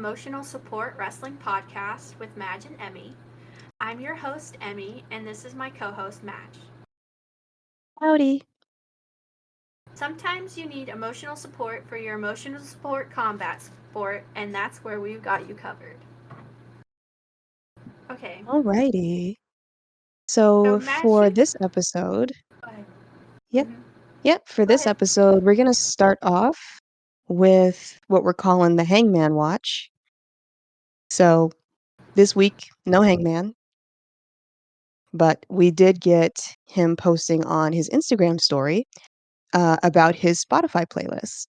Emotional Support Wrestling Podcast with Madge and Emmy. I'm your host, Emmy, and this is my co host, Madge. Howdy. Sometimes you need emotional support for your emotional support combat sport, and that's where we've got you covered. Okay, Alrighty. so So Madge, for this episode, go ahead. yep, Mm-hmm. for Go this ahead. episode, we're gonna start off with what we're calling the Hangman Watch. So this week, no Hangman, but we did get him posting on his Instagram story about his Spotify playlist.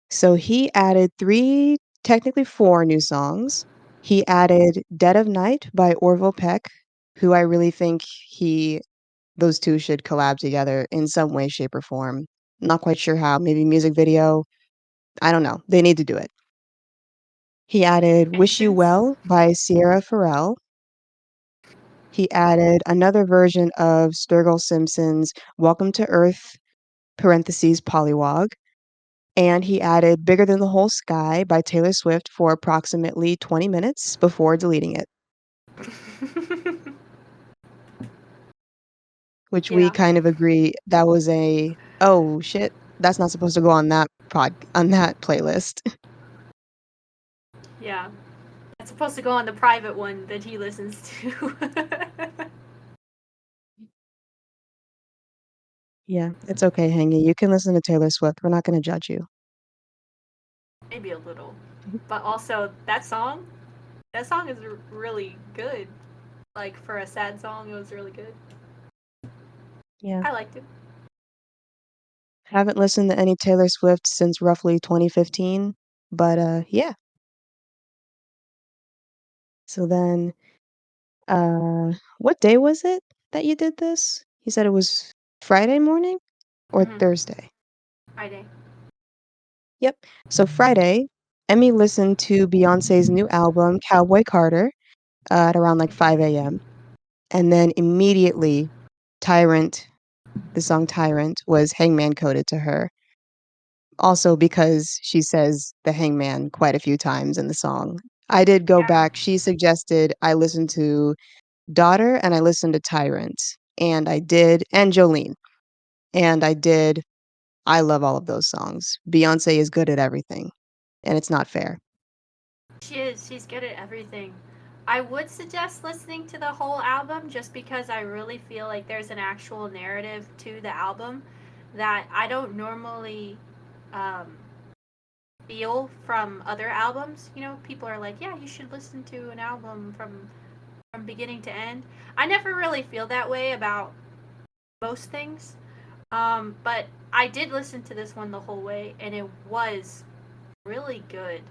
So he added three, technically four new songs. He added Dead of Night by Orville Peck, who I really think those two should collab together in some way, shape, or form. Not quite sure how. Maybe music video. I don't know. They need to do it. He added Makes Wish You sense. Well by Sierra Farrell. He added another version of Sturgill Simpson's Welcome to Earth, parentheses, Polywog. And he added Bigger Than the Whole Sky by Taylor Swift for approximately 20 minutes before deleting it, which we Yeah, kind of agree that was oh shit, that's not supposed to go on on that playlist. yeah. It's supposed to go on the private one that he listens to. Yeah, it's okay, Hangy. You can listen to Taylor Swift. We're not going to judge you. Maybe a little. But also, that song is really good. Like, for a sad song, it was really good. Yeah. I liked it. Haven't listened to any Taylor Swift since roughly 2015, but yeah. So then what day was it that you did this? You said it was Friday morning or Mm-hmm. Thursday? Friday. Yep. So Friday, Emmy listened to Beyonce's new album, Cowboy Carter, at around like 5 a.m. And then immediately, Tyrant, the song Tyrant, was hangman coded to her. Also because she says the hangman quite a few times in the song. I did go Yeah. back. She suggested I listen to Daughter and I listened to Tyrant. And I did, and Jolene. And I did. I love all of those songs. Beyonce is good at everything, and it's not fair. She is. She's good at everything. I would suggest listening to the whole album just because I really feel like there's an actual narrative to the album that I don't normally um, feel from other albums. You know, people are like, yeah, you should listen to an album from beginning to end. I never really feel that way about most things. But I did listen to this one the whole way, and it was really good.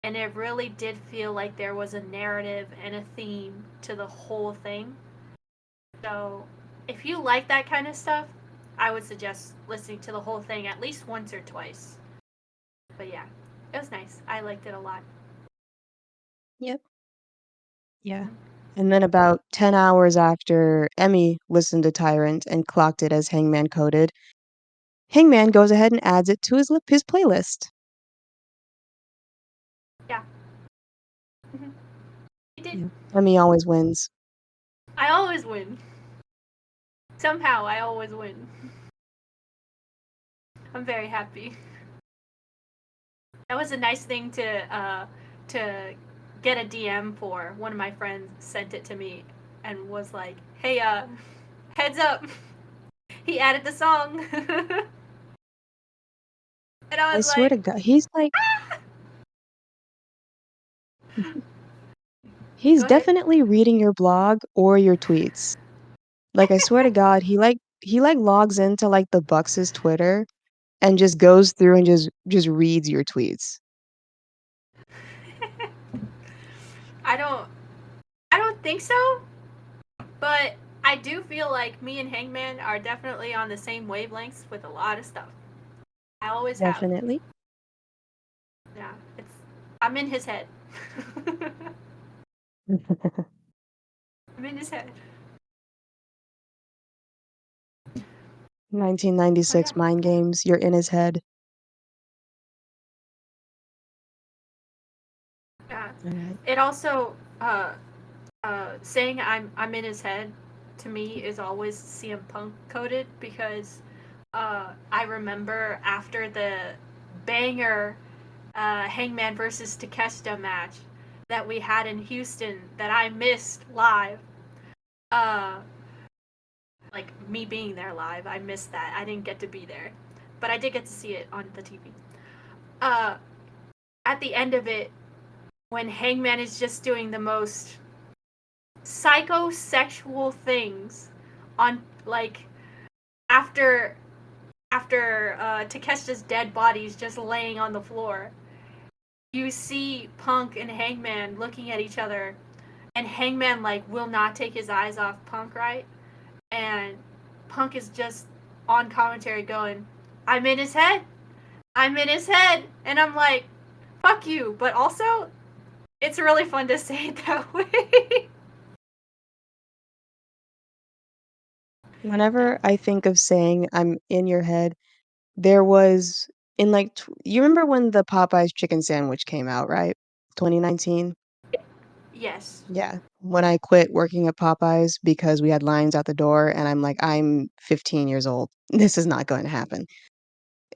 And it really did feel like there was a narrative and a theme to the whole thing. So, if you like that kind of stuff, I would suggest listening to the whole thing at least once or twice. But yeah, it was nice. I liked it a lot. Yep. Yeah. And then about 10 hours after Emmy listened to Tyrant and clocked it as Hangman coded, Hangman goes ahead and adds it to his playlist. Yeah. Mm-hmm. You did. Yeah. Emmy always wins. I always win. Somehow, I always win. I'm very happy. That was a nice thing to get a DM for. One of my friends sent it to me and was like, "Hey, heads up, he added the song," and I I was swear to like, God, ah! he's "Go ahead." definitely reading your blog or your tweets. Like I swear to God, he logs into like the Bucks' Twitter and just goes through and just reads your tweets. I don't, I don't think so, but I do feel like me and Hangman are definitely on the same wavelengths with a lot of stuff. I always have. Definitely. Yeah, I'm in his head. I'm in his head. So yeah, 1996 Mind Games, you're in his head. Right. It also saying I'm in his head to me is always CM Punk coded because I remember after the banger Hangman versus Takeshita match that we had in Houston that I missed live. Uh, like me being there live, I missed that. I didn't get to be there, but I did get to see it on the TV. Uh, at the end of it, when Hangman is just doing the most psychosexual things on like after Takeshita's dead body is just laying on the floor. You see Punk and Hangman looking at each other, and Hangman like will not take his eyes off Punk, right? And Punk is just on commentary going, "I'm in his head. I'm in his head," and I'm like, "Fuck you," but also it's really fun to say it that way. Whenever I think of saying I'm in your head, there was in like you remember when the Popeyes chicken sandwich came out, right? 2019? Yes. Yeah. When I quit working at Popeyes because we had lines out the door and I'm like, I'm 15 years old. This is not going to happen.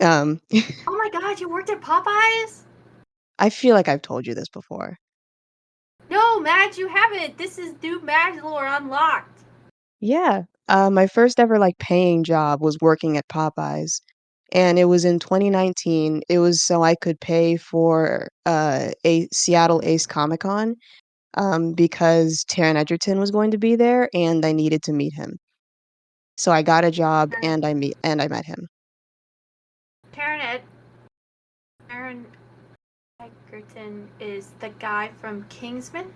Um, Oh my god, you worked at Popeyes? I feel like I've told you this before. No, Madge, you haven't. This is new Madge lore unlocked. Yeah. My first ever like paying job was working at Popeyes. And it was in 2019. It was so I could pay for a Seattle Ace Comic Con because Taron Egerton was going to be there and I needed to meet him. So I got a job and I met him. Taron Ed- Taron Egerton is the guy from Kingsman?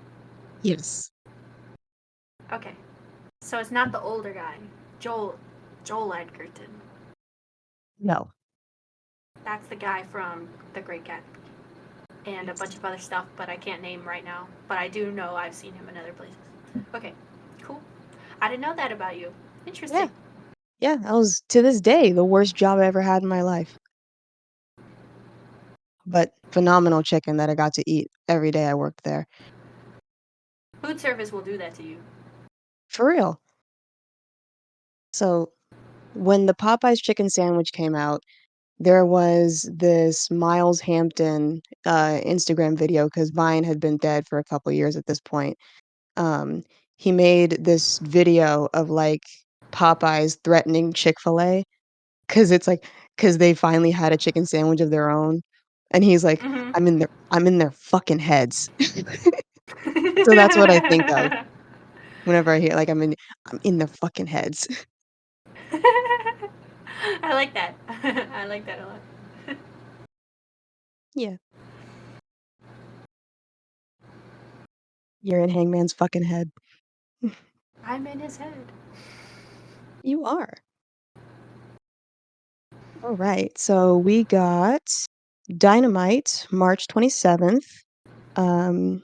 Yes. Okay. So it's not the older guy. Joel Joel Edgerton. No. That's the guy from The Great Gatsby. And a bunch Yes. of other stuff, but I can't name right now. But I do know I've seen him in other places. Okay, cool. I didn't know that about you. Yeah. Interesting. Yeah, that was to this day the worst job I ever had in my life. But phenomenal chicken that I got to eat every day I worked there. Food service will do that to you. For real. So when the Popeyes chicken sandwich came out, there was this Miles Hampton Instagram video because Vine had been dead for a couple years at this point. Um, he made this video of like Popeyes threatening Chick-fil-A because it's like because they finally had a chicken sandwich of their own, and he's like, Mm-hmm. I'm in their fucking heads." So that's what I think of whenever I hear like I'm in their fucking heads. I like that. I like that a lot. Yeah, you're in Hangman's fucking head. I'm in his head. You are. All right. So we got Dynamite, March 27th. Um,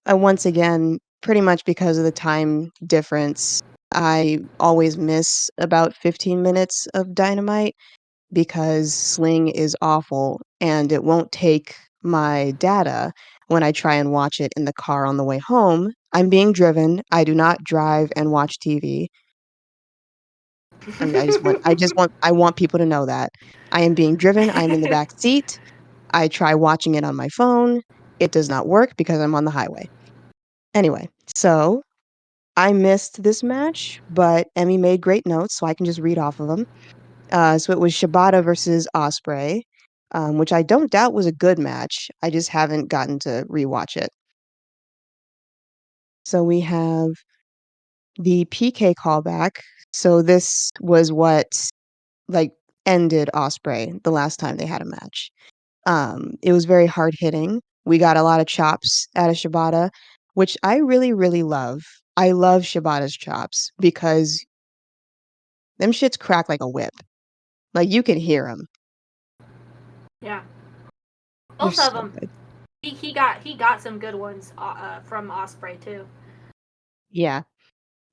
once again, pretty much because of the time difference, I always miss about 15 minutes of Dynamite because Sling is awful and it won't take my data when I try and watch it in the car on the way home. I'm being driven. I do not drive and watch TV. I want people to know that. I am being driven. I am in the back seat. I try watching it on my phone. It does not work because I'm on the highway. Anyway, so I missed this match, but Emmy made great notes, so I can just read off of them. So it was Shibata versus Osprey, which I don't doubt was a good match. I just haven't gotten to rewatch it. So we have the PK callback. So this was what like ended Osprey the last time they had a match. It was very hard hitting. We got a lot of chops out of Shibata, which I really, really love. I love Shibata's chops because them shits crack like a whip. Like you can hear them. Yeah, They're both of so them. good. He got some good ones from Osprey too. Yeah,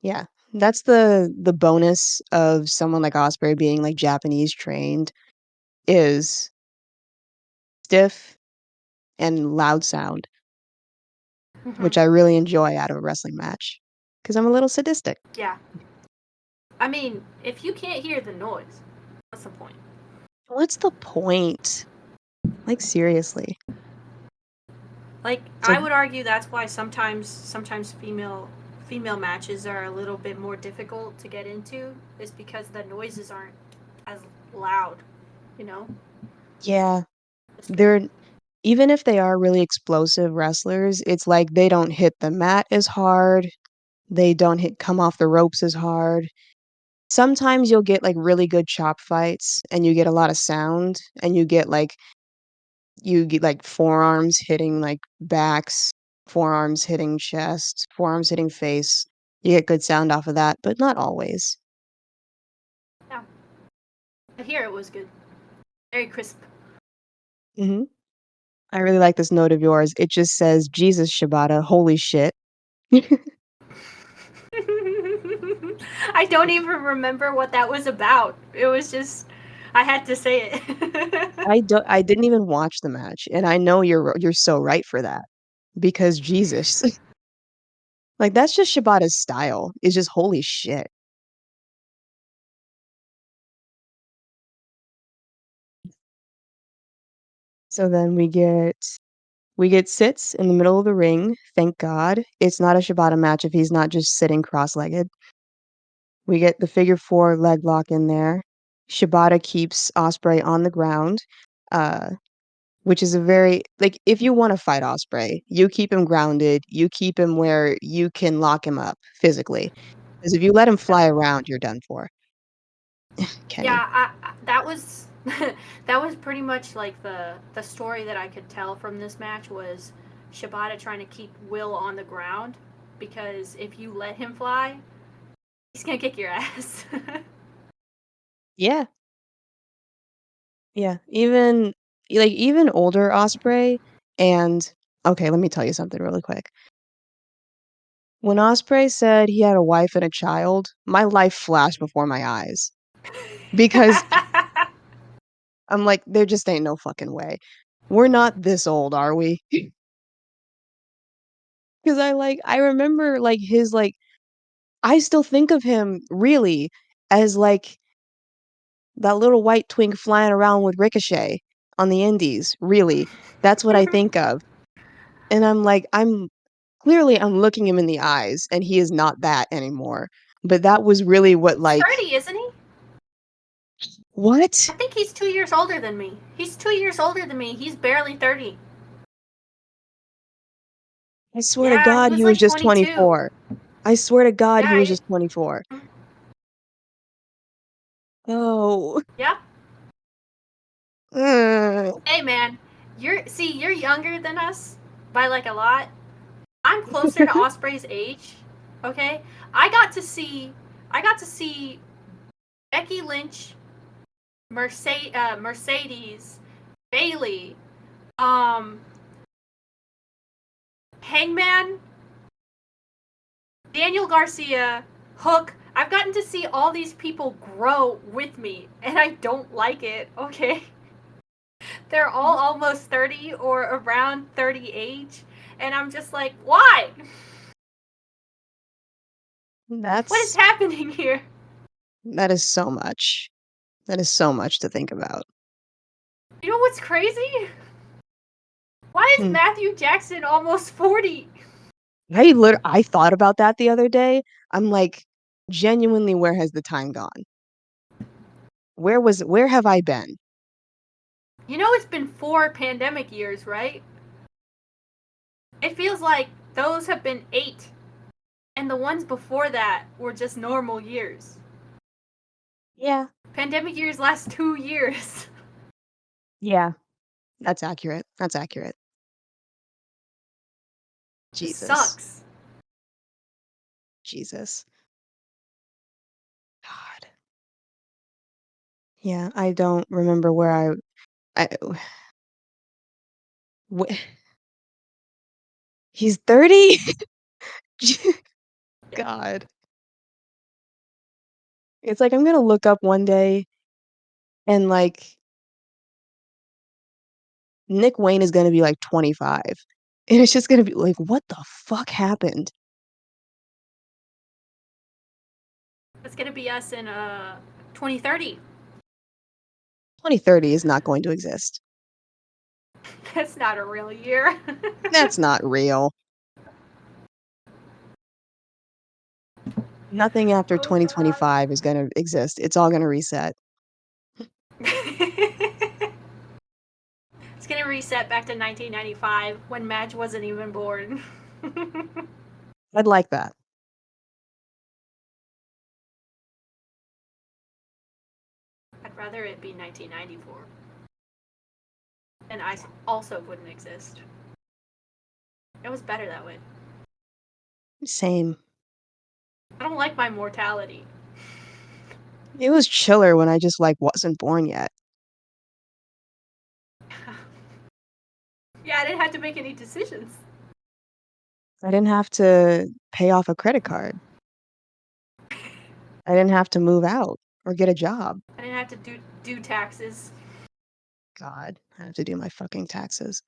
yeah. That's the bonus of someone like Osprey being like Japanese trained is stiff and loud sound. Hmm. which I really enjoy out of a wrestling match because I'm a little sadistic. Yeah. I mean, if you can't hear the noise, what's the point? What's the point? Like, seriously. Like, So, I would argue that's why sometimes female matches are a little bit more difficult to get into, is because the noises aren't as loud, you know? yeah, It's good. they're even if they are really explosive wrestlers, it's like they don't hit the mat as hard, they don't hit come off the ropes as hard. Sometimes you'll get, like, really good chop fights, and you get a lot of sound, and you get, like, forearms hitting, like, backs, forearms hitting chest, forearms hitting face. You get good sound off of that, but not always. Yeah. But here it was good. Very crisp. Mhm. I really like this note of yours. It just says, "Jesus, Shibata, holy shit." I don't even remember what that was about. It was just I had to say it. I didn't even watch the match, and I know you're so right for that, because Jesus. Like, that's just Shibata's style, is just holy shit. So then we get sits in the middle of the ring, thank God. It's not a Shibata match if he's not just sitting cross-legged. We get the figure 4 leg lock in there. Shibata keeps Osprey on the ground, uh, which is a very like, if you wanna fight Osprey, you keep him grounded, you keep him where you can lock him up physically. Because if you let him Yeah. fly around, you're done for. Kenny. Yeah, that was that was pretty much like the story that I could tell from this match was Shibata trying to keep Will on the ground because if you let him fly, he's gonna kick your ass. Yeah, yeah. Even older Osprey and okay, let me tell you something really quick. When Osprey said he had a wife and a child, my life flashed before my eyes because I'm like, there just ain't no fucking way. We're not this old, are we? Because I remember like his like I still think of him really as like that little white twink flying around with Ricochet on the indies, really. That's what I think of. And I'm like, I'm looking him in the eyes and he is not that anymore. But that was really what He's like 30, isn't he? I what? think he's 2 years older than me. He's 2 years older than me. He's barely 30. I swear to Yeah, he God was he was like just 22. 24. I swear to God he Yeah, was just 24. Oh. yeah. Ugh. Hey man, you're younger than us by like a lot. I'm closer to Osprey's age. Okay, I got to see I got to see Becky Lynch, Mercedes, Bailey, um, Hangman, Daniel Garcia, Hook. I've gotten to see all these people grow with me, and I don't like it. Okay, they're all almost 30 or around 30 age, and I'm just like, why? What is That's happening here? that is so much. That is so much to think about. You know what's crazy? Why is Hmm. Matthew Jackson almost 40? I thought about that the other day. I'm like, genuinely, where has the time gone? Where have I been? You know it's been 4 pandemic years, right? It feels like those have been 8, and the ones before that were just normal years. Yeah. Pandemic years last 2 years. Yeah. That's accurate. That's accurate. Just Jesus. sucks. Jesus. God. Yeah, I don't remember where I wh he's 30? Yeah. God. It's like I'm gonna look up one day and, like, Nick Wayne is gonna be, like, 25. And it's just gonna be like, "What the fuck happened?" It's gonna be us in 2030. 2030 is not going to exist. That's not a real year. That's not real. Nothing after Oh god. 2025 is gonna exist. It's all gonna reset. It's gonna reset back to 1995 when Madge wasn't even born. I'd like that. I'd rather it be 1994. And I also wouldn't exist. It was better that way. Same. I don't like my mortality. It was chiller when I just, like, wasn't born yet. Yeah, I didn't have to make any decisions. I didn't have to pay off a credit card. I didn't have to move out or get a job. I didn't have to do taxes. God, I have to do my fucking taxes.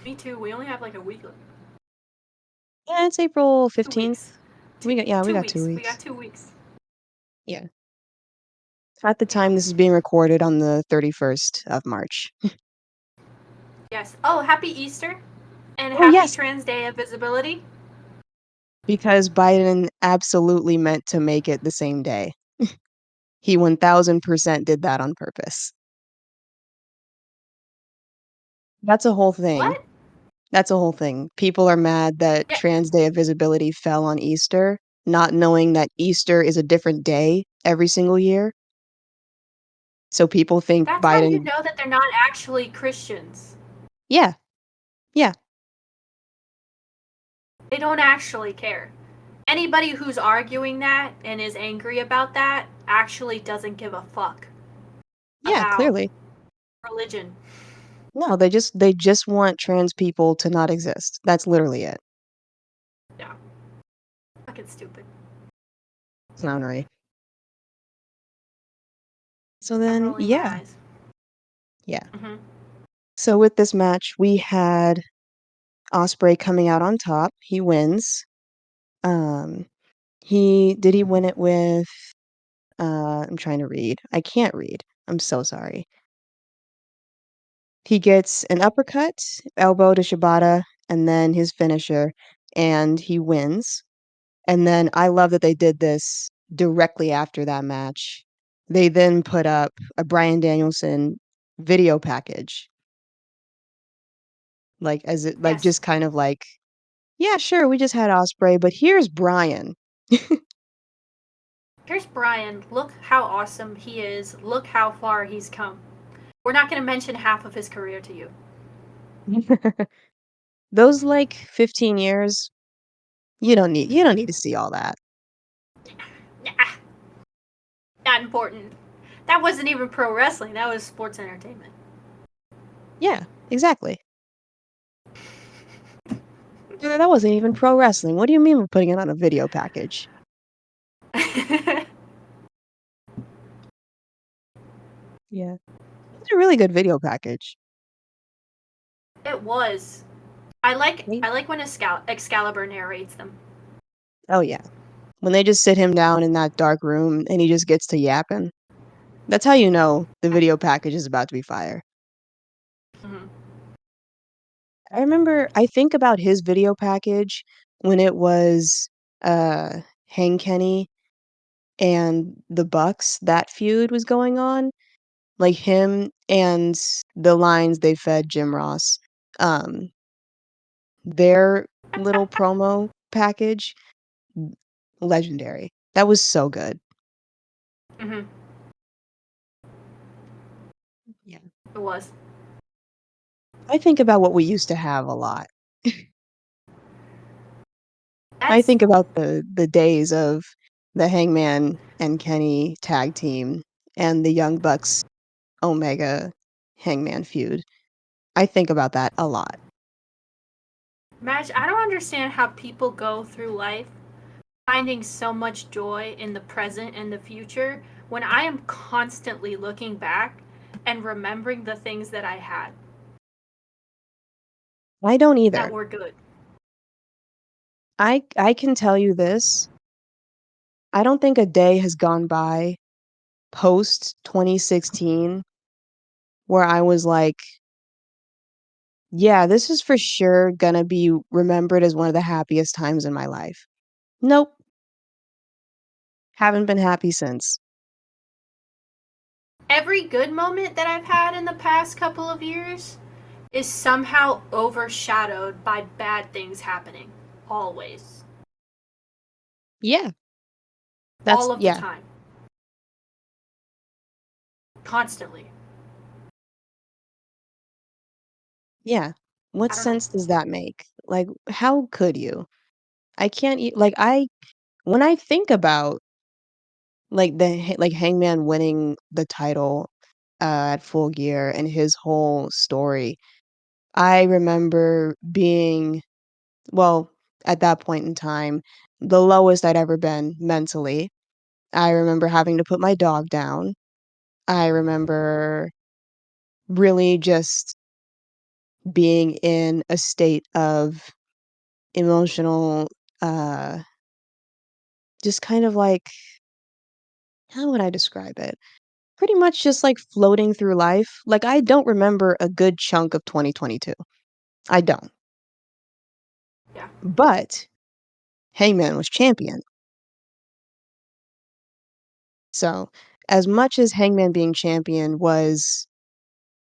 Me too. We only have like a week left. Yeah, it's April 2 15th. weeks. We got Two 2 weeks. We got weeks. 2 weeks. Yeah. At the Yeah. time this is being recorded on the 31st of March. Yes. Oh, happy Easter. And Oh, happy yes, Trans Day of Visibility. because Biden absolutely meant to make it the same day. He 1000% did that on purpose. That's a whole thing. What? That's a whole thing. People are mad that Yeah, Trans Day of Visibility fell on Easter, not knowing that Easter is a different day every single year. So people think that's how you Biden. know that they're not actually Christians. Yeah, yeah, They don't actually care. Anybody who's arguing that and is angry about that actually doesn't give a fuck yeah, about clearly. religion. No, they just want trans people to not exist. That's literally it. Yeah. Fucking stupid. Clownery. So I'm then, rolling my yeah, eyes. yeah. Hmm. So with this match, we had Osprey coming out on top. He wins. Um, he win it with I'm trying to read. I can't read. I'm so sorry. He gets an uppercut, elbow to Shibata, and then his finisher, and he wins. And then I love that they did this directly after that match. They then put up a Bryan Danielson video package, like as it like Yes. just kind of like, yeah, sure, we just had Osprey, but here's Bryan. Here's Brian. Look how awesome he is. Look how far he's come. We're not going to mention half of his career to you. Those like 15 years, you don't need to see all that. Nah, not important. That wasn't even pro wrestling. That was sports entertainment. Yeah, exactly. That wasn't even pro wrestling. What do you mean we're putting it on a video package? Yeah. It's a really good video package. It was. I like Right? I like when Excalibur narrates them. Oh, yeah. When they just sit him down in that dark room and he just gets to yapping. That's how you know the video package is about to be fire. Hmm. I think about his video package when it was Hang Kenny and the Bucks, that feud was going on. Like him and the lines they fed Jim Ross. Um, their little promo package, legendary. That was so good. Hmm. Yeah. It was. I think about what we used to have a lot. I That's think about the days of the Hangman and Kenny tag team and the Young Bucks Omega Hangman feud. I think about that a lot. Madge. I don't understand how people go through life finding so much joy in the present and the future when I am constantly looking back and remembering the things that I had. I don't that either. were good. I can tell you this, I don't think a day has gone by post 2016 where I was like, "Yeah, this is for sure gonna be remembered as one of the happiest times in my life." Nope, haven't been happy since. Every good moment that I've had in the past couple of years is somehow overshadowed by bad things happening. Always. Yeah, that's All of the yeah, time. Constantly. yeah. What I don't know. sense does that make? Like, how could you? I can't like, when I think about, like, Hangman winning the title, at Full Gear and his whole story, I remember being well, at that point in time, the lowest I'd ever been mentally. I remember having to put my dog down. I remember really just being in a state of emotional, uh, just kind of like how would I describe it? Pretty much just, like, floating through life. Like, I don't remember a good chunk of 2022. I don't. Yeah. But Hangman was champion. So, as much as Hangman being champion was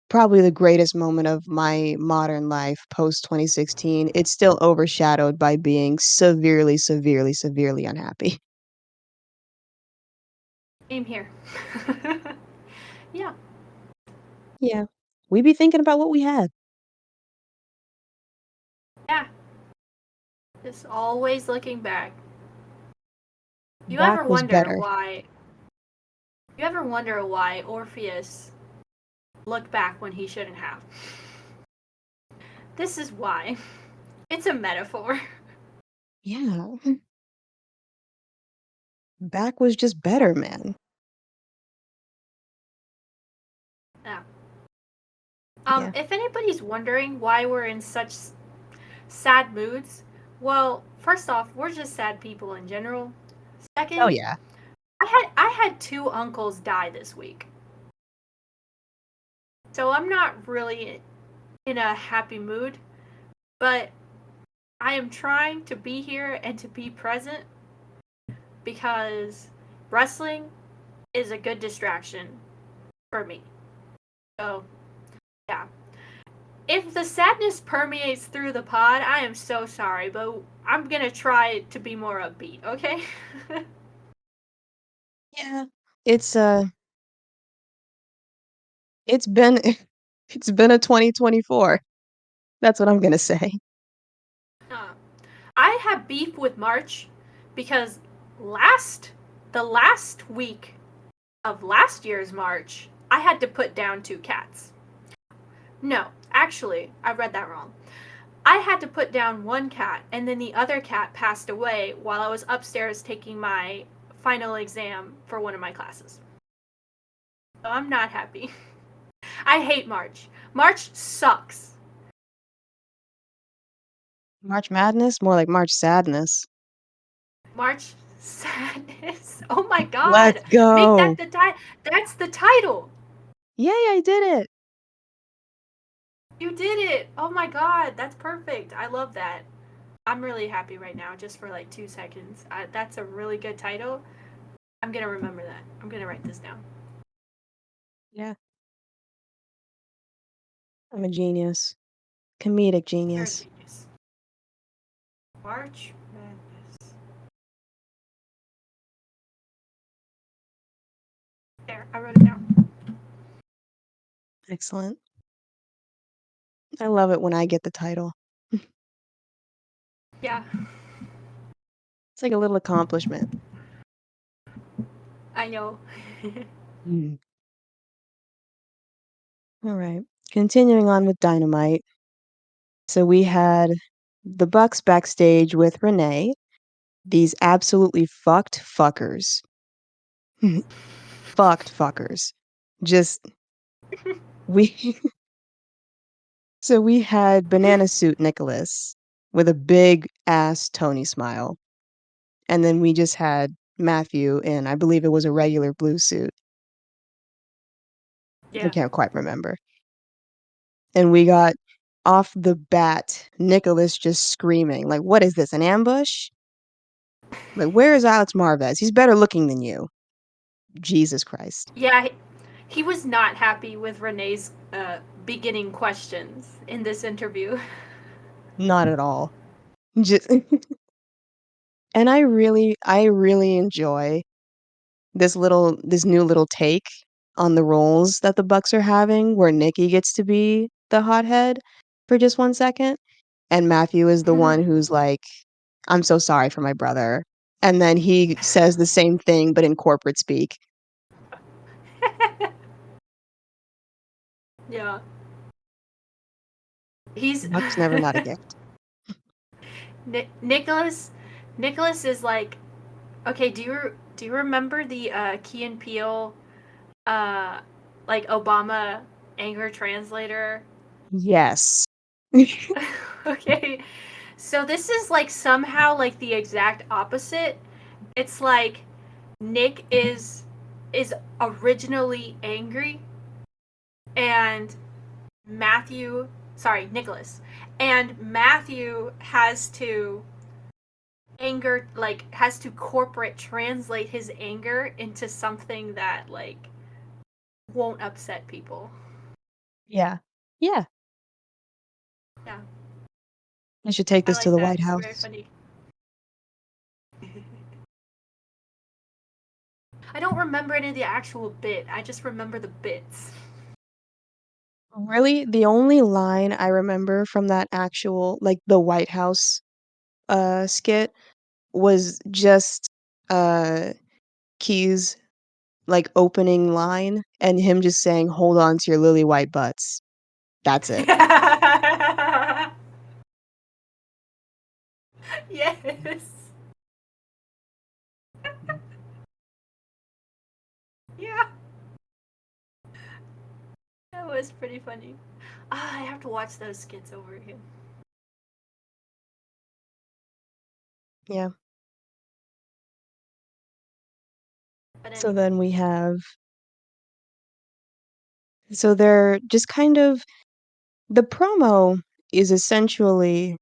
probably the greatest moment of my modern life post 2016, it's still overshadowed by being severely, severely, severely unhappy. Same here. Yeah. Yeah. We be thinking about what we had. Yeah. Just always looking back. You Back ever was wonder better. why you ever wonder why Orpheus looked back when he shouldn't have? This is why. It's a metaphor. Yeah. Back was just better, man. Yeah. Yeah. If anybody's wondering why we're in such sad moods, well, first off, we're just sad people in general. Oh, Second, yeah. I had two uncles die this week. So I'm not really in a happy mood, but I am trying to be here and to be present because wrestling is a good distraction for me. So, yeah. If the sadness permeates through the pod, I am so sorry, but I'm gonna try to be more upbeat, okay? Yeah. It's, it's been it's been a 2024. That's what I'm gonna say. uh, I have beef with March because last the last week of last year's March, I had to put down two cats. No, actually, I read that wrong. I had to put down one cat, and then the other cat passed away while I was upstairs taking my final exam for one of my classes. So I'm not happy. I hate March. March sucks. March Madness? More like March Sadness. March sadness. Oh my Let's god. Make that go. the title. That's the title. Yay, I did it. You did it. Oh my god. That's perfect. I love that. I'm really happy right now just for like 2 seconds. That's a really good title. I'm going to remember that. I'm going to write this down. Yeah. I'm a genius. Comedic You're a genius. genius. March Madness. There, I wrote it down. Excellent. I love it when I get the title. Yeah, It's like a little accomplishment. I know. Mm. All right. Continuing on with Dynamite. So we had the Bucks backstage with Renee, these absolutely fucked fuckers. Fucked fuckers. Just we So we had Banana Suit Nicholas with a big ass Tony smile. And then we just had Matthew in, I believe it was a regular blue suit. I Yeah. can't quite remember. And we got off the bat Nicholas just screaming, like, what is this, an ambush? Like, where is Alex Marvez? He's better looking than you. Jesus Christ. Yeah, he was not happy with Renee's beginning questions in this interview. Not at all. Just and I really enjoy this new little take on the roles that the Bucks are having, where Nikki gets to be the hothead for just 1 second, and Matthew is the one who's like, "I'm so sorry for my brother." And then he says the same thing, but in corporate speak. Yeah. He's Luck's never not a gift. Nicholas is like, okay, do you remember the Key and Peele like Obama anger translator? Yes. Okay. So this is like somehow like the exact opposite. It's like Nick is originally angry and Nicholas. And Matthew has to corporate translate his anger into something that like won't upset people. Yeah. Yeah. Yeah. I should take I this to like the that. White It's very House. funny. I don't remember any of the actual bit. I just remember the bits. Really, the only line I remember from that actual, like, the White House, skit was just, uh, Key's, like, opening line and him just saying, "Hold on to your lily white butts." That's it. Yes. Yeah. That was pretty funny. I have to watch those skits over again. Yeah. But So anyway. then we have so they're just kind of the promo is essentially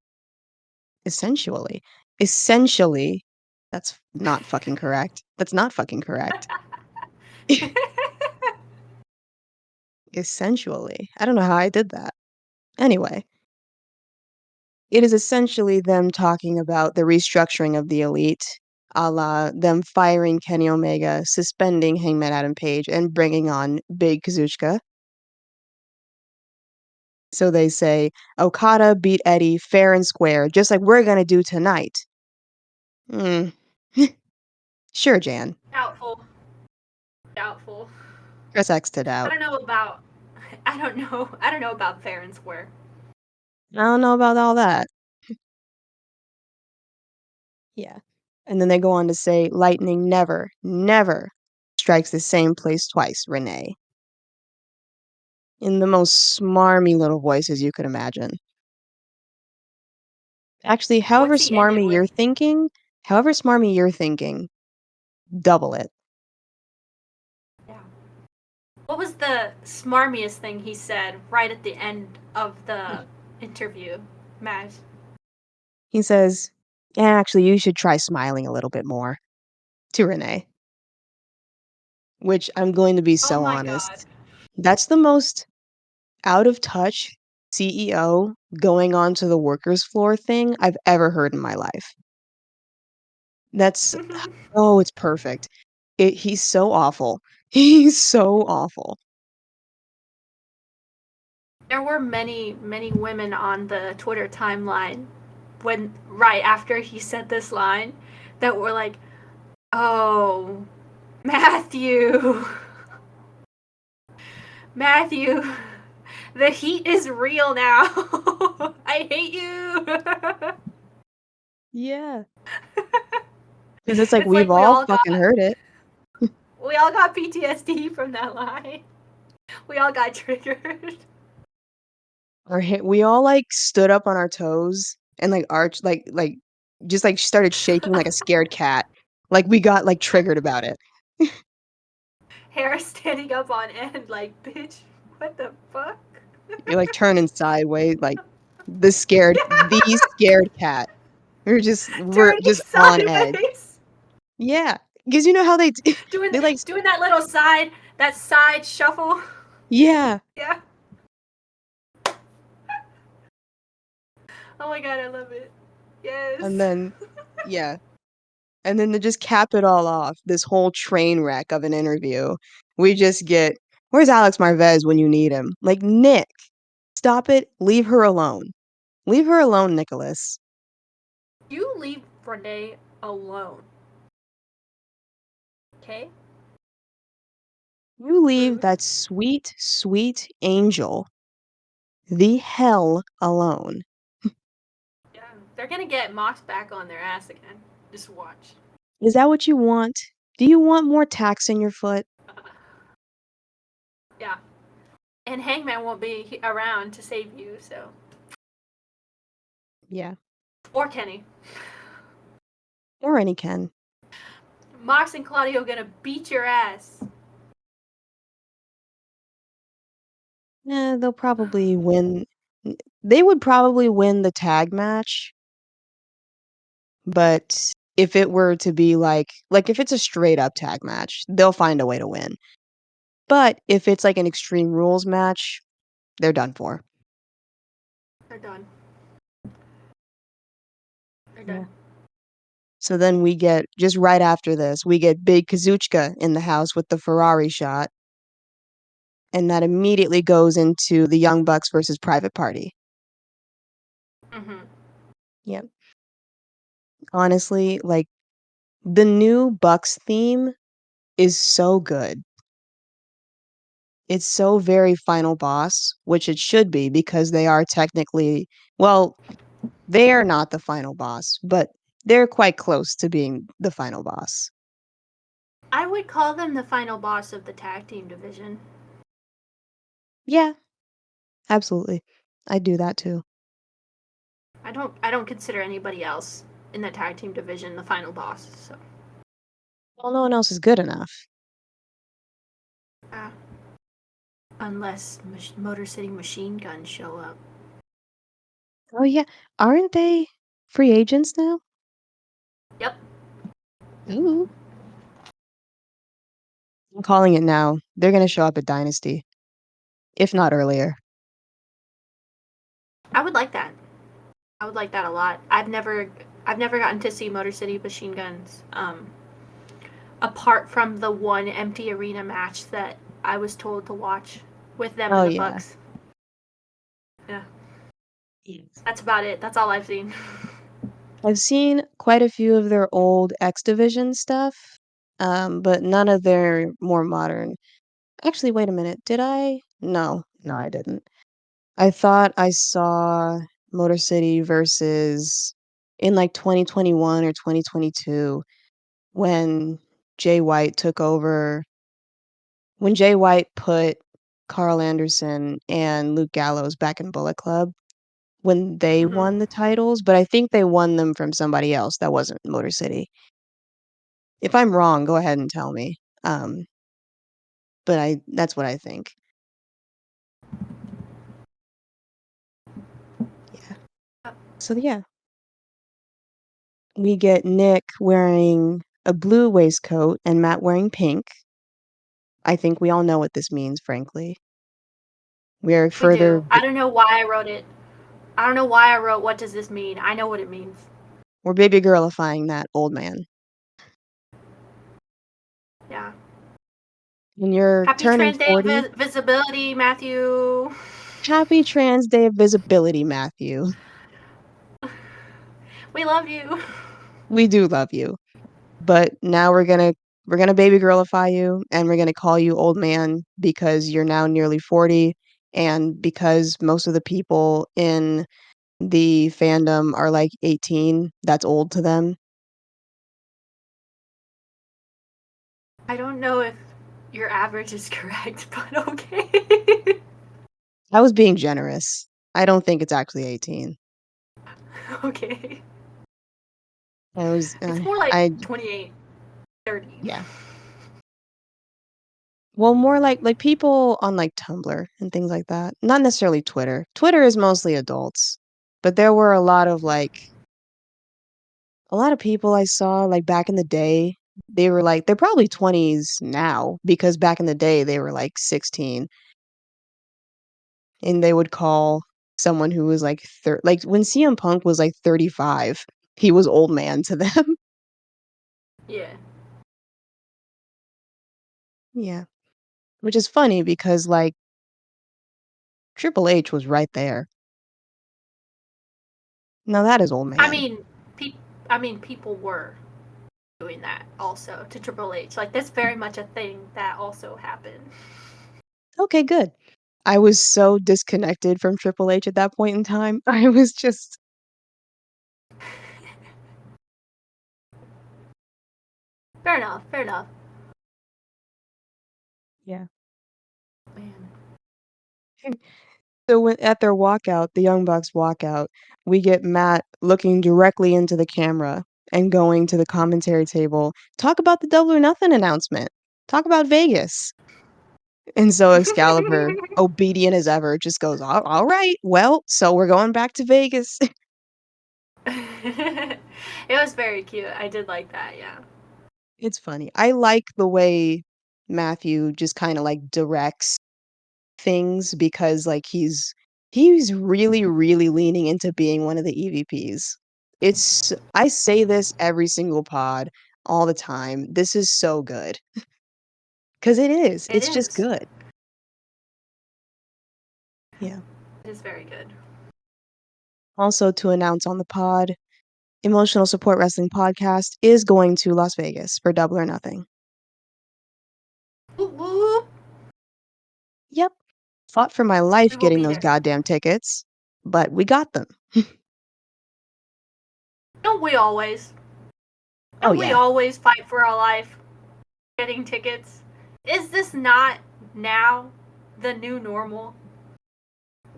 essentially that's not fucking correct. That's not fucking correct. Essentially. I don't know how I did that. Anyway, it is essentially them talking about the restructuring of the Elite, a la them firing Kenny Omega, suspending Hangman Adam Page, and bringing on Big Kazuchika. So they say, Okada beat Eddie fair and square, just like we're gonna do tonight. Hmm. Sure, Jan. Doubtful. Doubtful. Chris X'd I out. don't know about. I don't know. I don't know about fair and square. I don't know about all that. Yeah. And then they go on to say, lightning never, never strikes the same place twice, Renee. In the most smarmy little voices you could imagine. Actually, What's he end it with? however smarmy you're thinking, double it. Yeah. What was the smarmiest thing he said right at the end of the interview, Matt? He says, actually, you should try smiling a little bit more to Renee. Which I'm going to be Oh so my god. honest. That's the most out of touch CEO going on to the workers floor thing I've ever heard in my life. That's oh, it's perfect. He's so awful. He's so awful. There were many, many women on the Twitter timeline when right after he said this line that were like, "Oh, Matthew, Matthew, the heat is real now. I hate you." Yeah. 'Cause it's like It's we've like all fucking heard it. we all got PTSD from that line. We all got triggered. We all like stood up on our toes and like arched like just like started shaking like a scared cat. Like we got like triggered about it. Hair standing up on end, like, bitch, what the fuck? You're like turning sideways, like the Yeah, scared cat. We're turning just on edge. sideways, Yeah, because you know how doing they like doing that little side shuffle. yeah, Yeah. Oh my god, I love it. and Yes. then yeah, and then to just cap it all off, this whole train wreck of an interview, we just get, "Where's Alex Marvez when you need him?" Like, "Nick, stop it, leave her alone. Leave her alone, Nicholas. You leave Renee alone. Okay? You leave Rude. that sweet, sweet angel the hell alone." Yeah. They're gonna get Mox back on their ass again. Just watch. Is that what you want? Do you want more tacks in your foot? Yeah. And Hangman won't be around to save you, so. Yeah, Or Kenny. or any Ken. Mox and Claudio gonna beat your ass. They'll probably win. They would probably win the tag match, but if it were to be like if it's a straight up tag match, they'll find a way to win. But if it's like an Extreme Rules match, they're done for. They're done. They're Yeah. done. So then we get, just right after this, we get Big Kazuchika in the house with the Ferrari shot, and that immediately goes into the Young Bucks versus Private Party. Mm-hmm. Yep. Honestly, like the new Bucks theme is so good. It's so very Final Boss, which it should be because they are technically, well, they are not the final boss, but they're quite close to being the final boss. I would call them the final boss of the tag team division. Yeah, absolutely. I do that too. I don't consider anybody else in the tag team division the final boss, so Well, no one else is good enough. uh, unless Motor City Machine Guns show up. Oh yeah, aren't they free agents now? Yep. Ooh. I'm calling it now. They're gonna show up at Dynasty, if not earlier. I would like that. I would like that a lot. I've never gotten to see Motor City Machine Guns. Apart from the one empty arena match that I was told to watch with them Oh and the yeah. Bucks. Yeah. Yes. That's about it. That's all I've seen. I've seen quite a few of their old X Division stuff, but none of their more modern. Actually, wait a minute. Did I? No, no, I didn't. I thought I saw Motor City versus in like 2021 or 2022 when Jay White took over, when Jay White put Carl Anderson and Luke Gallows back in Bullet Club when they Hmm. won the titles, but I think they won them from somebody else that wasn't Motor City. If I'm wrong, go ahead and tell me. But that's what I think. Yeah. So yeah, we get Nick wearing a blue waistcoat and Matt wearing pink. I think we all know what this means, frankly. We're We further do. I don't know why I wrote it. I don't know why I wrote what does this mean. I know what it means. we're baby girlifying that old man. Yeah. When you're Happy turning Trans Day of 40, Visibility, Matthew. happy Trans Day of Visibility, Matthew. We love you. We do love you. But now we're gonna baby girlify you and we're gonna call you old man because you're now nearly 40 and because most of the people in the fandom are like 18, that's old to them. I don't know if your average is correct, but okay. I was being generous. I don't think it's actually 18. Okay. I was It's more like I 28, 30. yeah. Well, more like people on like Tumblr and things like that. Not necessarily Twitter. Twitter is mostly adults, but there were a lot of people I saw like back in the day. They were like they're probably 20s now because back in the day they were like 16 and they would call someone who was like like when CM Punk was like 35, he was old man to them. Yeah. Yeah. Which is funny because like Triple H was right there. Now that is old I man. mean, pe- I mean, people were doing that also to Triple H. Like that's very much a thing that also happened. Okay, good. I was so disconnected from Triple H at that point in time. I was just Fair enough. Fair enough. yeah. Man. So when at their walkout, the Young Bucks walkout, we get Matt looking directly into the camera and going to the commentary table. Talk about the Double or Nothing announcement. Talk about Vegas. And so Excalibur, obedient as ever, just goes, all right, well, so we're going back to Vegas. It was very cute. I did like that. Yeah. It's funny. I like the way Matthew just kind of like directs things because like he's really really leaning into being one of the EVPs. It's I say this every single pod all the time. This is so good cuz it is. It It's just is. good. Yeah. It is very good. Also to announce on the pod, Emotional Support Wrestling Podcast is going to Las Vegas for Double or Nothing. Whoop, whoop. Yep. Fought for my We life will getting be those there. goddamn tickets, but we got them. Don't we always? Oh Don't we yeah. always fight for our life getting tickets? Is this not now the new normal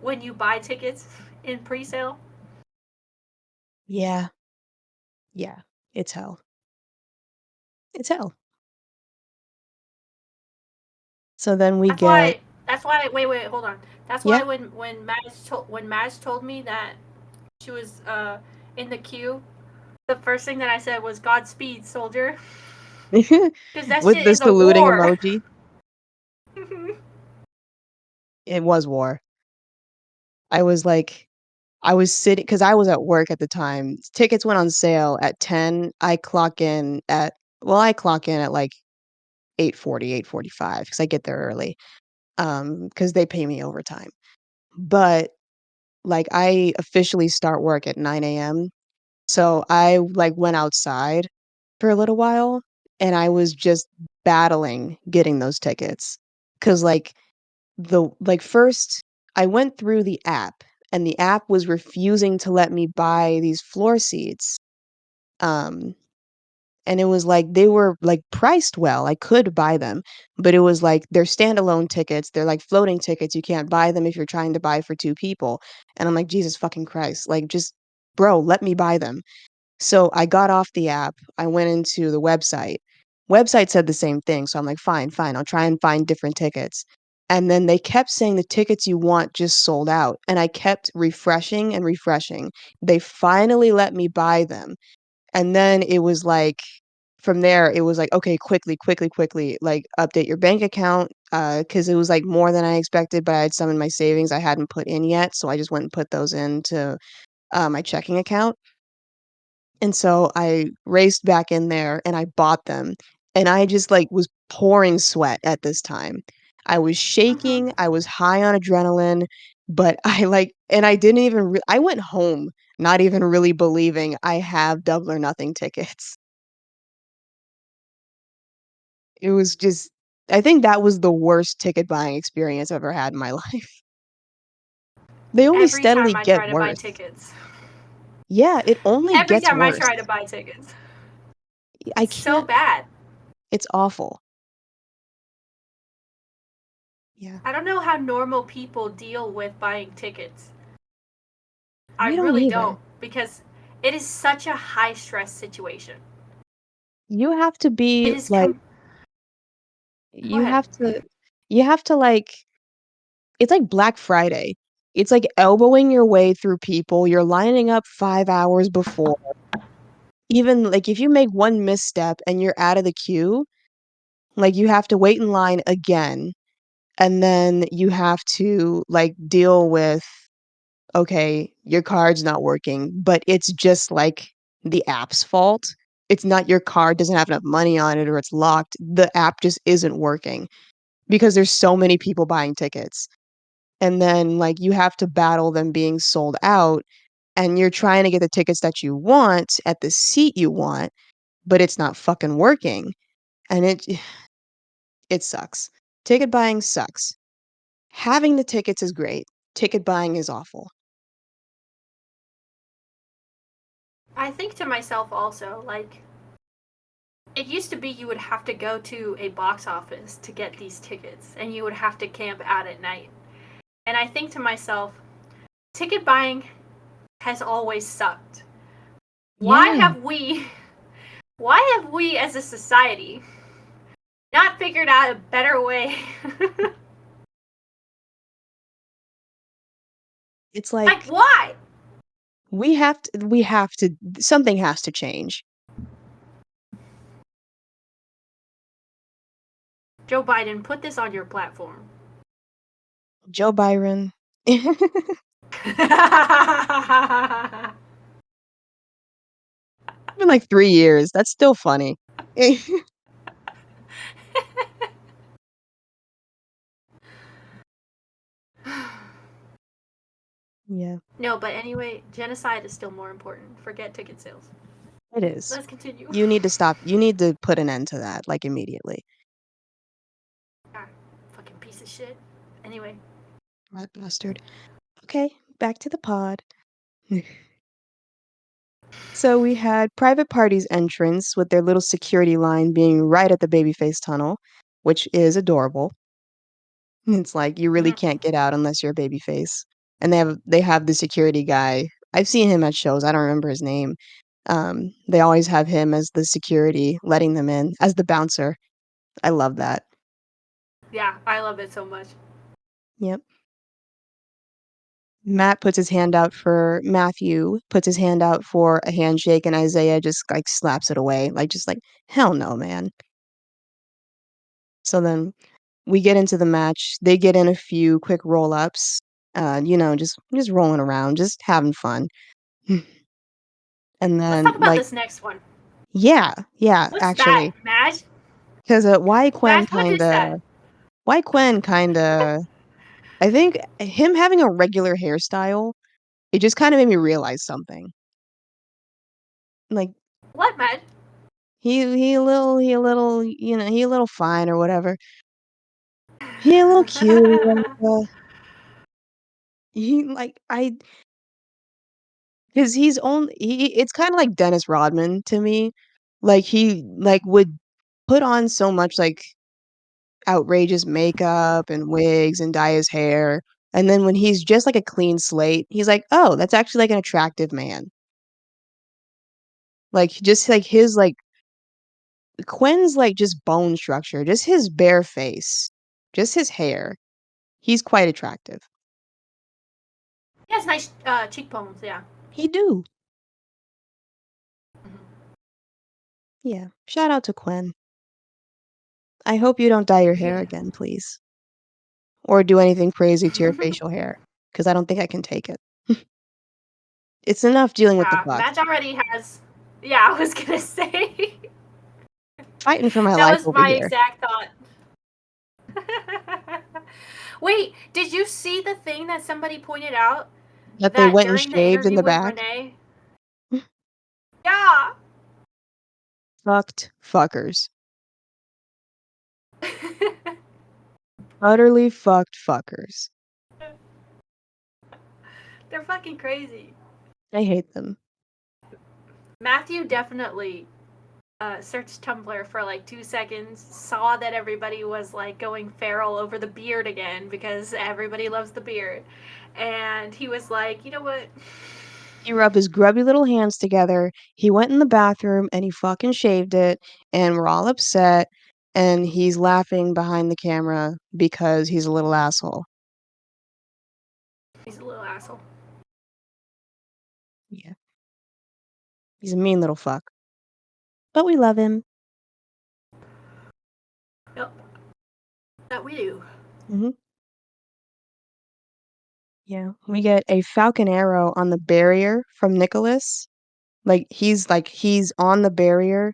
when you buy tickets in pre-sale? Yeah. Yeah. It's hell. It's hell. So then we That's get why. That's why. Wait. Hold on. That's yeah. why when Madge told me that she was in the queue, the first thing that I said was Godspeed, soldier, because that With shit the is a saluting war. emoji. It was war. I was like I was sitting because I was at work at the time. Tickets went on sale at 10. I clock in at like 8:40, 8:45 because I get there early. Because they pay me overtime. But like I officially start work at 9 a.m. So I like went outside for a little while and I was just battling getting those tickets. Cause first I went through the app and the app was refusing to let me buy these floor seats. Um and it was like they were like priced well. I could buy them, but it was like they're standalone tickets. They're like floating tickets. You can't buy them if you're trying to buy for two people. And I'm like, Jesus fucking Christ. Like just bro, let me buy them. So I got off the app. I went into the website. Website said the same thing. So I'm like, fine, fine. I'll try and find different tickets. And then they kept saying the tickets you want just sold out. And I kept refreshing and refreshing. They finally let me buy them. And then it was like, from there, it was like, okay, quickly, quickly, quickly, like update your bank account. Cause it was like more than I expected, but I had some in my savings I hadn't put in yet. So I just went and put those into my checking account. And so I raced back in there and I bought them. And I just like was pouring sweat at this time. I was Mhm. shaking, I was high on adrenaline, but I like and I didn't even I went home not even really believing I have Double or Nothing tickets. It was just I think that was the worst ticket buying experience I've ever had in my life. They only Every steadily time I get try to buy worse. tickets. Yeah, it only Every gets time I worse. try to buy tickets. I It's so can't bad. it's awful. Yeah. I don't know how normal people deal with buying tickets. I I don't really either. don't, because it is such a high stress situation. You have to It be is like Go you ahead. have to you have to like it's like Black Friday. It's like elbowing your way through people. You're lining up 5 hours before. Even like if you make one misstep and you're out of the queue, like you have to wait in line again, and then you have to like deal with, okay, your card's not working, but it's just like the app's fault. It's not your card doesn't have enough money on it or it's locked. The app just isn't working because there's so many people buying tickets. And then like you have to battle them being sold out and you're trying to get the tickets that you want at the seat you want, but it's not fucking working. And it sucks. Ticket buying sucks. Having the tickets is great. Ticket buying is awful. I think to myself also, like, it used to be you would have to go to a box office to get these tickets, and you would have to camp out at night. And I think to myself, ticket buying has always sucked. Why Yeah. have we, why have we as a society not figured out a better way? It's Like, like why? we have to something has to change. Joe Biden, put this on your platform. Joe Byron. It's been like 3 years. That's still funny. Yeah, No, but anyway, genocide is still more important. Forget ticket sales. it is. Let's continue. You need to stop. You need to put an end to that, like, immediately. Ah, fucking piece of shit. Anyway. Rat bastard. Okay, back to the pod. So we had Private Party's entrance with their little security line being right at the Babyface tunnel, which is adorable. It's like you really Mhm. can't get out unless you're a babyface. And they have the security guy. I've seen him at shows. I don't remember his name. They always have him as the security, letting them in as the bouncer. I love that. Yeah, I love it so much. Yep. Matt puts his hand out for Matthew, puts his hand out for a handshake, and Isaiah just like slaps it away. Like just like, hell no, man. So then we get into the match. They get in a few quick roll ups. Just rolling around, just having fun. And Let's talk then about like this next one. yeah, What's that, actually, Madge? because why Quen Madge, what is that? kinda I think him having a regular hairstyle, it just kinda made me realize something. Like What, Madge? he a little fine or whatever. He a little cute. He like I Because it's kinda like Dennis Rodman to me. Like, he, like, would put on so much, like, outrageous makeup and wigs and dye his hair, and then when he's just, like, a clean slate, he's like, "Oh, that's actually, like, an attractive man." Like, just, like, his, like Quinn's, like, just bone structure, just his bare face, just his hair. He's quite attractive. He has nice cheekbones, yeah. He do. Mhm. Yeah. Shout out to Quinn. I hope you don't dye your hair Yeah. again, please. Or do anything crazy to your facial hair, because I don't think I can take it. It's enough dealing with the Yeah, buck. Madge already has. Yeah, I was gonna say. Fighting for my That life was over my here. exact thought. Wait, did you see the thing that somebody pointed out That they that went and during the shaved in interview the with back. Renee? Yeah. Fucked fuckers. Utterly fucked fuckers. They're fucking crazy. I hate them. Matthew definitely searched Tumblr for like 2 seconds, saw that everybody was like going feral over the beard again because everybody loves the beard. And he was like, you know what? He rubbed his grubby little hands together. He went in the bathroom and he fucking shaved it. And we're all upset. And he's laughing behind the camera because he's a little asshole. He's a little asshole. Yeah. He's a mean little fuck. But we love him. Yep. That we do. Hmm. Yeah. We get a falcon arrow on the barrier from Nicholas. He's on the barrier.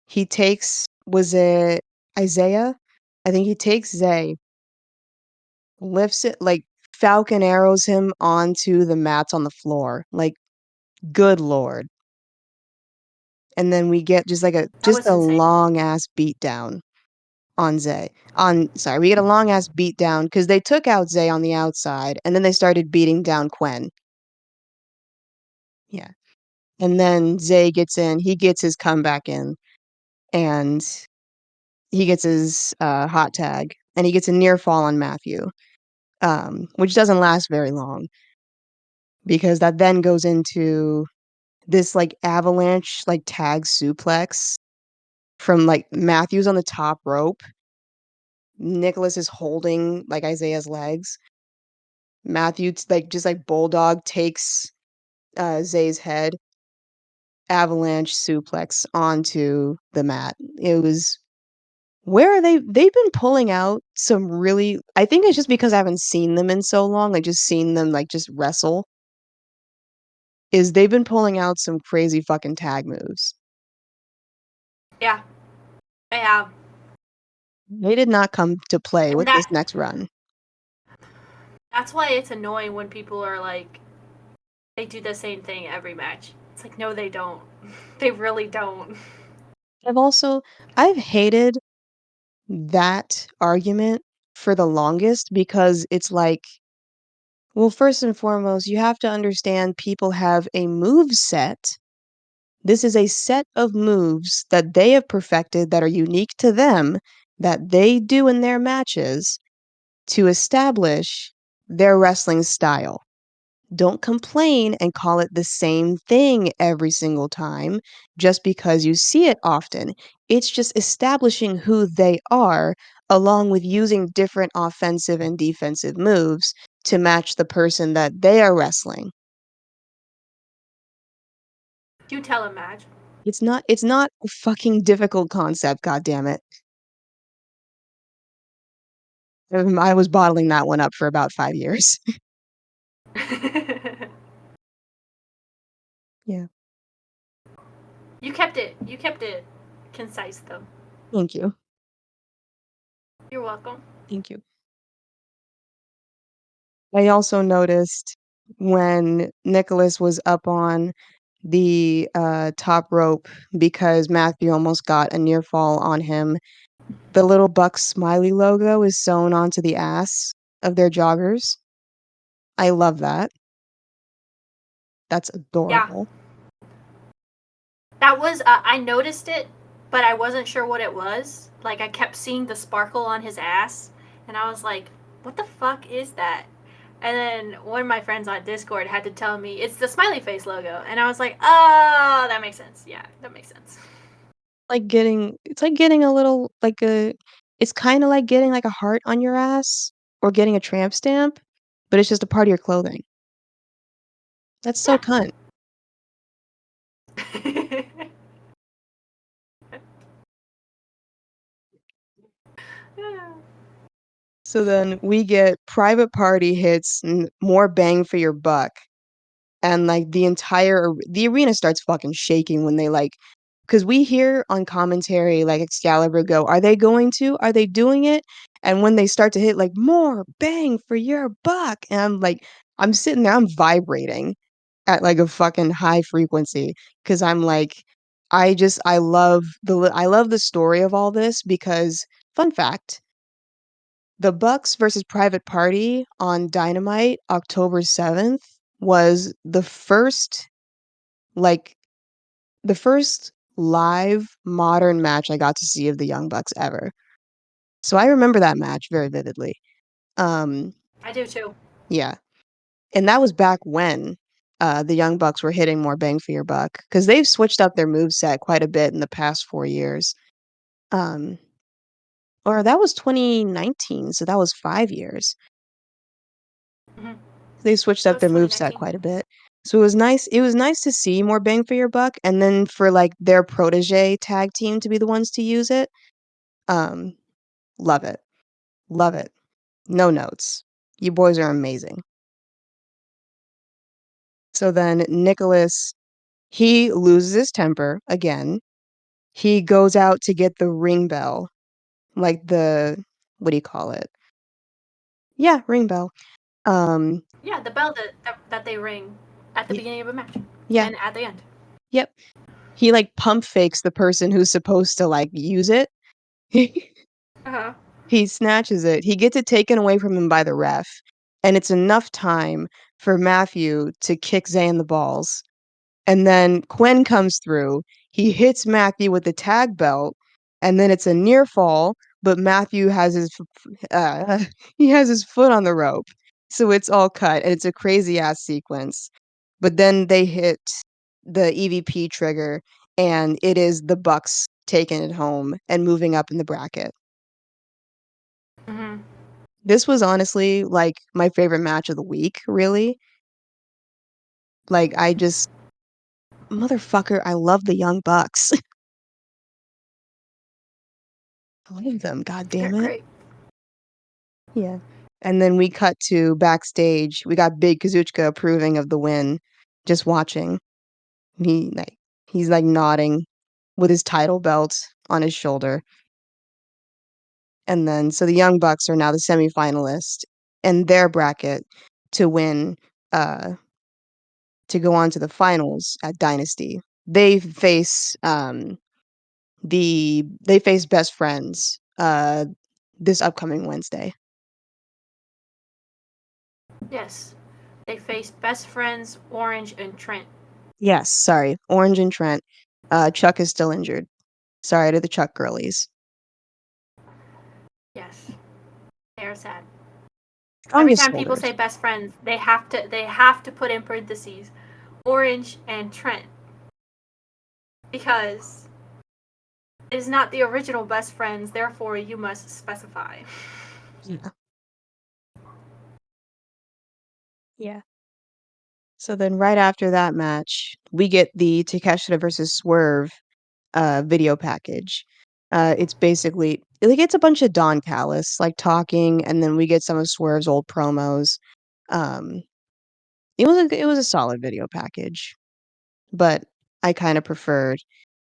He takes, was it Isaiah? I think he takes Zay, lifts it, like falcon arrows him onto the mats on the floor. Like, good lord. And then we get just like That just was a insane. long ass beat down on Zay. We get a long ass beat down because they took out Zay on the outside and then they started beating down Quen. Yeah. And then Zay gets in, he gets his comeback in, and he gets his hot tag, and he gets a near fall on Matthew, which doesn't last very long because that then goes into this like avalanche like tag suplex from like Matthew's on the top rope. Nicholas is holding like Isaiah's legs. Matthew like just like bulldog takes Zay's head, avalanche suplex onto the mat. It was where are they? They've been pulling out some really. I think it's just because I haven't seen them in so long. Like just seen them like just wrestle. Is they've been pulling out some crazy fucking tag moves. Yeah, they have. They did not come to play And with this next run. that's why it's annoying when people are like, they do the same thing every match. It's like, no, they don't. They really don't. I've hated that argument for the longest because it's like, well, first and foremost, you have to understand people have a move set. This is a set of moves that they have perfected that are unique to them that they do in their matches to establish their wrestling style. Don't complain and call it the same thing every single time just because you see it often. It's just establishing who they are, along with using different offensive and defensive moves to match the person that they are wrestling. You tell him, Madge. It's not a fucking difficult concept, goddammit. I was bottling that one up for about 5 years. Yeah. You kept it. You kept it concise, though. Thank you. You're welcome. Thank you. I also noticed when Nicholas was up on the top rope because Matthew almost got a near fall on him, the little Buck smiley logo is sewn onto the ass of their joggers. I love that. That's Yeah, adorable. that was. I noticed it, but I wasn't sure what it was. Like I kept seeing the sparkle on his ass, and I was like, "What the fuck is that?" And then one of my friends on Discord had to tell me it's the smiley face logo, and I was like, "Oh, that makes sense. Yeah, that makes sense." It's like getting a little like a it's kinda like getting like a heart on your ass or getting a tramp stamp, but it's just a part of your clothing. That's so Yeah. cunt. So then we get Private Party hits more bang for your buck, and like the arena starts fucking shaking when they like because we hear on commentary like Excalibur go, "Are they going to? Are they doing it?" And when they start to hit like more bang for your buck, and I'm sitting there, I'm vibrating at like a fucking high frequency because I'm like, I love the story of all this because fun fact. The Bucks versus Private Party on Dynamite October 7th was like, the first live modern match I got to see of the Young Bucks ever. So I remember that match very vividly. Um, I do too. yeah. And that was back when, the Young Bucks were hitting more bang for your buck because they've switched up their moveset quite a bit in the past 4 years. Um, or that was 2019, so that was 5 years. Hmm. They switched That up was their moveset 2019. quite a bit. So it was nice. It was nice to see more bang for your buck, and then for like their protege tag team to be the ones to use it. Um, love it. Love it. No notes. You boys are amazing. So then Nicholas, he loses his temper again. He goes out to get the ring bell, like the what do you call it? Yeah, ring bell. Um, Yeah, the bell that they ring at the y- beginning of a match yeah, and at the end. yep. He like pump fakes the person who's supposed to like use it. Uh-huh. He snatches it. He gets it taken away from him by the ref, and it's enough time for Matthew to kick Zay in the balls. And then Quinn comes through. He hits Matthew with the tag belt, and then it's a near fall, but Matthew has his he has his foot on the rope. So it's all cut, and it's a crazy ass sequence. But then they hit the EVP trigger, and it is the Bucks taking it home and moving up in the bracket. Hmm. This was honestly like my favorite match of the week, really. Like I just motherfucker, I love the Young Bucks. I love them, god They're damn it. great. Yeah. And then we cut to backstage. We got Big Kazuchika approving of the win, just watching. He like he's like nodding with his title belt on his shoulder. And then so the Young Bucks are now the semifinalists in their bracket to win to go on to the finals at Dynasty. They face they face Best Friends this upcoming Wednesday. Yes. They face Best Friends, Orange, and Trent. Yes, sorry. Orange and Trent. Chuck is still injured. Sorry to the Chuck girlies. Yes. They are sad. Every Strongest time people say shoulders. best friends, they have to put in parentheses Orange and Trent because it is not the original best friends, therefore you must specify. Yeah. Yeah. So then right after that match, we get the Takeshita versus Swerve video package. It's basically like it's a bunch of Don Callis like talking, and then we get some of Swerve's old promos. Um, it was a solid video package, but I kind of preferred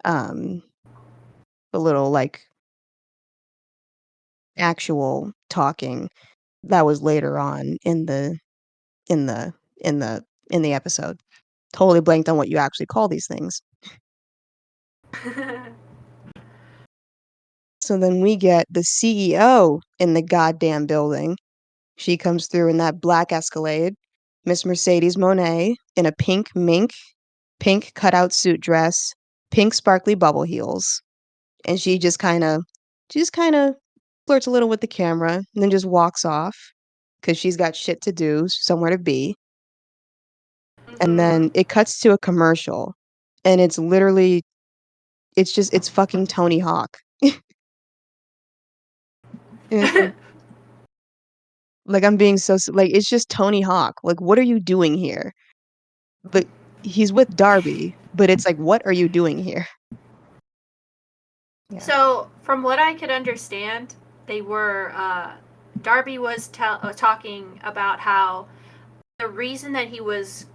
um a little like actual talking that was later on in the in the in the episode. Totally blanked on what you actually call these things. So then we get the CEO in the goddamn building. She comes through in that black Escalade, Miss Mercedes Monet in a pink mink, pink cutout suit dress, pink sparkly bubble heels, and she just kind of flirts a little with the camera and then just walks off because she's got shit to do, somewhere to be. And Hmm. then it cuts to a commercial, and it's literally it's fucking Tony Hawk. And it's like I'm being so like it's just Tony Hawk. Like what are you doing here? But he's with Darby, but it's like what are you doing here? Yeah. So, from what I could understand, they were Darby was talking about how the reason that he was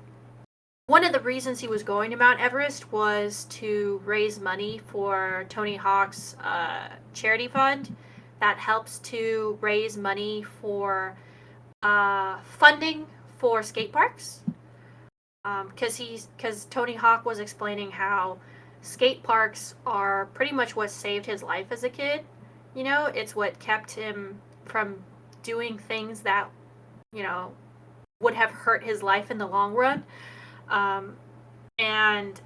one of the reasons he was going to Mount Everest was to raise money for Tony Hawk's charity fund that helps to raise money for funding for skate parks. Because Tony Hawk was explaining how skate parks are pretty much what saved his life as a kid. You know, it's what kept him from doing things that you know would have hurt his life in the long run. Um, and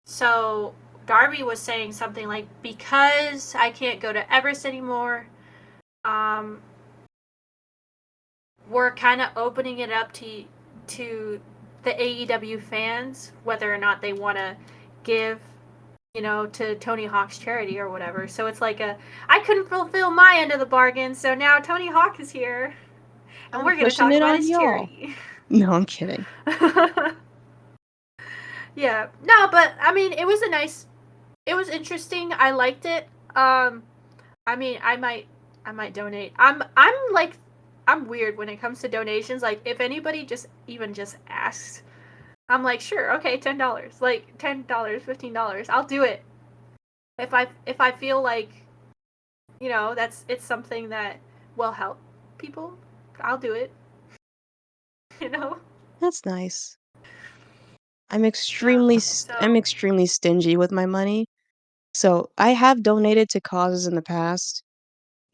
so Darby was saying something like, because I can't go to Everest anymore, um, we're kind of opening it up to the AEW fans whether or not they want to give, to Tony Hawk's charity or whatever. So it's like I couldn't fulfill my end of the bargain, so now Tony Hawk is here, and I'm we're going to pushing talk it about on his y'all. charity. No, I'm kidding. Yeah, no, but I mean, it was interesting. I liked it. I mean, I might donate. I'm weird when it comes to donations. Like, if anybody just asks, I'm like, sure, okay, $10, like $10, $15, I'll do it. If I feel like, it's something that will help people, I'll do it. You know? That's nice. Yeah. I'm So extremely stingy with my money. So I have donated to causes in the past,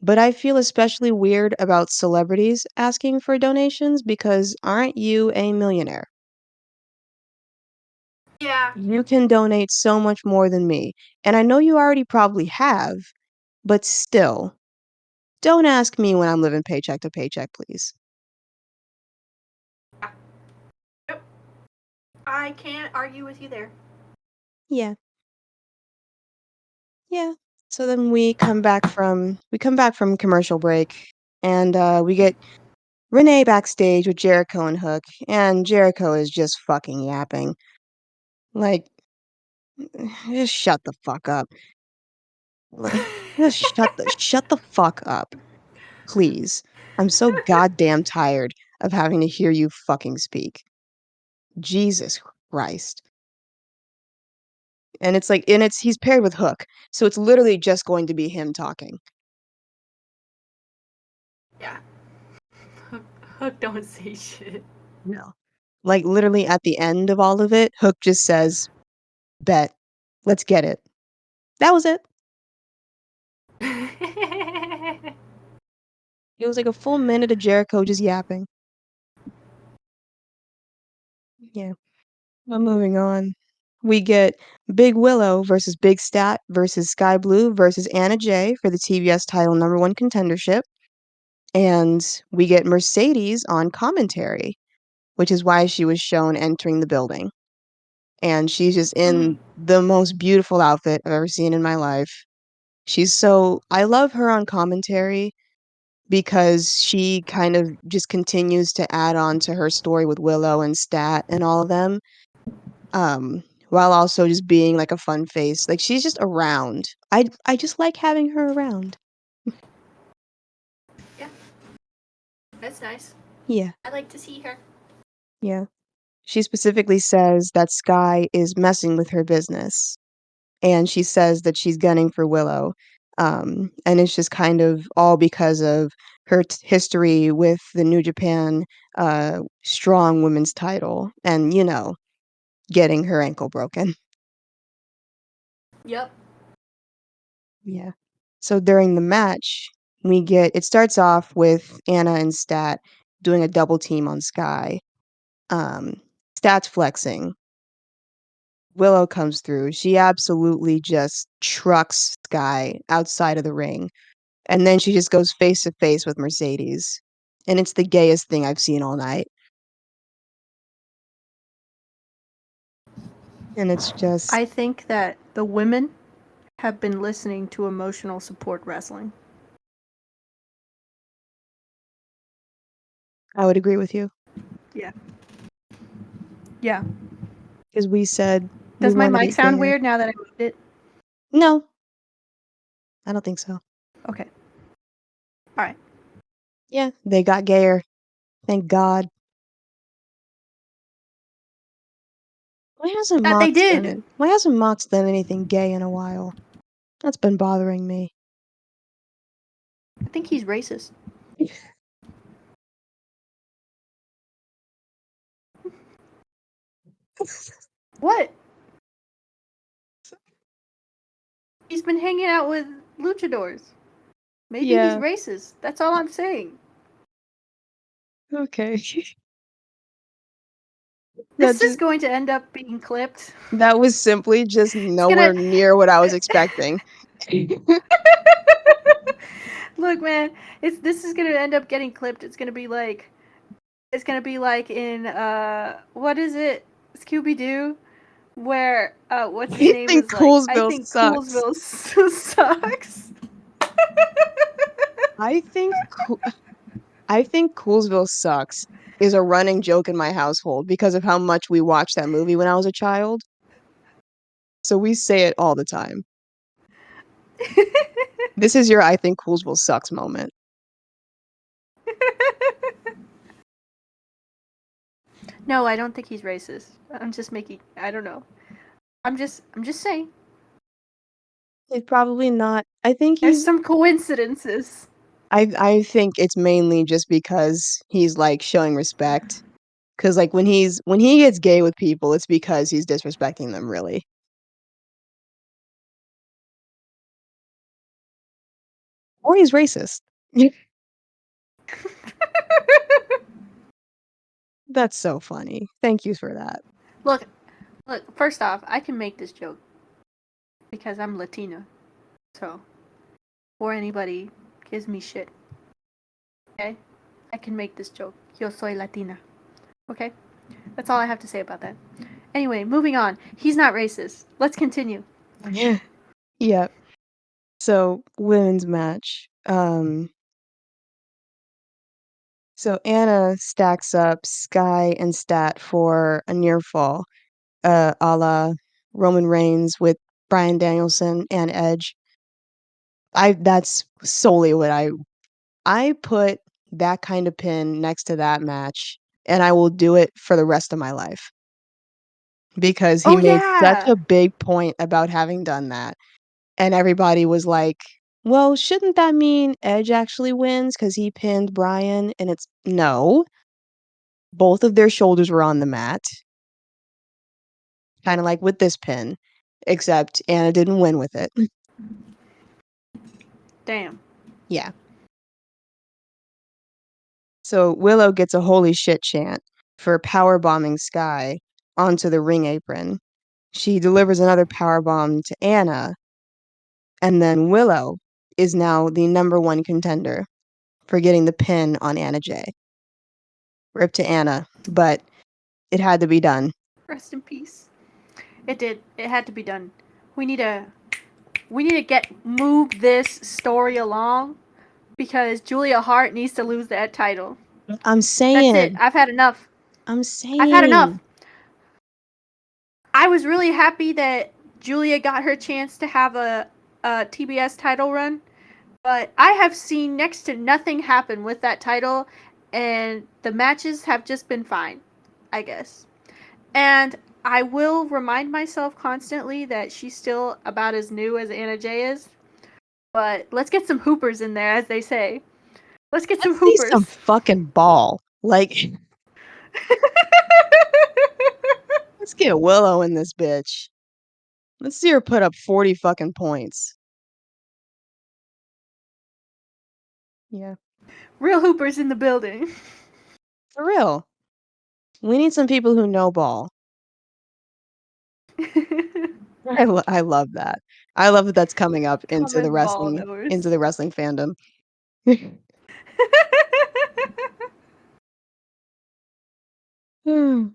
but I feel especially weird about celebrities asking for donations because aren't you a millionaire? yeah, You can donate so much more than me. And I know you already probably have, but still, don't ask me when I'm living paycheck to paycheck, please. yep. I can't argue with you there. Yeah. Yeah. So then we come back from commercial break and we get Renee backstage with Jericho and Hook, and Jericho is just fucking yapping. Like, just shut the fuck up. Just shut the fuck up, please. I'm so goddamn tired of having to hear you fucking speak. Jesus Christ. And he's paired with Hook, so it's literally just going to be him talking. Yeah. Hook don't say shit. No. Like literally at the end of all of it, Hook just says, "Bet. Let's get it." That was it. It was like a full minute of Jericho just yapping. Yeah. Well, moving on. We get Big Willow versus Big Stat versus Sky Blue versus Anna Jay for the TBS title #1 contendership. And we get Mercedes on commentary, which is why she was shown entering the building. And she's just Mm, in the most beautiful outfit I've ever seen in my life. I love her on commentary because she kind of just continues to add on to her story with Willow and Stat and all of them, while also just being like a fun face. Like she's just around. I just like having her around. yeah, that's nice. Yeah, I like to see her. yeah. She specifically says that Sky is messing with her business, and she says that she's gunning for Willow. And it's just kind of all because of her history with the New Japan strong women's title and, getting her ankle broken. Yep. Yeah. So during the match, it starts off with Anna and Stat doing a double team on Sky. Um, Stat's flexing. Willow comes through. She absolutely just trucks Sky outside of the ring. And then she just goes face to face with Mercedes. And it's the gayest thing I've seen all night. And it's just, I think that the women have been listening to emotional support wrestling. I would agree with you. Yeah. Yeah. Because we said we Does my want to mic get sound gayer. weird now that I moved it? No, I don't think so. Okay. All right. Yeah, they got gayer. Thank God. That they did. Why hasn't Mox done anything gay in a while? That's been bothering me. I think he's racist. What? He's been hanging out with luchadors. Maybe he's Yeah, racist. That's all I'm saying. okay. That This is just going to end up being clipped. that was simply just It's gonna. nowhere near what I was expecting. Look, man, this is gonna end up getting clipped. It's gonna be like It's gonna be like in what is it? Scooby Doo, where what's his I name think was like, I Coolsville think sucks. Coolsville sucks. I think I think Coolsville sucks is a running joke in my household because of how much we watched that movie when I was a child. So we say it all the time. This is your I think Coolsville sucks moment. No, I don't think he's racist. I'm just making. I don't know. I'm just saying. It's probably not. I think There's he's some coincidences. I think it's mainly just because he's like showing respect. Cause like when he gets gay with people, it's because he's disrespecting them really. Or he's racist. That's so funny. Thank you for that. look, look. First off, I can make this joke because I'm Latina. So, or anybody gives me shit, okay? I can make this joke. Yo soy Latina. Okay? That's all I have to say about that. Anyway, moving on. He's not racist. Let's continue. Yeah. Yeah. So women's match. So Anna stacks up Sky and Stat for a near fall, a la Roman Reigns with Bryan Danielson and Edge. I that's solely what I put that kind of pin next to that match, and I will do it for the rest of my life because he Oh made such yeah. a big point about having done that, and everybody was like, "Well, shouldn't that mean Edge actually wins because he pinned Bryan?" And it's no. Both of their shoulders were on the mat, kinda like with this pin, except Anna didn't win with it. Damn. Yeah. So Willow gets a holy shit chant for power bombing Sky onto the ring apron. She delivers another power bomb to Anna, and then Willow is now the number one contender for getting the pin on Anna Jay. Rip to Anna, but it had to be done. Rest in peace. It did. It had to be done. We need to move this story along because Julia Hart needs to lose that title. I'm That's it. saying, I've had enough. I'm I've had enough. saying. I was really happy that Julia got her chance to have a TBS title run, but I have seen next to nothing happen with that title, and the matches have just been fine, I guess. And I will remind myself constantly that she's still about as new as Anna Jay is. But let's get some hoopers in there, as they say. Let's get some Let's see some hoopers. fucking ball. Like, let's get Willow in this bitch. Let's see her put up 40 fucking points. Yeah. Real hoopers in the building. For real. We need some people who know ball. I love that. I love that that's coming up Common ball into knowers. the wrestling fandom. Hmm.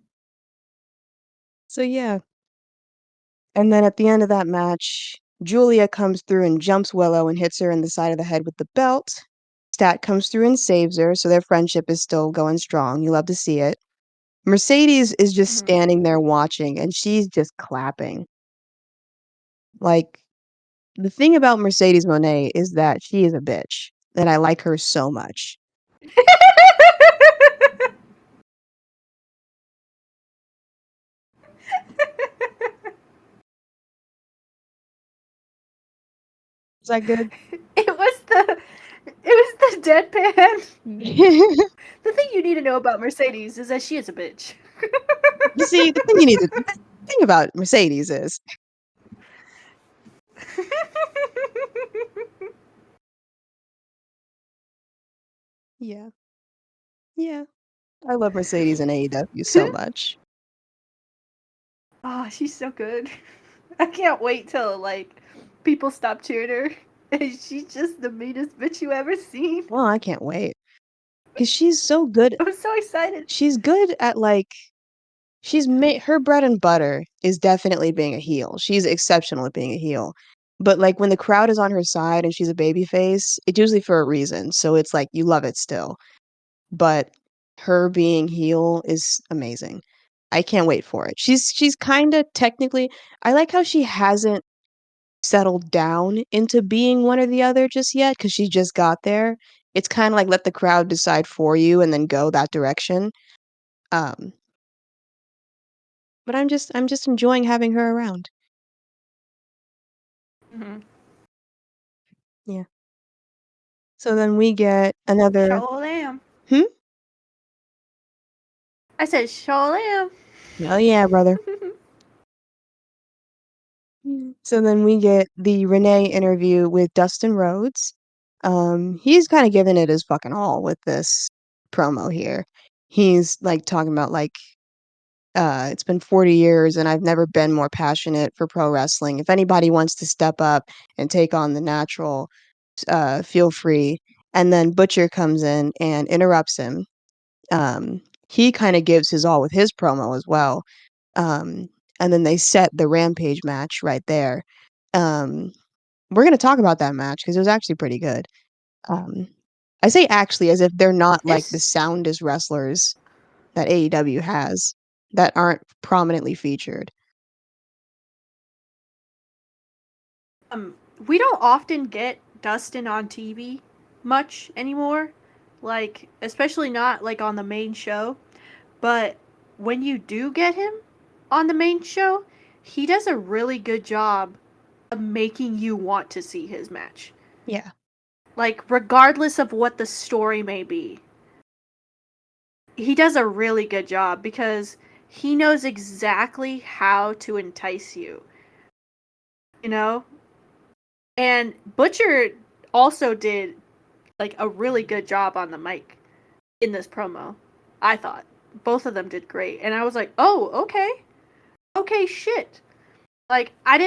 So yeah. And then at the end of that match, Julia comes through and jumps Willow and hits her in the side of the head with the belt. Stat comes through and saves her, so their friendship is still going strong. You love to see it. Mercedes is just Mhm. standing there watching and she's just clapping. Like, the thing about Mercedes Monet is that she is a bitch, and I like her so much. Is that good? It was the deadpan. The thing you need to know about Mercedes is that she is a bitch. You see, the thing about Mercedes is yeah, yeah. I love Mercedes and AEW so much. Oh, she's so good. I can't wait till like people stop cheering her. And she's just the meanest bitch you ever seen. Well, I can't wait. 'cause she's so good. I was so excited. She's good at, like she's made her bread and butter is definitely being a heel. She's exceptional at being a heel. But, like, when the crowd is on her side and she's a babyface, it's usually for a reason, so it's like you love it still. But her being heel is amazing. I can't wait for it. She's kinda technically I like how she hasn't settled down into being one or the other just yet because she just got there. It's kinda like let the crowd decide for you and then go that direction. Um, but I'm just enjoying having her around. Mhm. Yeah. So then we get another Sure am. Hmm? I said, sure am. Oh, yeah, brother. So then we get the Renee interview with Dustin Rhodes. He's kinda giving it his fucking all with this promo here. He's, like, talking about, like, "It's been 40 years, and I've never been more passionate for pro wrestling. If anybody wants to step up and take on the natural, feel free." And then Butcher comes in and interrupts him. He kinda gives his all with his promo as well. Um, and then they set the Rampage match right there. Um, we're gonna talk about that match because it was actually pretty good. Um, I say actually as if they're not, like, the This soundest wrestlers that AEW has that aren't prominently featured. um we don't often get Dustin on TV much anymore. Like, especially not like on the main show. But when you do get him on the main show, he does a really good job of making you want to see his match. Yeah. Like, regardless of what the story may be, he does a really good job because he knows exactly how to entice you, you know? And Butcher also did like a really good job on the mic in this promo. I thought both of them did great. And I was like, "Oh, okay. Okay, shit." Like I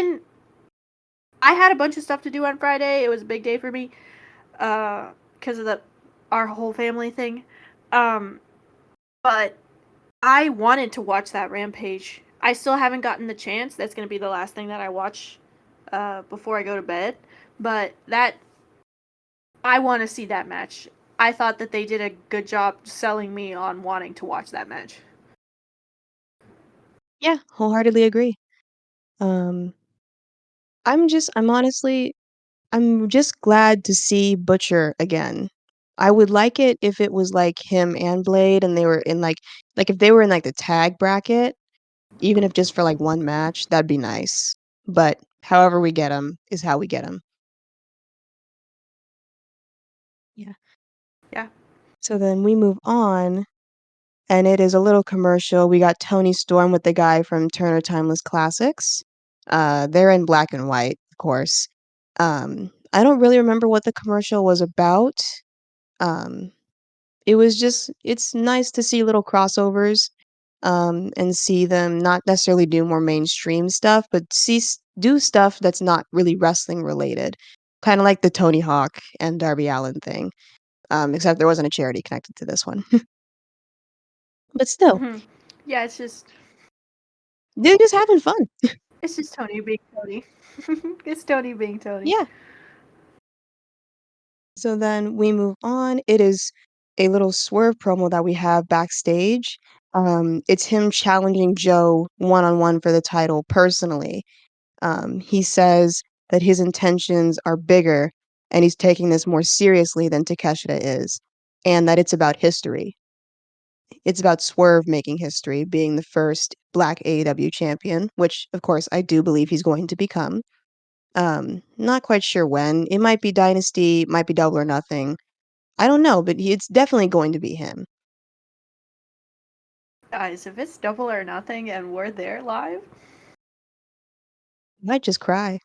had a bunch of stuff to do on Friday. It was a big day for me because of the our whole family thing. Um but I wanted to watch that Rampage. I still haven't gotten the chance. That's going to be the last thing that I watch before I go to bed. But that I want to see that match. I thought that they did a good job selling me on wanting to watch that match. Yeah, wholeheartedly agree. Um, I'm just glad to see Butcher again. I would like it if it was, like, him and Blade and they were in, if they were in, like, the tag bracket, even if just for, like, one match, that'd be nice. But however we get them is how we get them. Yeah. Yeah. So then we move on, and it is a little commercial. We got Tony Storm with the guy from Turner Timeless Classics. They're in black and white, of course. I don't really remember what the commercial was about. Um, it was just it's nice to see little crossovers, and see them not necessarily do more mainstream stuff, but do stuff that's not really wrestling related. Kinda like the Tony Hawk and Darby Allin thing, except there wasn't a charity connected to this one. But still, Hmm. Yeah, they're just having fun. it's just Tony being Tony. It's Tony being Tony. Yeah. So then we move on. It is a little Swerve promo that we have backstage. It's him challenging Joe one-on-one for the title personally. He says that his intentions are bigger and he's taking this more seriously than Takeshita is, and that it's about history. It's about Swerve making history, being the first black AEW champion, which of course I do believe he's going to become. Not quite sure when. It might be Dynasty, might be Double or Nothing. I don't know, but it's definitely going to be him. Guys, if it's Double or Nothing and we're there live, Might just cry.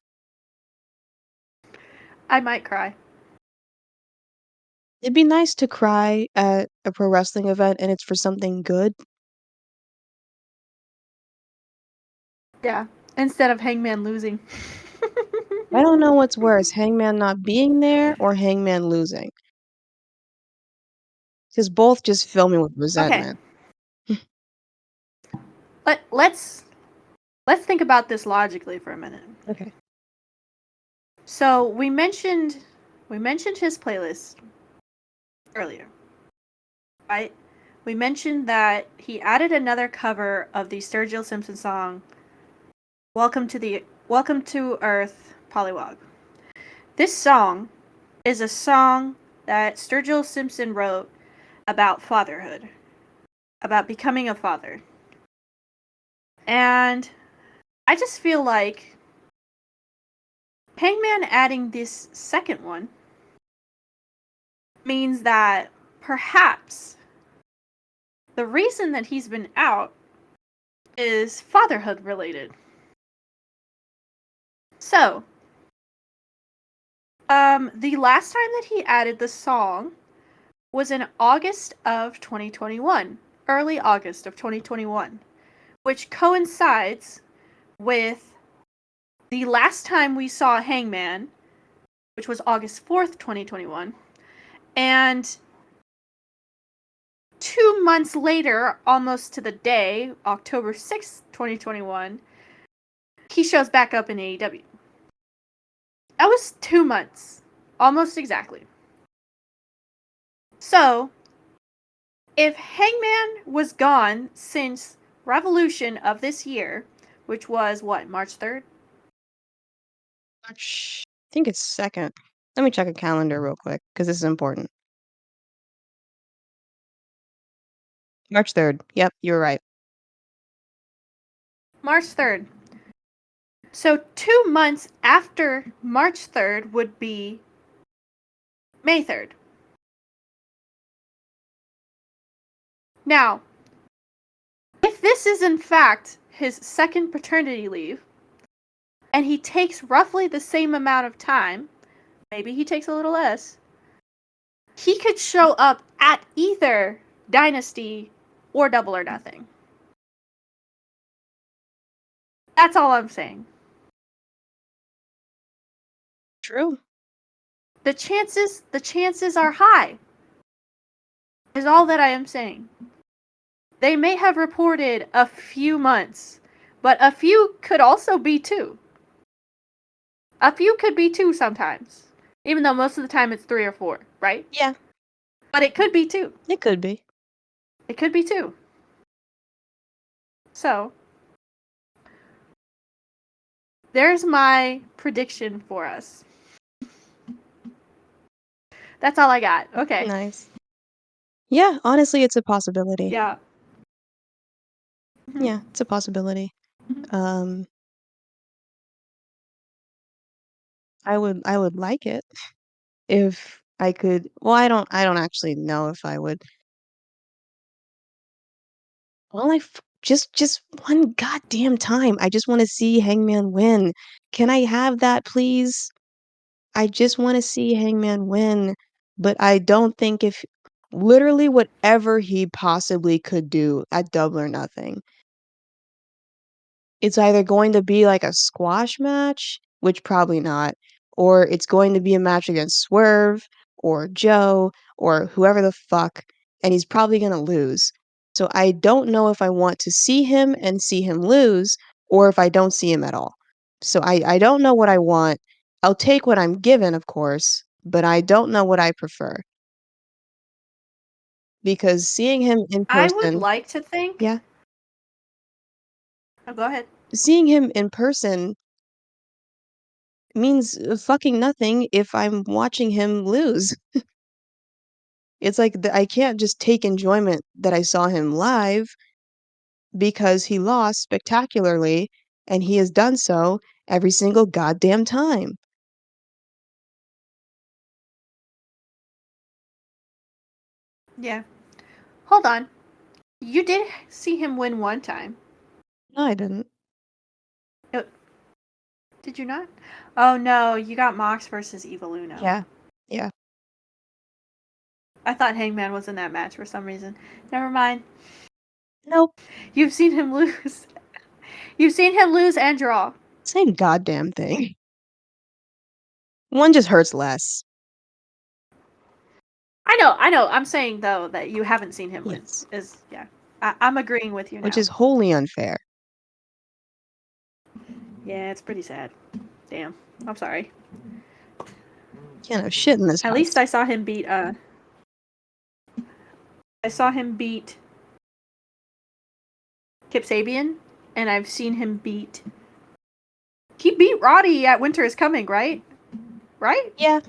I might cry. It'd be nice to cry at a pro wrestling event and it's for something good. Yeah. Instead of Hangman losing. I don't know what's worse, Hangman not being there or Hangman losing. 'Cause both just fill me with Okay. resentment. Let's think about this logically for a minute. Okay. So we mentioned his playlist earlier, right? We mentioned that he added another cover of the Sturgill Simpson song Welcome to Earth, Pollywog. This song is a song that Sturgill Simpson wrote about fatherhood, about becoming a father. And I just feel like Hangman adding this second one means that perhaps the reason that he's been out is fatherhood related. So, the last time that he added the song was in August of 2021, early August of 2021, which coincides with the last time we saw Hangman, which was August 4th, 2021, and 2 months later, almost to the day, October 6th, 2021, he shows back up in AEW. That was 2 months, almost exactly. So, if Hangman was gone since Revolution of this year, which was what, March 3rd? March I think it's 2nd. Let me check a calendar real quick, 'cause this is important. March 3rd. Yep, you were right. March 3rd. So 2 months after March 3rd would be May 3rd. Now, if this is in fact his second paternity leave, and he takes roughly the same amount of time, maybe he takes a little less, he could show up at either Dynasty or Double or Nothing. That's all I'm saying. True. The chances are high. Is all that I am saying. They may have reported a few months, but a few could also be 2. A few could be 2 sometimes, even though most of the time it's 3 or 4, right? Yeah. But it could be 2. It could be. It could be 2. So, there's my prediction for us. That's all I got. Okay. Nice. Yeah, honestly, it's a possibility. Yeah. Yeah, it's a possibility. Um I would like it if I could well, I don't actually know if I would. Well, just one goddamn time. I just wanna see Hangman win. Can I have that, please? I just wanna see Hangman win, but I don't think if literally whatever he possibly could do at Double or Nothing. It's either going to be like a squash match, which probably not, or it's going to be a match against Swerve or Joe or whoever the fuck, and he's probably gonna lose. So I don't know if I want to see him and see him lose, or if I don't see him at all. So I don't know what I want. I'll take what I'm given, of course, but I don't know what I prefer. Because seeing him in I would person like to think. Yeah. Oh, go ahead. Seeing him in person means fucking nothing if I'm watching him lose. It's like I can't just take enjoyment that I saw him live because he lost spectacularly, and he has done so every single goddamn time. Yeah. Hold on. You did see him win one time. No, I didn't. Did you not? Oh no, you got Mox versus Evil Uno. Yeah. Yeah. I thought Hangman was in that match for some reason. Never mind. Nope. You've seen him lose. You've seen him lose and draw. Same goddamn thing. One just hurts less. I know. I'm saying though that you haven't seen him win. Yes. I'm agreeing with you now. Which is wholly unfair. Yeah, it's pretty sad. Damn. I'm sorry. Can't have shit in this At house. least I saw him beat Kip Sabian, and I've seen him beat. He beat Roddy at Winter is Coming, right? Right? Yeah.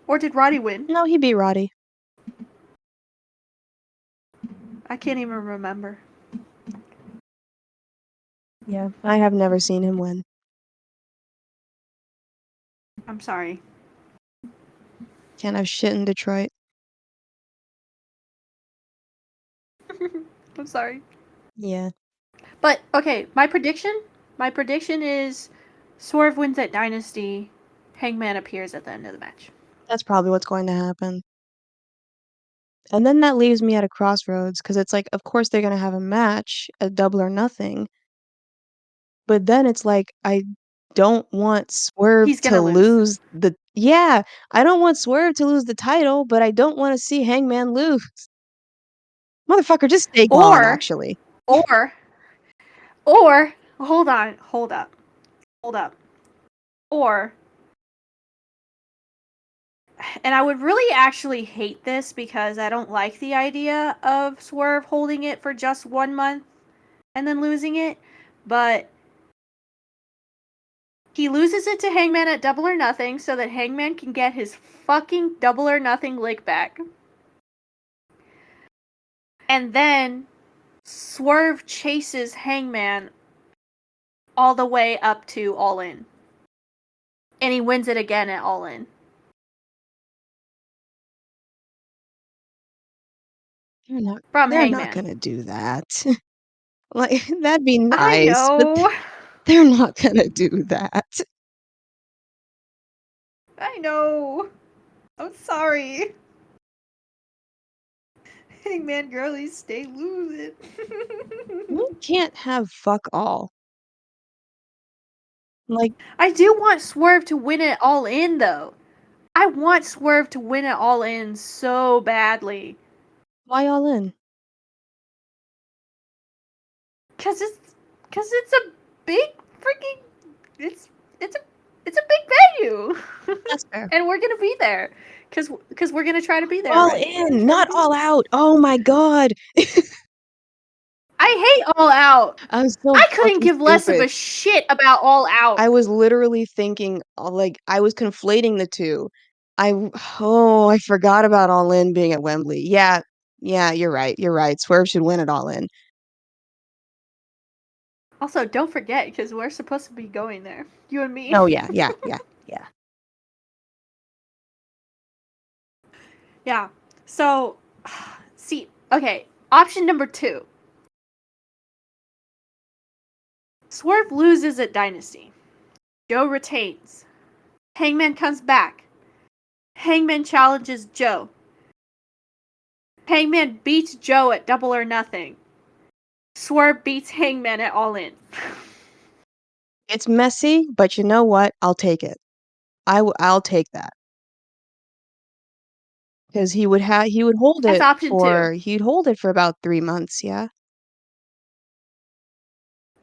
Or did Roddy win? No, he beat Roddy. I can't even remember. Yeah, I have never seen him win. I'm sorry. Can't have shit in Detroit. I'm sorry. Yeah. But okay, my prediction is Swerve wins at Dynasty. Hangman appears at the end of the match. That's probably what's going to happen. And then that leaves me at a crossroads because it's like, of course they're going to have a match, a Double or Nothing. But then it's like, I don't want Swerve He's to gonna lose. Yeah, I don't want Swerve to lose the title, but I don't want to see Hangman lose. Motherfucker, just stay gone, actually. Or hold up. Or, and I would really actually hate this because I don't like the idea of Swerve holding it for just 1 month and then losing it, but he loses it to Hangman at Double or Nothing so that Hangman can get his fucking Double or Nothing lick back. And then Swerve chases Hangman all the way up to All In. And he wins it again at All In. They're not gonna do that. Like, that'd be nice, I know. but they're not gonna do that. I know. I'm sorry. Hangman girlies stay losing. You can't have fuck all. Like, I do want Swerve to win it All In, though. I want Swerve to win it All In so badly. why All In? Cause it's a big freaking it's a big venue. That's fair. And we're gonna be there. Cause we're gonna try to be there. All right? In, not All Out. Oh my god. I hate All Out. I'm so I couldn't fucking give less of stupid. a shit about All Out. I was literally thinking, like, I was conflating the two. I forgot about All In being at Wembley. Yeah, you're right. You're right. Swerve should win it All In. Also, don't forget, because we're supposed to be going there. You and me. Oh yeah. Yeah. So, see, okay. Option number 2. Swerve loses at Dynasty. Joe retains. Hangman comes back. Hangman challenges Joe. Hangman beats Joe at Double or Nothing. Swerve beats Hangman at All In. It's messy, but you know what? I'll take it. I'll take that. Because he would hold That's it option 2. he'd hold it for about 3 months, yeah?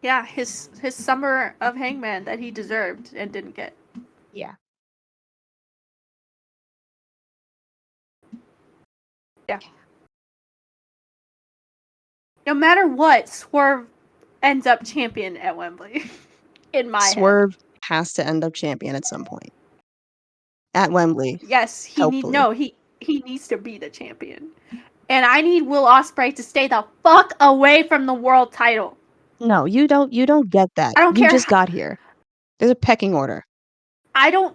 Yeah, his summer of Hangman that he deserved and didn't get. Yeah. Yeah. No matter what, Swerve ends up champion at Wembley. In my Swerve has to end up champion at some point. At Wembley. head. Yes, he needs to be the champion. And I need Will Ospreay to stay the fuck away from the world title. No, you don't get that. I don't You care just got here. There's a pecking order. I don't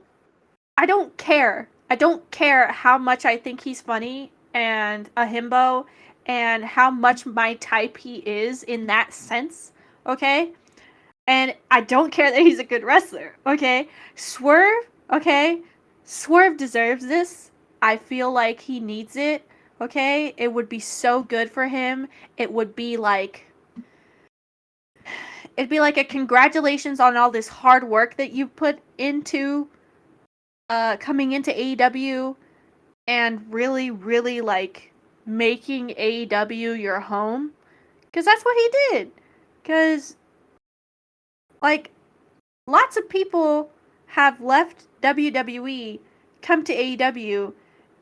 care. I don't care how much I think he's funny and a himbo and how much my type he is in that sense, okay? And I don't care that he's a good wrestler, okay? Swerve, okay? Swerve deserves this. I feel like he needs it, okay? It would be so good for him. It'd be like a congratulations on all this hard work that you put into coming into AEW. and really, really like making AEW your home. Because that's what he did. Because, like, lots of people have left WWE, come to AEW,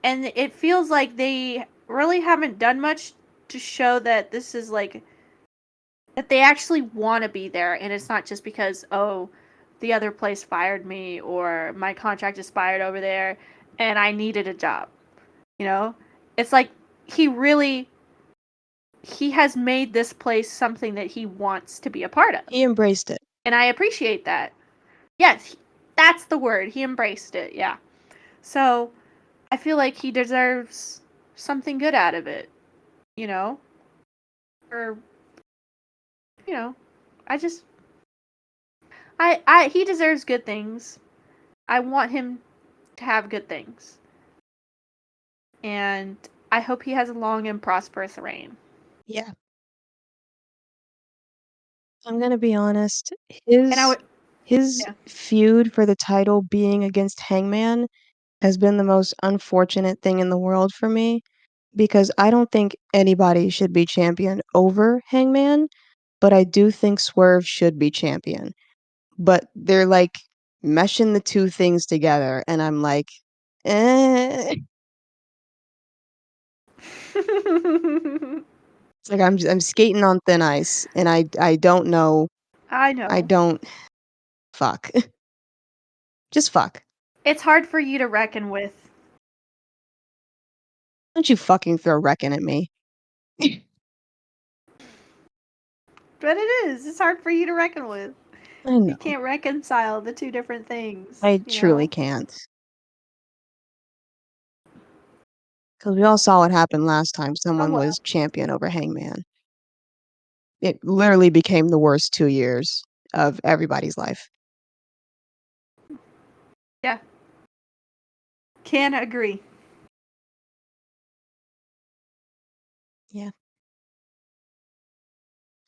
and it feels like they really haven't done much to show that this is like that they actually want to be there, and it's not just because, oh, the other place fired me or my contract expired over there and I needed a job. You know? It's like he really he has made this place something that he wants to be a part of. He embraced it. And I appreciate that. Yes, that's the word. He embraced it. Yeah. So, I feel like he deserves something good out of it, you know? Or you know, I just I he deserves good things. I want him to have good things. And I hope he has a long and prosperous reign. Yeah. I'm gonna be honest. And I would His yeah. feud for the title being against Hangman has been the most unfortunate thing in the world for me because I don't think anybody should be champion over Hangman, but I do think Swerve should be champion. But they're like meshing the two things together, and I'm like, eh. It's like I'm skating on thin ice, and I don't know. I I know. don't fuck. Just fuck. It's hard for you to reckon with. Don't you fucking throw Reckon at me. But it is. It's hard for you to reckon with. I You know. can't reconcile the two different things, I you truly know? can't. Because we all saw what happened last time Oh someone well. was champion over Hangman. It literally became the worst 2 years of everybody's life. Yeah. Can agree. Yeah.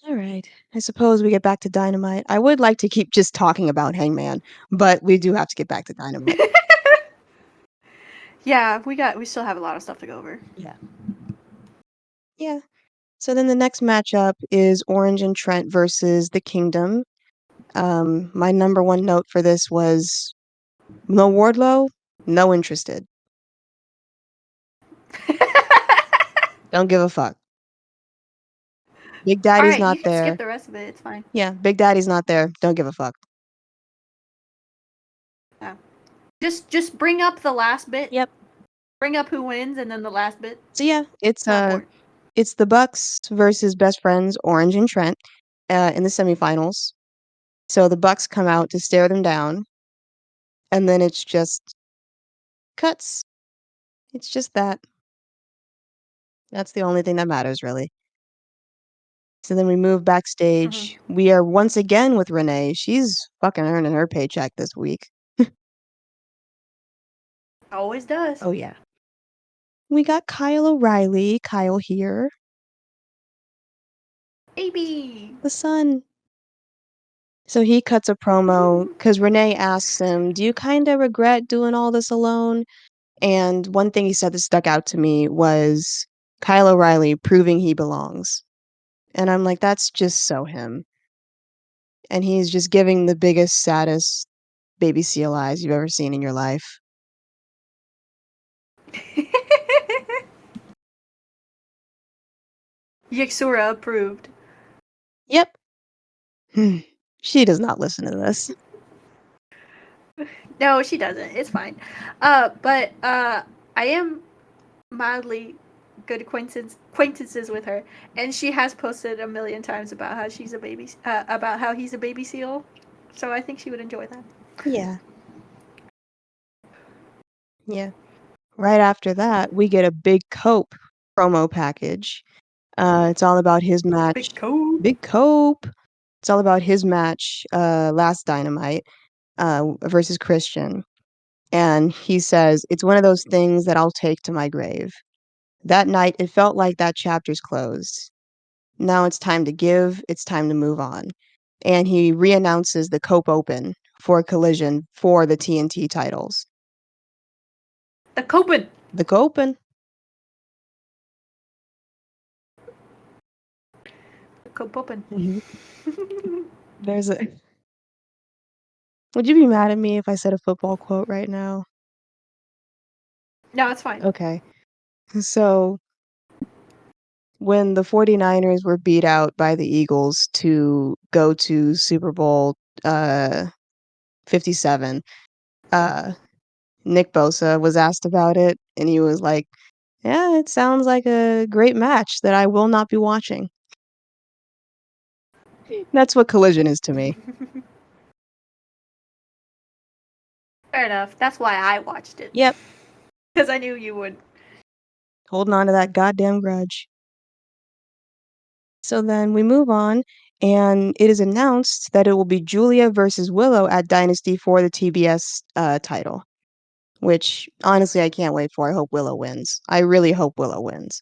Alright. I suppose we get back to Dynamite. I would like to keep just talking about Hangman, but we do have to get back to Dynamite. Yeah, we still have a lot of stuff to go over. Yeah. Yeah. So then the next matchup is Orange and Trent versus The Kingdom. My number one note for this was no Wardlow, no interested. Don't give a fuck. Big Daddy's Alright, you not can skip there. the rest of it. It's fine. Yeah, Big Daddy's not there. Don't give a fuck. Yeah. Just bring up the last bit. Yep. Bring up who wins and then the last bit. So yeah, It's not important. it's the Bucks versus best friends Orange and Trent in the semifinals. So the Bucks come out to stare them down, and then it's just cuts. It's just that. That's the only thing that matters, really. So then we move backstage. We are once again with Renee. She's fucking earning her paycheck this week. Always does. Oh, yeah. We got Kyle O'Reilly. Kyle here. Baby. The son. So he cuts a promo because Renee asks him, "Do you kind of regret doing all this alone?" And one thing he said that stuck out to me was Kyle O'Reilly proving he belongs. And I'm like, that's just so him. And he's just giving the biggest, saddest baby seal eyes you've ever seen in your life. Yixura approved. Yep. She does not listen to this. No, she doesn't. It's fine. But I am mildly good acquaintances with her, and she has posted a million times about how she's a baby, about how he's a baby seal. So I think she would enjoy that. Yeah. Yeah. Right after that, we get a Big Cope promo package. It's all about his match. Big Cope. Big Cope. It's all about his match, last Dynamite, versus Christian. And he says, "It's one of those things that I'll take to my grave. That night, it felt like that chapter's closed. Now it's time to give, it's time to move on." And he reannounces the Cope Open for Collision for the TNT titles. The Copen. The Copen. Copopen. Mhm. There's a. Would you be mad at me if I said a football quote right now? No, it's fine. Okay. So when the 49ers were beat out by the Eagles to go to Super Bowl 57, uh Nick Bosa was asked about it and he was like, "Yeah, it sounds like a great match that I will not be watching." That's what Collision is to me. Fair enough. That's why I watched it. Yep, Because I knew you would. holding on to that goddamn grudge. So then we move on, and it is announced that it will be Julia versus Willow at Dynasty for the TBS title, which honestly I can't wait for. I hope Willow wins. I really hope Willow wins.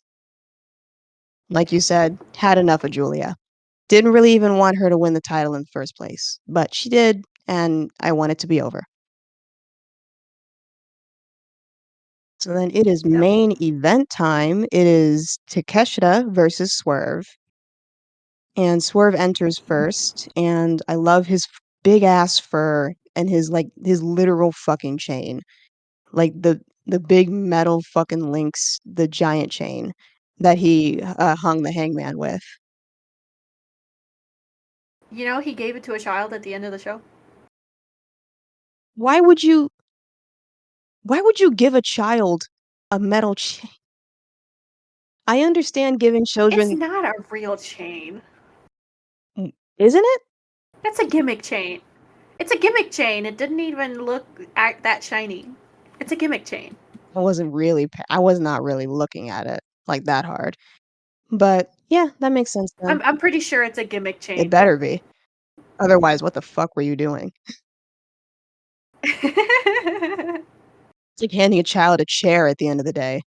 Like you said, had enough of Julia. Didn't really even want her to win the title in the first place, but she did, and I want it to be over. So then it is Yep. main event time. It is Takeshita versus Swerve. And Swerve enters first, and I love his big ass fur and his literal fucking chain. Like the big metal fucking links, the giant chain that he hung the hangman with. You know, he gave it to a child at the end of the show. Why would you why would you give a child a metal chain? I understand giving It's children. not a real chain. Isn't it? That's a gimmick chain. It's a gimmick chain. It didn't even look that shiny. It's a gimmick chain. I was not really looking at it like that hard. But yeah, that makes sense then. I'm pretty sure it's a gimmick It chain. better be. Otherwise, what the fuck were you doing? It's like handing a child a chair at the end of the day,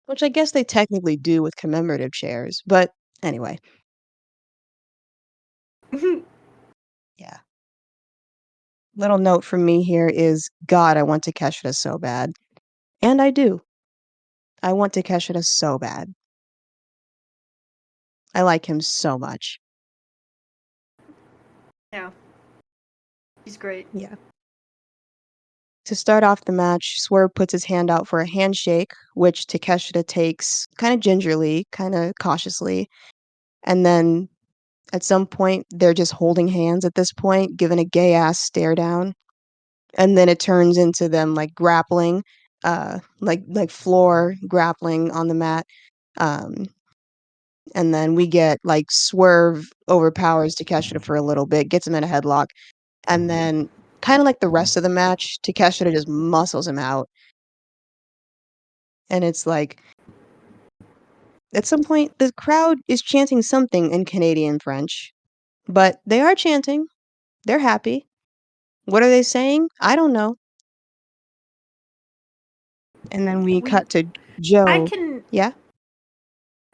which I guess they technically do with commemorative chairs, but anyway, yeah. Little note from me here is God, I want Takeshita so bad. And I do. I want Takeshita so bad. I like him so much. Yeah, he's great. Yeah. To start off the match, Swerve puts his hand out for a handshake, which Takeshita takes kind of gingerly, kind of cautiously. And then at some point, they're just holding hands at this point, giving a gay ass stare down. And then it turns into them like grappling, like floor grappling on the mat. Um, and then we get like Swerve overpowers Takeshita for a little bit, gets him in a headlock, and then kind of like the rest of the match, Takeshita just muscles him out. And it's like at some point the crowd is chanting something in Canadian French, but they are chanting. They're happy. What are they saying? I don't know. And then we We, cut to I Joe. can, Yeah?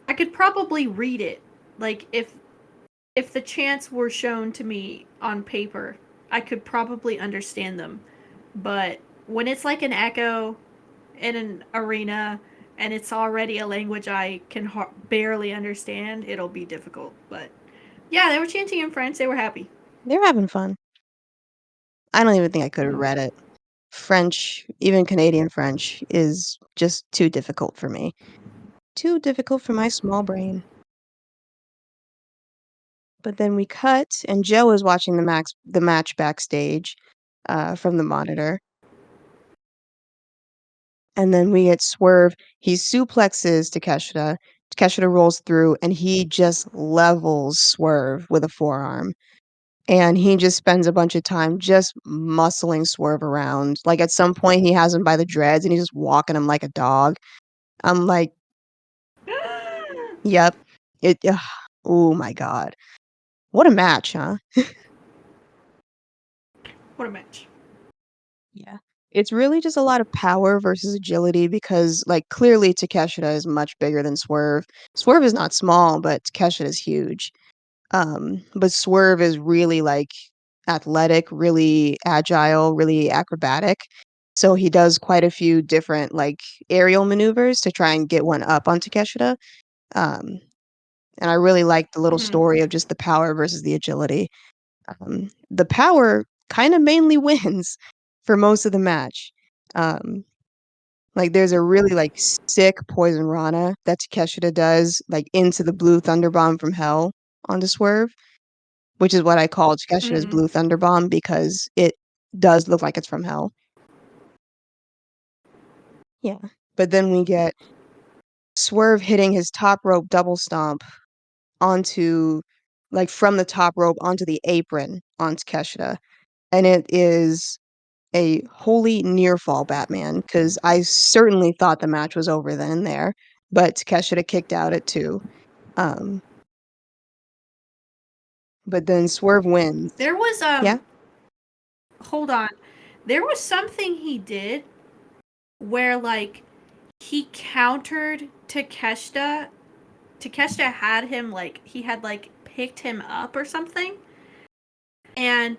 I could probably read it. Like if the chants were shown to me on paper, I could probably understand them. But when it's like an echo in an arena and it's already a language I can barely understand, it'll be difficult. But yeah, they were chanting in French. They were happy. They're having fun. I don't even think I could have read it. French, even Canadian French, is just too difficult for me. Too difficult for my small brain. But then we cut, and Joe is watching the match backstage from the monitor. And then we get Swerve. He suplexes Takeshita. Takeshita rolls through, and he just levels Swerve with a forearm. And he just spends a bunch of time just muscling Swerve around. Like, at some point, he has him by the dreads, and he's just walking him like a dog. I'm like, yep. Oh my god. What a match, huh? What a match. Yeah. It's really just a lot of power versus agility because, like, clearly Takeshita is much bigger than Swerve. Swerve is not small, but Takeshita is huge. But Swerve is really, like, athletic, really agile, really acrobatic. So he does quite a few different like aerial maneuvers to try and get one up on Takeshita. Um, and I really like the little Mhm. story of just the power versus the agility. The power kind of mainly wins for most of the match. Um, like there's a really like sick poison rana that Takeshita does like into the blue thunder bomb from hell onto Swerve, which is what I call Takeshita's Mhm. blue thunder bomb because it does look like it's from hell. Yeah. But then we get Swerve hitting his top rope double stomp onto like from the top rope onto the apron on Takeshita. And it is a holy near fall Batman because I certainly thought the match was over then and there, but Takeshita kicked out at 2. Um, but then Swerve wins. There was Yeah? hold on. There was something he did where like he countered Takeshita. Takeshita had him like he had like picked him up or something. And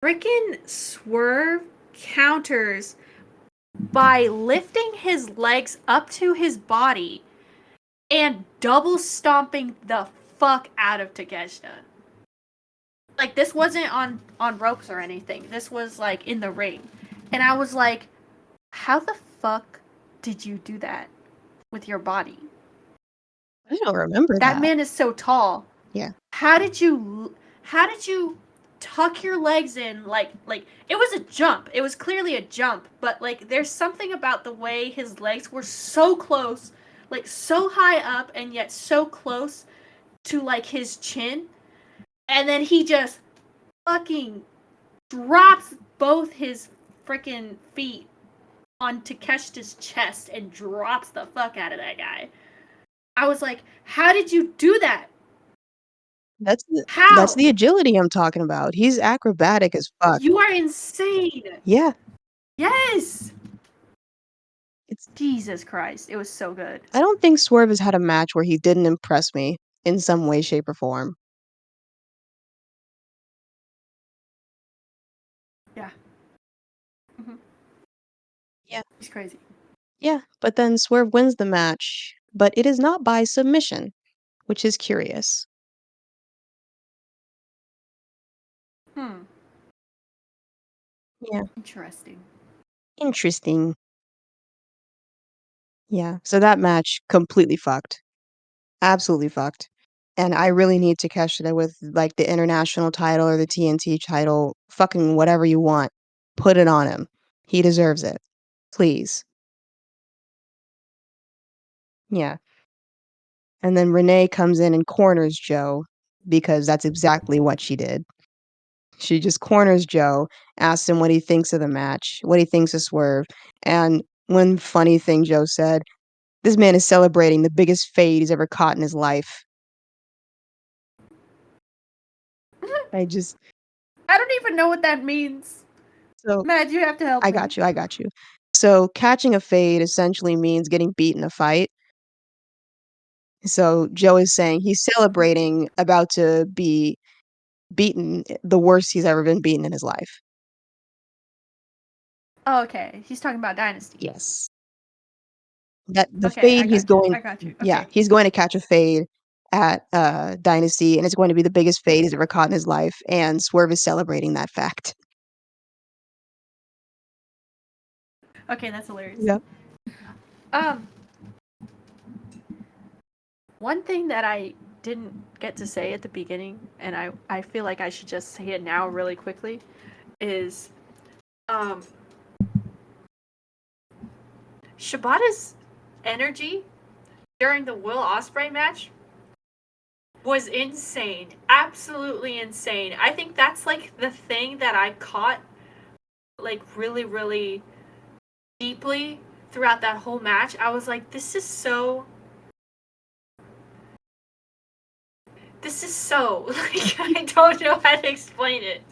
freaking Swerve counters by lifting his legs up to his body and double stomping the fuck out of Takeshita. Like this wasn't on ropes or anything. This was like in the ring. And I was like, how the fuck did you do that with your body? I don't remember That that. man is so tall. Yeah. How did you tuck your legs in like it was a jump. It was clearly a jump, but like there's something about the way his legs were so close, like so high up and yet so close to like his chin. And then he just fucking drops both his freaking feet on Takeshita's chest and drops the fuck out of that guy. I was like, how did you do that? That's How? the agility I'm talking about. He's acrobatic as fuck. You are insane. Yeah. Yes. It's Jesus Christ. It was so good. I don't think Swerve has had a match where he didn't impress me in some way, shape, or form. Yeah. Mm-hmm. Yeah. He's crazy. Yeah, but then Swerve wins the match, but it is not by submission, which is curious. Hmm. Yeah. Interesting. Interesting. Yeah, so that match completely fucked. Absolutely fucked. And I really need Takeshita with, like, the international title or the TNT title, fucking whatever you want. Put it on him. He deserves it. Please. Yeah. And then Renee comes in and corners Joe because that's exactly what she did. She just corners Joe, asks him what he thinks of the match, what he thinks of Swerve, and one funny thing Joe said, "This man is celebrating the biggest fade he's ever caught in his life." I just I don't even know what that means. so Matt, you have to help I me. got you, I got you. So, catching a fade essentially means getting beat in a fight. So, Joe is saying he's celebrating about to be beaten the worst he's ever been beaten in his life. Oh, okay. He's talking about Dynasty. Yes. That the Okay, fade I he's got you. going I got you. yeah, Okay. he's going to catch a fade at, Dynasty, and it's going to be the biggest fade he's ever caught in his life, and Swerve is celebrating that fact. Okay, that's hilarious. Yep. Um, one thing that I didn't get to say at the beginning, and I feel like I should just say it now really quickly, is um Shibata's energy during the Will Ospreay match was insane. Absolutely insane. I think that's like the thing that I caught like really, really deeply throughout that whole match. I was like, this is so like I don't know how to explain it.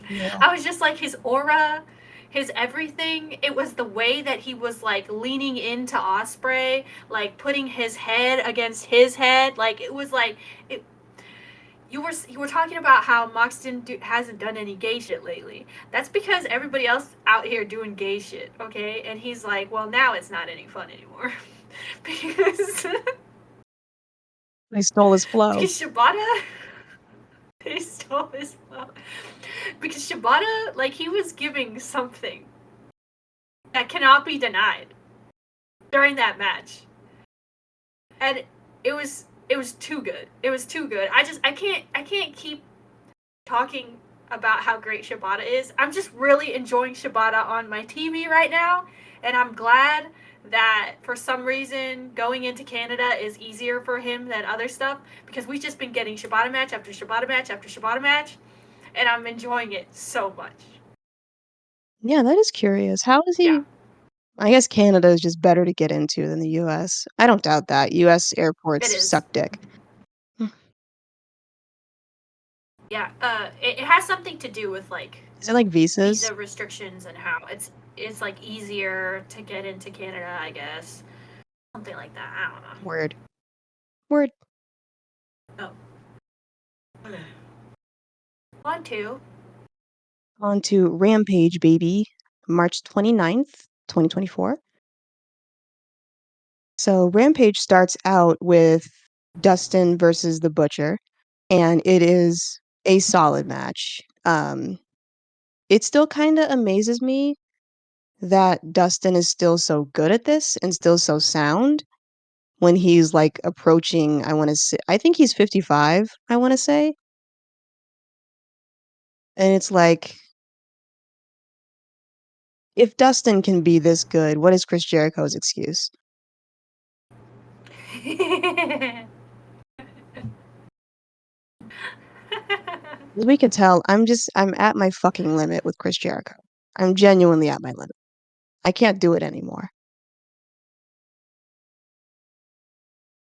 Yeah. I was just like his aura, his everything. It was the way that he was like leaning into Ospreay, like putting his head against his head. Like it was like it you were talking about how hasn't done any gay shit lately. That's because everybody else out here doing gay shit, okay? And he's like, well, now it's not any fun anymore because They stole his flow. because Shibata they stole his flow because Shibata like he was giving something that cannot be denied during that match, and it was too good. It was too good. I can't keep talking about how great Shibata is. I'm just really enjoying Shibata on my TV right now, and I'm glad that for some reason going into Canada is easier for him than other stuff because we've just been getting Shibata match after Shibata match after Shibata match, and I'm enjoying it so much. Yeah, that is curious. How is Yeah, he? I guess Canada is just better to get into than the US. I don't doubt that. US it airports is. suck dick. Yeah, it has something to do with like Is it like visas? visa restrictions and how it's like easier to get into Canada, I guess. Something like that. I don't know. Word. Word. Oh. On to. On to Rampage, baby. March 29th, 2024. So Rampage starts out with Dustin versus the Butcher, and it is a solid match. It still kind of amazes me that Dustin is still so good at this and still so sound when he's like approaching, I want to say, I think he's 55, I want to say. And it's like, if Dustin can be this good, what is Chris Jericho's excuse? As we can tell, I'm at my fucking limit with Chris Jericho. I'm genuinely at my limit. I can't do it anymore.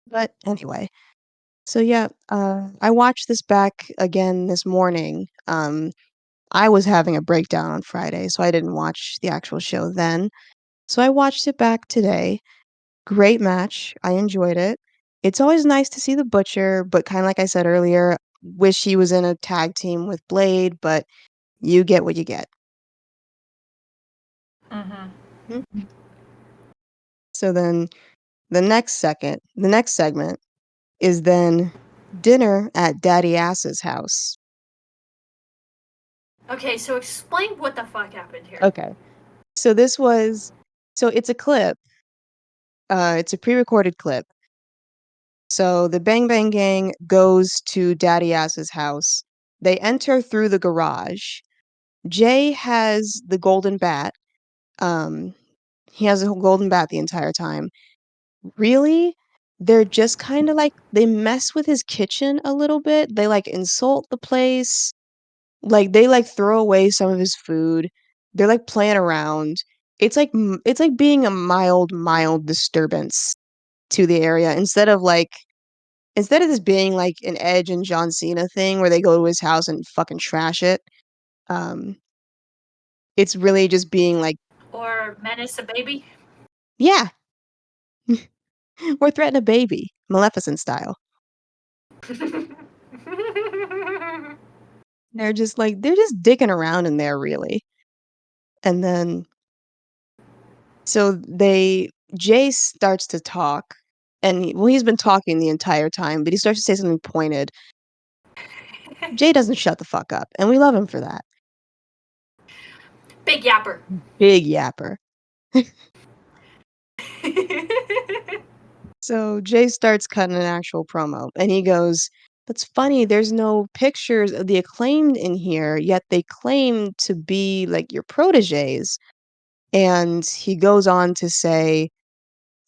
But anyway, so yeah, I watched this back again this morning. I was having a breakdown on Friday, so I didn't watch the actual show then. So I watched it back today. Great match. I enjoyed it. It's always nice to see the Butcher, but kind of like I said earlier, wish he was in a tag team with Blade, but you get what you get. Mm-hmm. Mhm. So then the next segment is then dinner at Daddy Ass's house. Okay, so explain what the fuck happened here. Okay. So this was so it's a clip. It's a pre-recorded clip. So the Bang Bang Gang goes to Daddy Ass's house. They enter through the garage. Jay has the golden bat. Um, he has a golden bat the entire time. Really? They're just kind of like they mess with his kitchen a little bit. They like insult the place. Like they like throw away some of his food. They're like playing around. It's like being a mild disturbance to the area instead of this being like an Edge and John Cena thing where they go to his house and fucking trash it. Um, it's really just being like, Or menace a baby. yeah, we're threatening a baby, Maleficent style. They're just digging around in there really. And then so they Jay starts to talk and he's been talking the entire time, but he starts to say something pointed. Jay doesn't shut the fuck up, and we love him for that. Big yapper. Big yapper. So Jay starts cutting an actual promo, and he goes, "That's funny, there's no pictures of the Acclaimed in here, yet they claim to be like your proteges." And he goes on to say,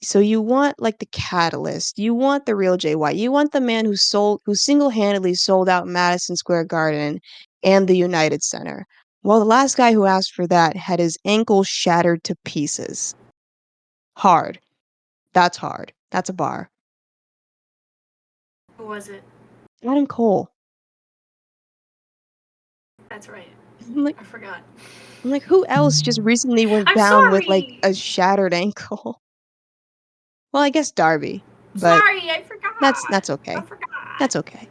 "So you want like the catalyst, you want the real Jay White, you want the man who single-handedly sold out Madison Square Garden and the United Center. Well, the last guy who asked for that had his ankle shattered to pieces. Hard. That's hard. That's a bar. Who was it? Adam Cole." That's right. I'm like I forgot. I'm like, who else just recently went I'm down with like sorry. a shattered ankle? Well, I guess Darby, but Sorry, I forgot. that's I okay. forgot. That's okay.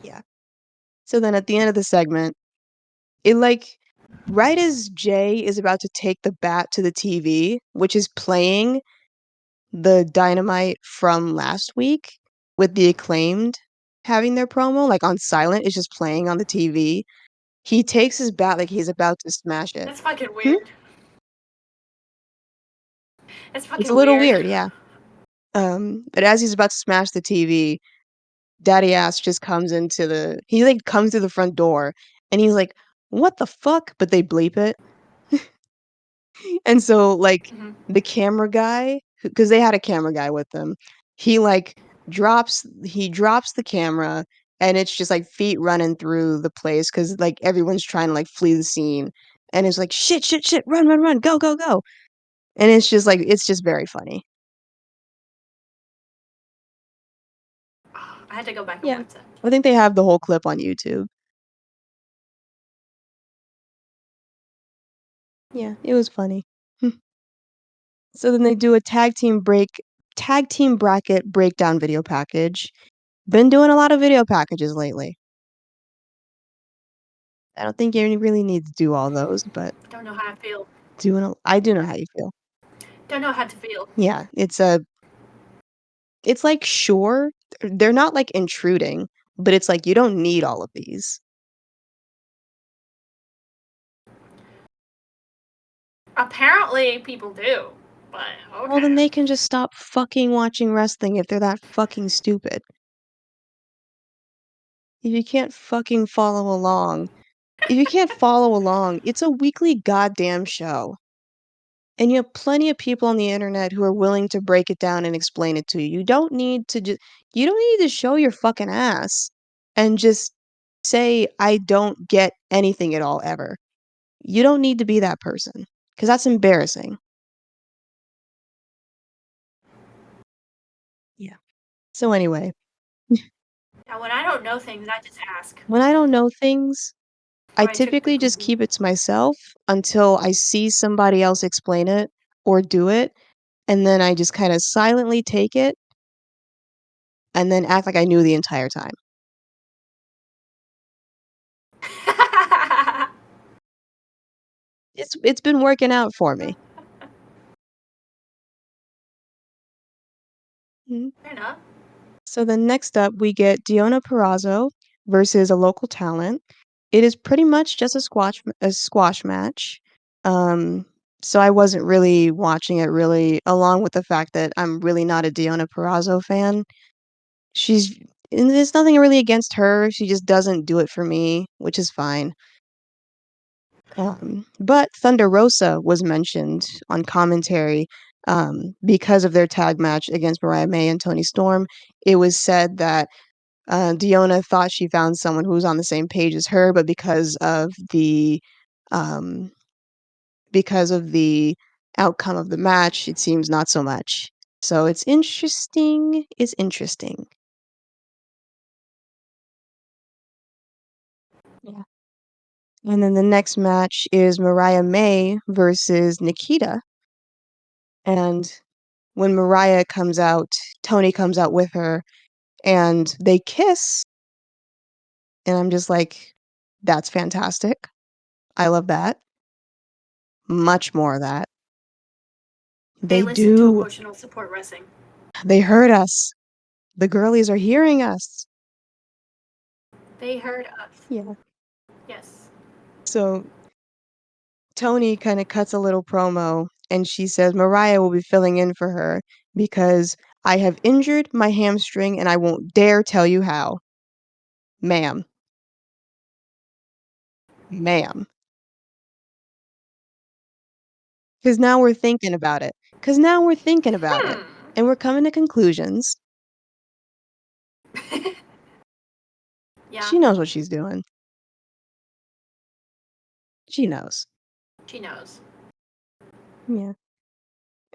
Yeah. So then at the end of the segment, it like right as Jay is about to take the bat to the TV, which is playing the Dynamite from last week with the Acclaimed having their promo, like on silent, it's just playing on the TV. He takes his bat like he's about to smash it. That's fucking Hmm? weird. That's It's a fucking little weird. weird, yeah. But as he's about to smash the TV, Daddy Ass just he like comes through the front door and he's like, "What the fuck?" But they bleep it. And so, like, Hmm. the camera guy, because they had a camera guy with them, he like he drops the camera and it's just like feet running through the place because like everyone's trying to like flee the scene. And it's like shit, shit, shit, run, run, run, go, go, go. And it's just very funny. I had to go back and Yeah. watch that. I think they have the whole clip on YouTube. Yeah, it was funny. So then they do a tag team bracket breakdown video package. Been doing a lot of video packages lately. I don't think you really need to do all those, but Don't know how to feel. I do know how you feel. Don't know how to feel. Yeah, it's like sure, they're not like intruding, but it's like you don't need all of these. Apparently, people do. But Well, then okay. they can just stop fucking watching wrestling if they're that fucking stupid. If you can't fucking follow along, if you can't follow along, it's a weekly goddamn show. And you have plenty of people on the internet who are willing to break it down and explain it to you. You don't need to show your fucking ass and just say I don't get anything at all ever. You don't need to be that person because that's embarrassing. Yeah. So anyway, Now, when I don't know things, I just ask. when I don't know things, I Or I typically typically just Google. keep it to myself until I see somebody else explain it or do it, and then I just kind of silently take it and then act like I knew the entire time. It's been working out for me. Mhm. Fair enough. So then next up, we get Diona Perazzo versus a local talent. It is pretty much just a squash match. Um, so I wasn't really watching it really, along with the fact that I'm really not a Diona Perazzo fan. She's and there's nothing really against her. She just doesn't do it for me, which is fine. But Thunder Rosa was mentioned on commentary because of their tag match against Mariah May and Tony Storm. It was said that Diona thought she found someone who was on the same page as her, but um, because of the outcome of the match, it seems not so much. So it's interesting. It's interesting. Yeah. And then the next match is Mariah May versus Nikita. And when Mariah comes out, Tony comes out with her and they kiss. And I'm just like, that's fantastic. I love that. Much more of that. They They listen to do. emotional support wrestling. They heard us. The girlies are hearing us. They heard us. Yeah. Yes. So Tony kind of cuts a little promo and she says Mariah will be filling in for her because I have injured my hamstring and I won't dare tell you how. Ma'am. Ma'am. Because now we're thinking about it. Because now we're thinking about it. Hmm. And we're coming to conclusions. Yeah, She knows what she's doing. She knows. she knows. Yeah.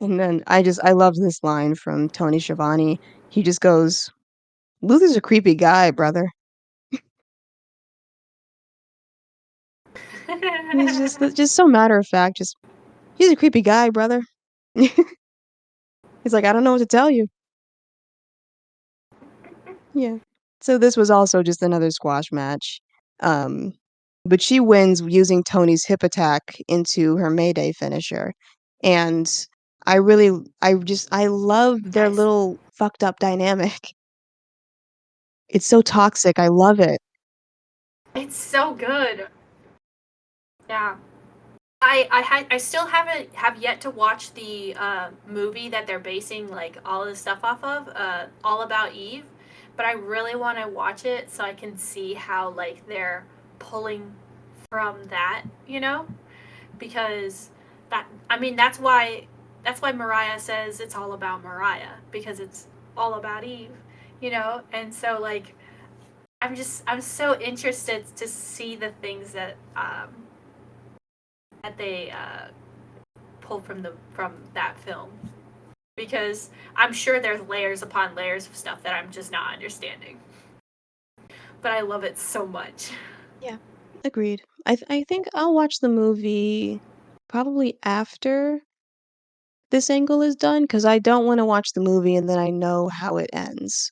And then I love this line from Tony Schiavone. He just goes, Luther's a creepy guy, brother. He's just so matter of fact, just he's a creepy guy, brother. He's like, I don't know what to tell you. Yeah. So this was also just another squash match. Um, but she wins using Tony's hip attack into her Mayday finisher. And I love their Nice. little fucked up dynamic. It's so toxic. I love it. It's so good. Yeah. I still haven't have yet to watch the movie that they're basing like all of the stuff off of, All About Eve, but I really want to watch it so I can see how like they're pulling from that, you know? Because that's why Mariah says it's all about Mariah, because it's all about Eve, you know? And so like I'm so interested to see the things that they pull from that film, because I'm sure there's layers upon layers of stuff that I'm just not understanding. But I love it so much. Yeah, agreed. I think I'll watch the movie probably after this angle is done because I don't want to watch the movie and then I know how it ends.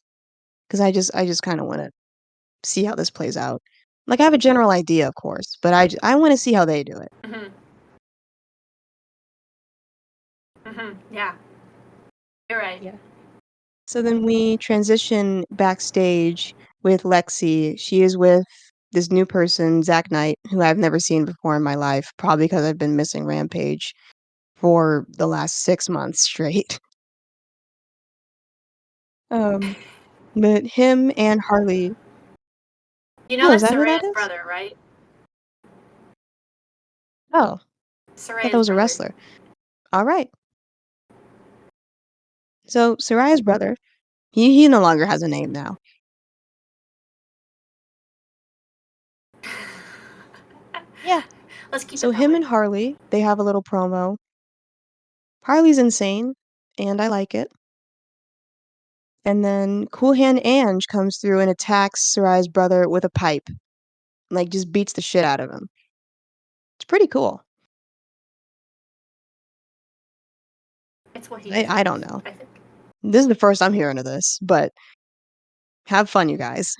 Because I just kind of want to see how this plays out. Like I have a general idea, of course, but I want to see how they do it. Mhm. Mhm. Yeah. You're right. Yeah. So then we transition backstage with Lexi. She is with this new person, Zach Knight, who I've never seen before in my life, probably because I've been missing Rampage for the last 6 months straight. Um, but him and Harley. You know Oh, is that's that who that Soraya's is? brother, right? Oh, I thought that Soraya's was a brother. wrestler. All right. So Soraya's brother, he no longer has a name now. Yeah. Let's keep So it that him way. and Harley, they have a little promo. Harley's insane, and I like it. And then Cool Hand Ange comes through and attacks Sarai's brother with a pipe. Like, just beats the shit out of him. It's pretty cool. It's what he I deserves, don't know. I think. This is the first I'm hearing of this, but have fun, you guys.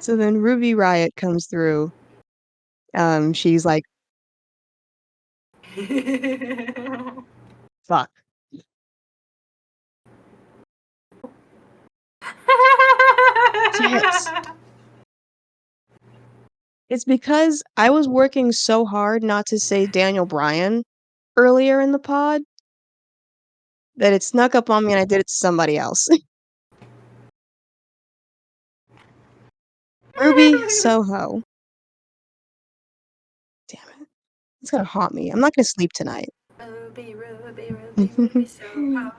So then Ruby Riot comes through. She's like, fuck. Yes. It's because I was working so hard not to say Daniel Bryan earlier in the pod that it snuck up on me and I did it to somebody else. Ruby Soho. Damn it. It's gonna haunt me. I'm not gonna sleep tonight. Ruby, Ruby, Ruby, Ruby, so hot.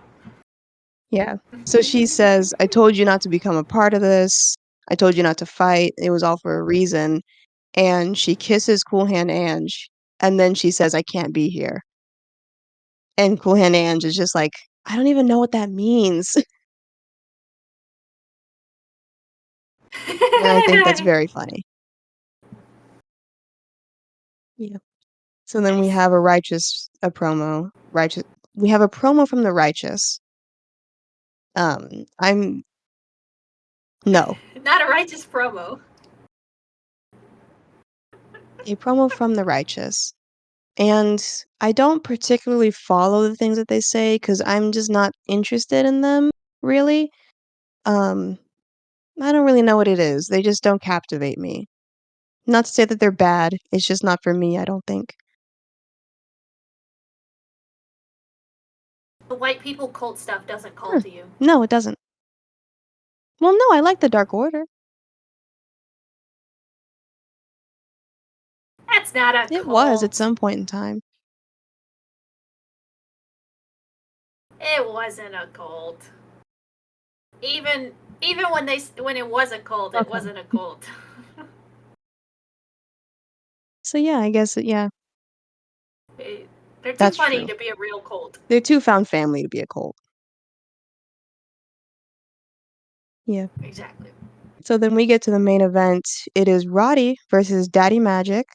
Yeah. So she says, I told you not to become a part of this. I told you not to fight. It was all for a reason. And she kisses Cool Hand Ange. And then she says, I can't be here. And Cool Hand Ange is just like, I don't even know what that means. And I think that's very funny. Yeah. So then we Nice. have a promo. Righteous. We have a promo from the Righteous. I'm no, Not a righteous promo. a promo from the Righteous. And I don't particularly follow the things that they say because I'm just not interested in them, really. Um, I don't really know what it is. They just don't captivate me. Not to say that they're bad, it's just not for me, I don't think. The white people cult stuff doesn't call Hmm. to you. No, it doesn't. Well, no, I like the Dark Order. That's not a It was at cult. some point in time. It wasn't a cult. Even even when it was a cult, it Okay. wasn't a cult. So yeah, I guess yeah, It- they're too that's funny true. to be a real cult. They're too found family to be a cult. Yeah. Exactly. So then we get to the main event. It is Roddy versus Daddy Magic,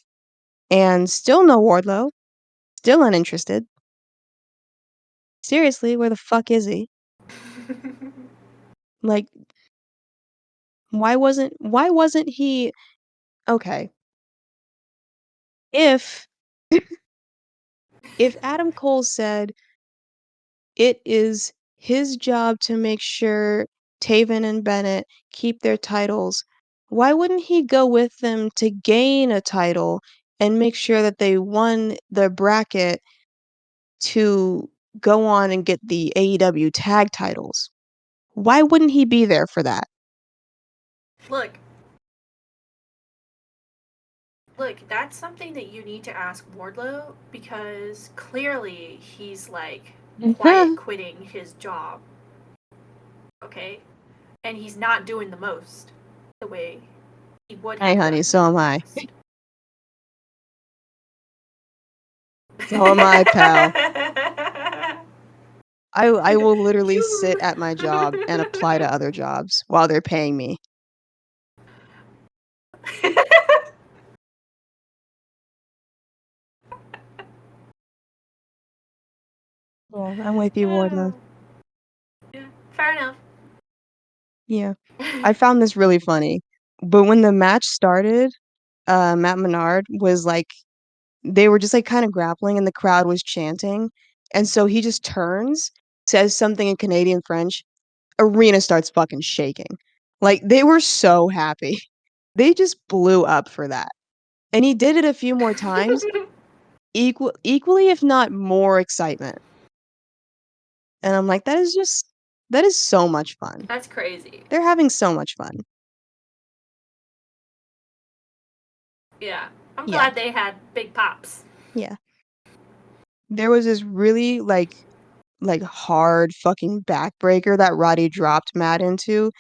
and still no Wardlow. Still uninterested. Seriously, where the fuck is he? Like, why wasn't he okay, if if Adam Cole said it is his job to make sure Taven and Bennett keep their titles, why wouldn't he go with them to gain a title and make sure that they won the bracket to go on and get the AEW tag titles? Why wouldn't he be there for that? Look, that's something that you need to ask Wardlow, because clearly he's like quiet quitting his job. Okay? And he's not doing the most the way he would have Hey, done honey, in so am the I. past. So am I, pal. I will literally sit You. at my job and apply to other jobs while they're paying me. Yeah, I'm with you, Wardlow. Yeah, fair enough. Yeah. I found this really funny. But when the match started, Matt Menard was like they were just like kind of grappling and the crowd was chanting. And so he just turns, says something in Canadian French, arena starts fucking shaking. Like they were so happy. They just blew up for that. And he did it a few more times, equally if not more excitement. And I'm like, that is so much fun. That's crazy. They're having so much fun. Yeah. I'm Yeah. glad they had big pops. Yeah. There was this really like hard fucking backbreaker that Roddy dropped Matt into,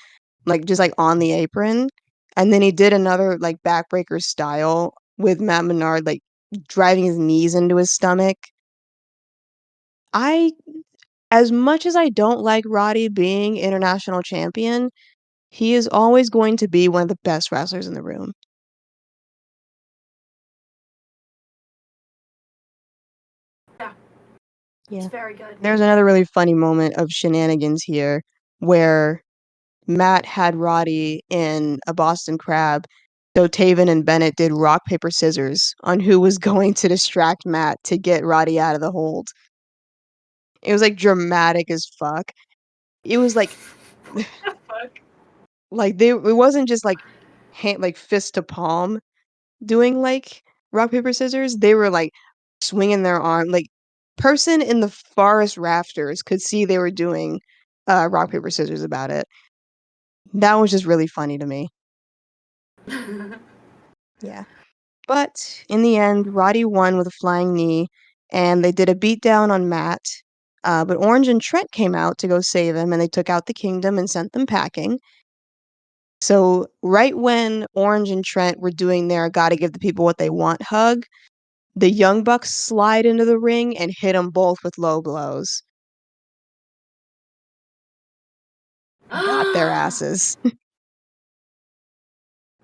like just like on the apron. And then he did another like backbreaker style with Matt Menard like driving his knees into his stomach. I as much as I don't like Roddy being international champion, he is always going to be one of the best wrestlers in the room. Yeah. Yeah. It's very good. There's another really funny moment of shenanigans here where Matt had Roddy in a Boston Crab, so Taven and Bennett did rock, paper, scissors on who was going to distract Matt to get Roddy out of the hold. It was like dramatic as fuck. It was like What the fuck? like it wasn't just like hand like fist to palm doing like rock, paper, scissors. They were like swinging their arm like person in the forest rafters could see they were doing rock, paper, scissors about it. That was just really funny to me. Yeah. But in the end, Roddy won with a flying knee, and they did a beatdown on Matt. But Orange and Trent came out to go save him, and they took out the Kingdom and sent them packing. So right when Orange and Trent were doing their "gotta give the people what they want" hug, the Young Bucks slide into the ring and hit them both with low blows. Got their asses.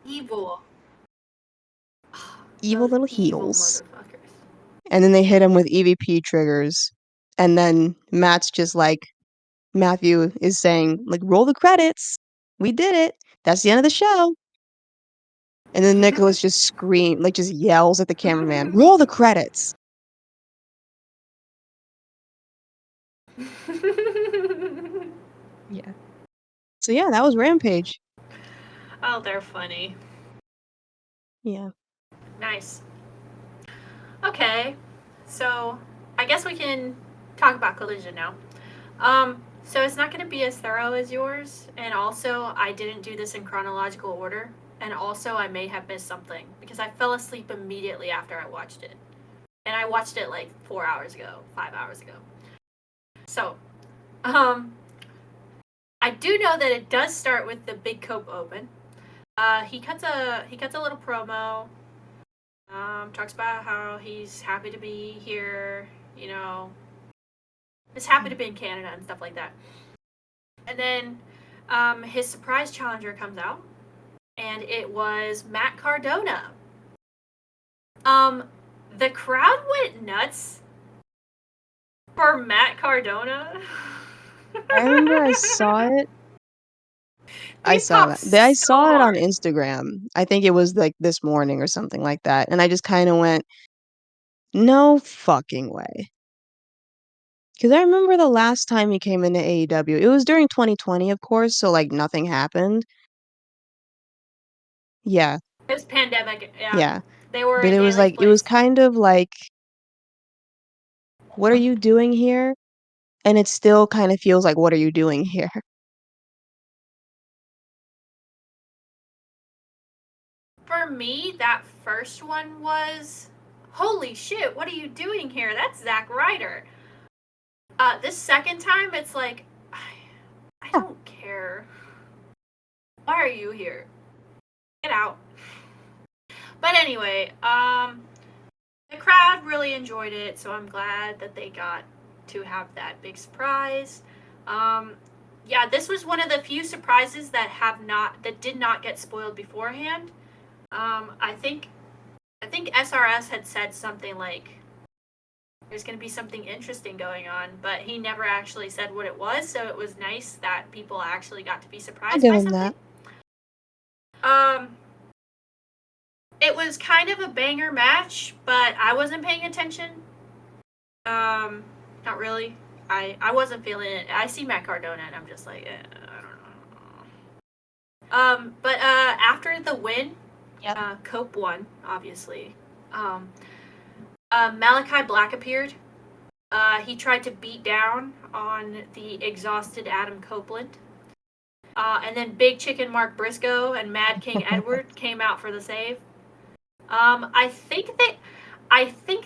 Evil. Evil Those little evil heels. motherfuckers. And then they hit him with EVP triggers. And then Matt's just like, Matthew is saying, like, roll the credits. We did it. That's the end of the show. And then Nicholas just like, just yells at the cameraman, roll the credits. Yeah. So yeah, that was Rampage. Oh, they're funny. Yeah. Nice. Okay. So, I guess we can talk about Collision now. So it's not going to be as thorough as yours, and also I didn't do this in chronological order, and also I may have missed something because I fell asleep immediately after I watched it, and I watched it like 4 hours ago, 5 hours ago. So, um, I do know that it does start with the Big Cope Open. He cuts a little promo. Talks about how he's happy to be here. You know, he's happy to be in Canada and stuff like that. And then his surprise challenger comes out, and it was Matt Cardona. Um, the crowd went nuts for Matt Cardona. I remember I saw it I They saw popped that. I so saw it on hard. Instagram. I think it was, like, this morning or something like that, and I just kinda went, "No fucking way." 'Cause I remember the last time he came into AEW, it was during 2020, of course, so, like, nothing happened. Yeah, It was pandemic, yeah. yeah, They were but in it was, Daly's like it was place. kind of like, "What are you doing here?" And it still kinda feels like, "What are you doing here?" For me, that first one was, holy shit, what are you doing here? That's Zack Ryder. This second time, it's like, I Yeah. don't care. Why are you here? Get out. But anyway, the crowd really enjoyed it, so I'm glad that they got to have that big surprise. Um, yeah, this was one of the few surprises that did not get spoiled beforehand. I think SRS had said something like there's going to be something interesting going on, but he never actually said what it was, so it was nice that people actually got to be I'll surprised give by him something. that. Um, it was kind of a banger match, but I wasn't paying attention. Um, Not really. I wasn't feeling it. I see Matt Cardona and I'm just like, I don't know. But after the win, Yep. Cope won, obviously. Um, Malachi Black appeared. He tried to beat down on the exhausted Adam Copeland. And then Big Chicken Mark Briscoe and Mad King Edward came out for the save. I think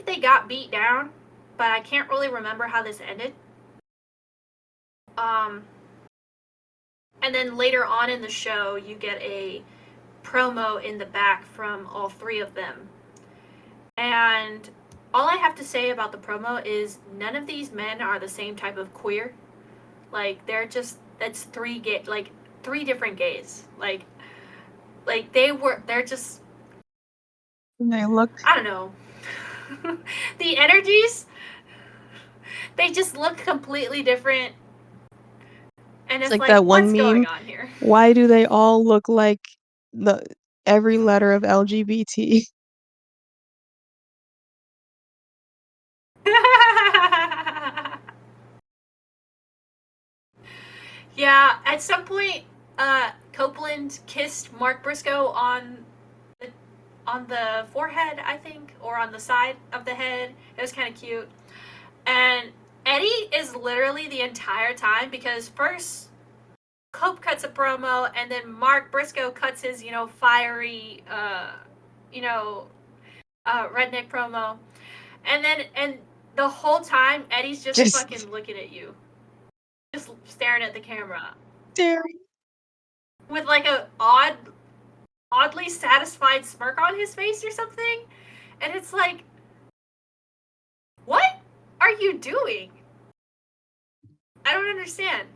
they got beat down, but I can't really remember how this ended. Um, and then later on in the show, you get a promo in the back from all three of them. And all I have to say about the promo is none of these men are the same type of queer. Like that's three different gays. They're just, And they look I don't know. The energies, they just look completely different. And it's it's like like, that one what's meme, going on here? "Why do they all look like the every letter of LGBT?" Yeah, at some point, Copeland kissed Mark Briscoe on the forehead, I think, or on the side of the head. It was kind of cute. And Eddie is literally the entire time, because first Cope cuts a promo and then Mark Briscoe cuts his, fiery, you know, redneck promo. And the whole time Eddie's just Just fucking looking at you. Just staring at the camera staring. with like a oddly satisfied smirk on his face or something. And it's like, what are you doing? I don't understand.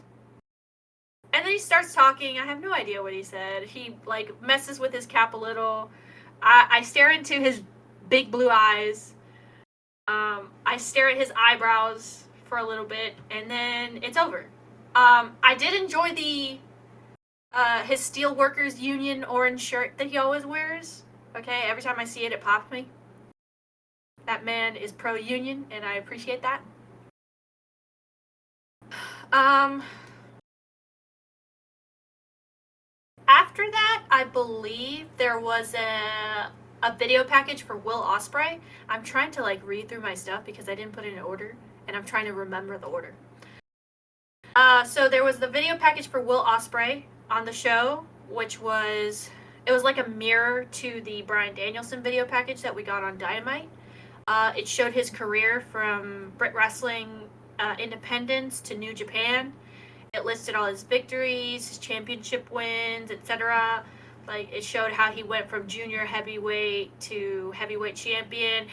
And then he starts talking. I have no idea what he said. He like messes with his cap a little. I stare into his big blue eyes. I stare at his eyebrows for a little bit, and then it's over. I did enjoy the his Steelworkers Union orange shirt that he always wears. Okay, every time I see it, it pops me. That man is pro union, and I appreciate that. Um, After that, I believe there was a video package for Will Ospreay. I'm trying to like read through my stuff because I didn't put it in order, and I'm trying to remember the order. So there was the video package for Will Ospreay on the show, which was it was like a mirror to the Bryan Danielson video package that we got on Dynamite. It showed his career from Brit Wrestling Independence to New Japan. It listed all his victories, his championship wins, etc. Like it showed how he went from junior heavyweight to heavyweight champion.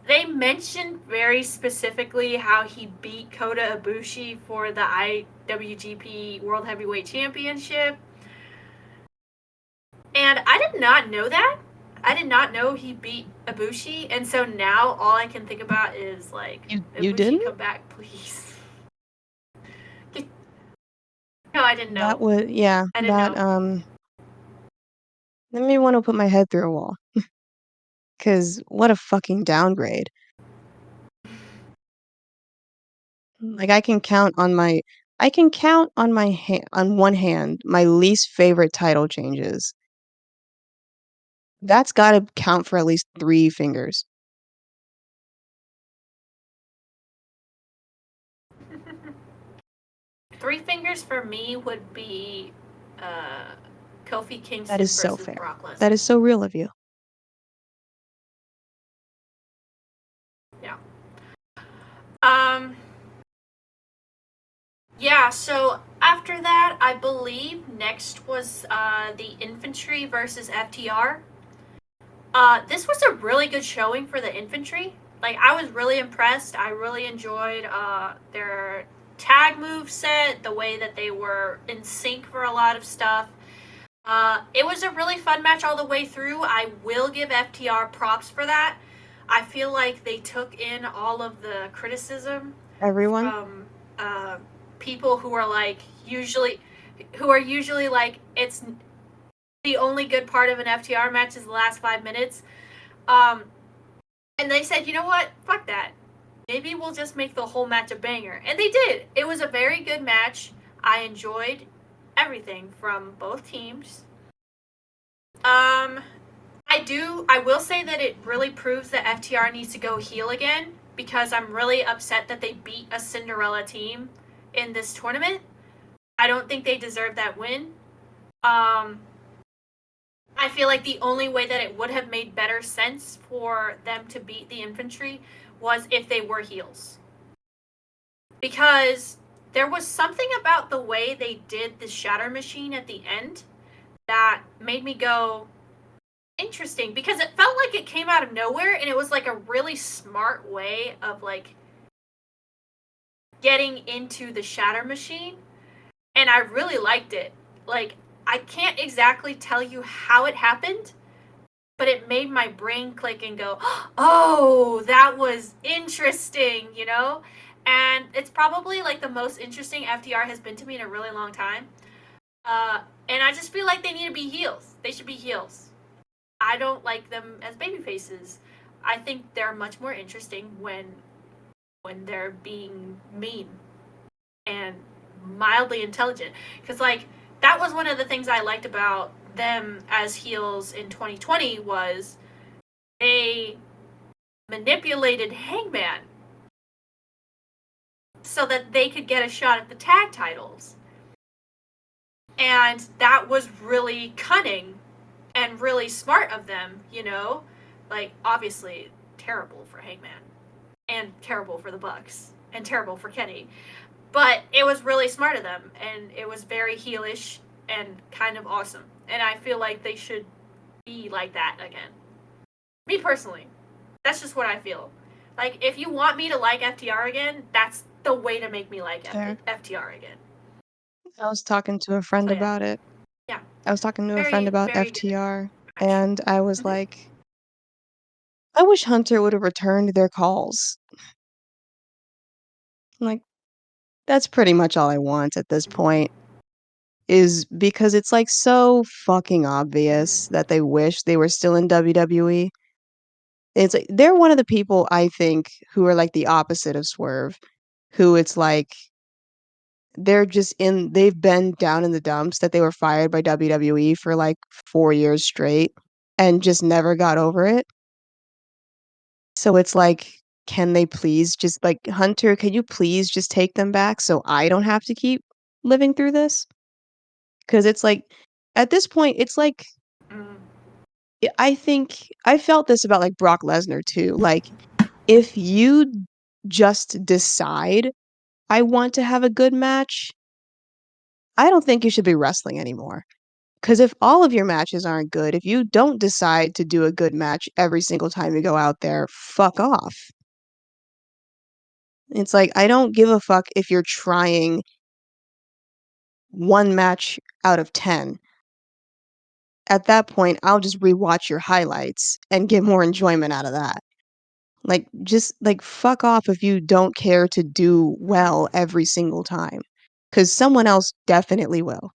They mentioned very specifically how he beat Kota Ibushi for the IWGP World Heavyweight Championship. And I did not know that. I did not know he beat Ibushi, and so now all I can think about is like, You Ibushi, didn't? come back, please. No, I didn't That know. was, yeah, I didn't that, know. made me wanna put my head through a wall. 'Cause what a fucking downgrade. Like, I can count on on one hand my least favorite title changes. That's gotta count for at least 3 fingers. Three fingers for me would be Kofi That Kingston is so versus fair. Brock That Lesnar. is so real of you. Yeah. Um. Yeah. So after that, I believe next was the Infantry versus FTR. This was a really good showing for the Infantry. Like, I was really impressed. I really enjoyed their tag move set, the way that they were in sync for a lot of stuff. It was a really fun match all the way through. I will give FTR props for that. I feel like they took in all of the criticism Everyone? from uh, people who are like usually like it's the only good part of an FTR match is the last 5 minutes. Um, and they said, you know what? Fuck that. Maybe we'll just make the whole match a banger. And they did. It was a very good match. I enjoyed everything from both teams. Um, I will say that it really proves that FTR needs to go heel again because I'm really upset that they beat a Cinderella team in this tournament. I don't think they deserve that win. Um, I feel like the only way that it would have made better sense for them to beat the Infantry was if they were heels. Because there was something about the way they did the Shatter Machine at the end that made me go, interesting, because it felt like it came out of nowhere and it was like a really smart way of like getting into the Shatter Machine, and I really liked it. Like, I can't exactly tell you how it happened, but it made my brain click and go, oh, that was interesting, you know? And it's probably like the most interesting FTR has been to me in a really long time. And I just feel like they need to be heels. They should be heels. I don't like them as baby faces. I think they're much more interesting when they're being mean and mildly intelligent. Because like that was one of the things I liked about them as heels in 2020 was they manipulated Hangman so that they could get a shot at the tag titles. And that was really cunning and really smart of them, you know? Like, obviously, terrible for Hangman, and terrible for the Bucks, and terrible for Kenny. But it was really smart of them, and it was very heelish and kind of awesome. And I feel like they should be like that again. Me personally. That's just what I feel. Like, if you want me to like FTR again, that's the way to make me like Fair. FTR again. I was talking to a friend So, yeah. about it. Yeah. I was talking to a friend Very, about very good FTR, match. and I was Mm-hmm. like, "I wish Hunter would have returned their calls." Like, that's pretty much all I want at this point, is because it's, like, so fucking obvious that they wish they were still in WWE. It's like they're one of the people I think who are, like, the opposite of Swerve, who it's like they've been down in the dumps, that they were fired by WWE for, like, 4 years straight and just never got over it. So it's like, can they please just like, "Hunter, can you please just take them back so I don't have to keep living through this?" 'Cause it's like at this point, it's like Mm. I think I felt this about, like, Brock Lesnar too, like, if you just decide, "I want to have a good match," I don't think you should be wrestling anymore. 'Cause if all of your matches aren't good, if you don't decide to do a good match every single time you go out there, fuck off. It's like, I don't give a fuck if you're trying 1 match out of 10. At that point, I'll just rewatch your highlights and get more enjoyment out of that. Like, just, like, fuck off if you don't care to do well every single time. 'cause someone else definitely will.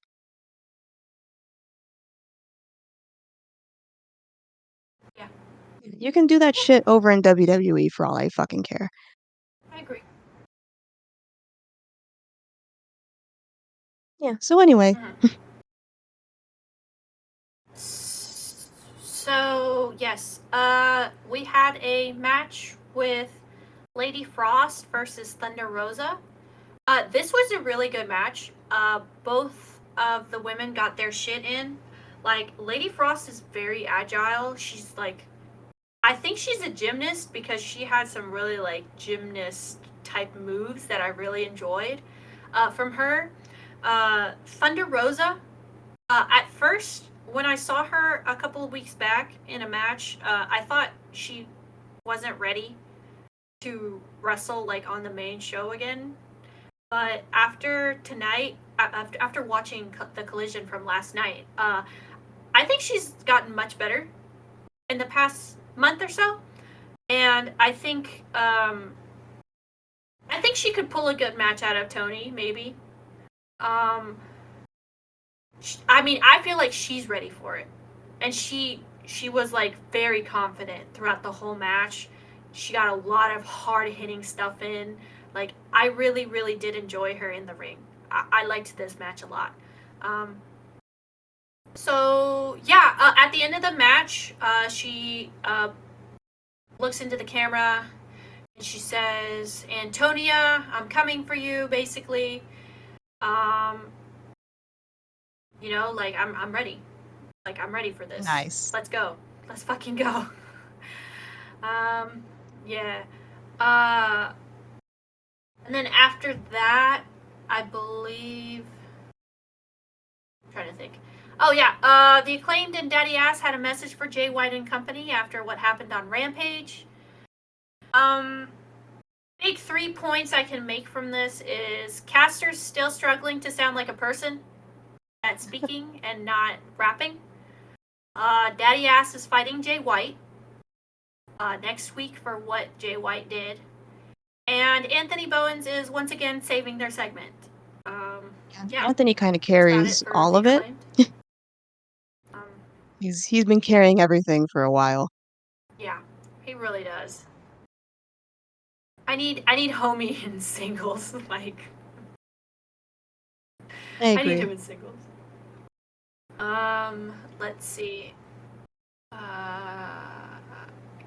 Yeah, You can do that shit over in WWE for all I fucking care. I agree. Yeah, so anyway. Mhm. So yes, we had a match with Lady Frost versus Thunder Rosa. This was a really good match. Both of the women got their shit in. Like Lady Frost is very agile. She's like, I think she's a gymnast because she had some really like gymnast type moves that I really enjoyed from her. Thunder Rosa, at first, when I saw her a couple of weeks back in a match, I thought she wasn't ready to wrestle like on the main show again. But after tonight, after watching the collision from last night, I think she's gotten much better in the past month or so, and I think she could pull a good match out of Tony, maybe. Um, I mean, I feel like she's ready for it, and she was like very confident throughout the whole match. She got a lot of hard hitting stuff in. Like I really, really did enjoy her in the ring. I liked this match a lot. Um, so yeah, at the end of the match, she looks into the camera and she says, "Antonia, I'm coming for you." Basically, um, like I'm ready. Like I'm ready for this. Nice. Let's go. Let's fucking go. um, yeah. Uh, and then after that, I believe. I'm trying to think. Oh yeah. The Acclaimed and Daddy Ass had a message for Jay White and company after what happened on Rampage. Um, big 3 points I can make from this is Caster's still struggling to sound like a person at speaking and not rapping. Daddy Ass is fighting Jay White next week for what Jay White did. And Anthony Bowens is once again saving their segment. Yeah, Anthony kinda that's about it carries for all the of it. Acclaimed. Um, He's been carrying everything for a while. yeah, he really does. I need homie in singles. Like I I need agree. him in singles. Let's see.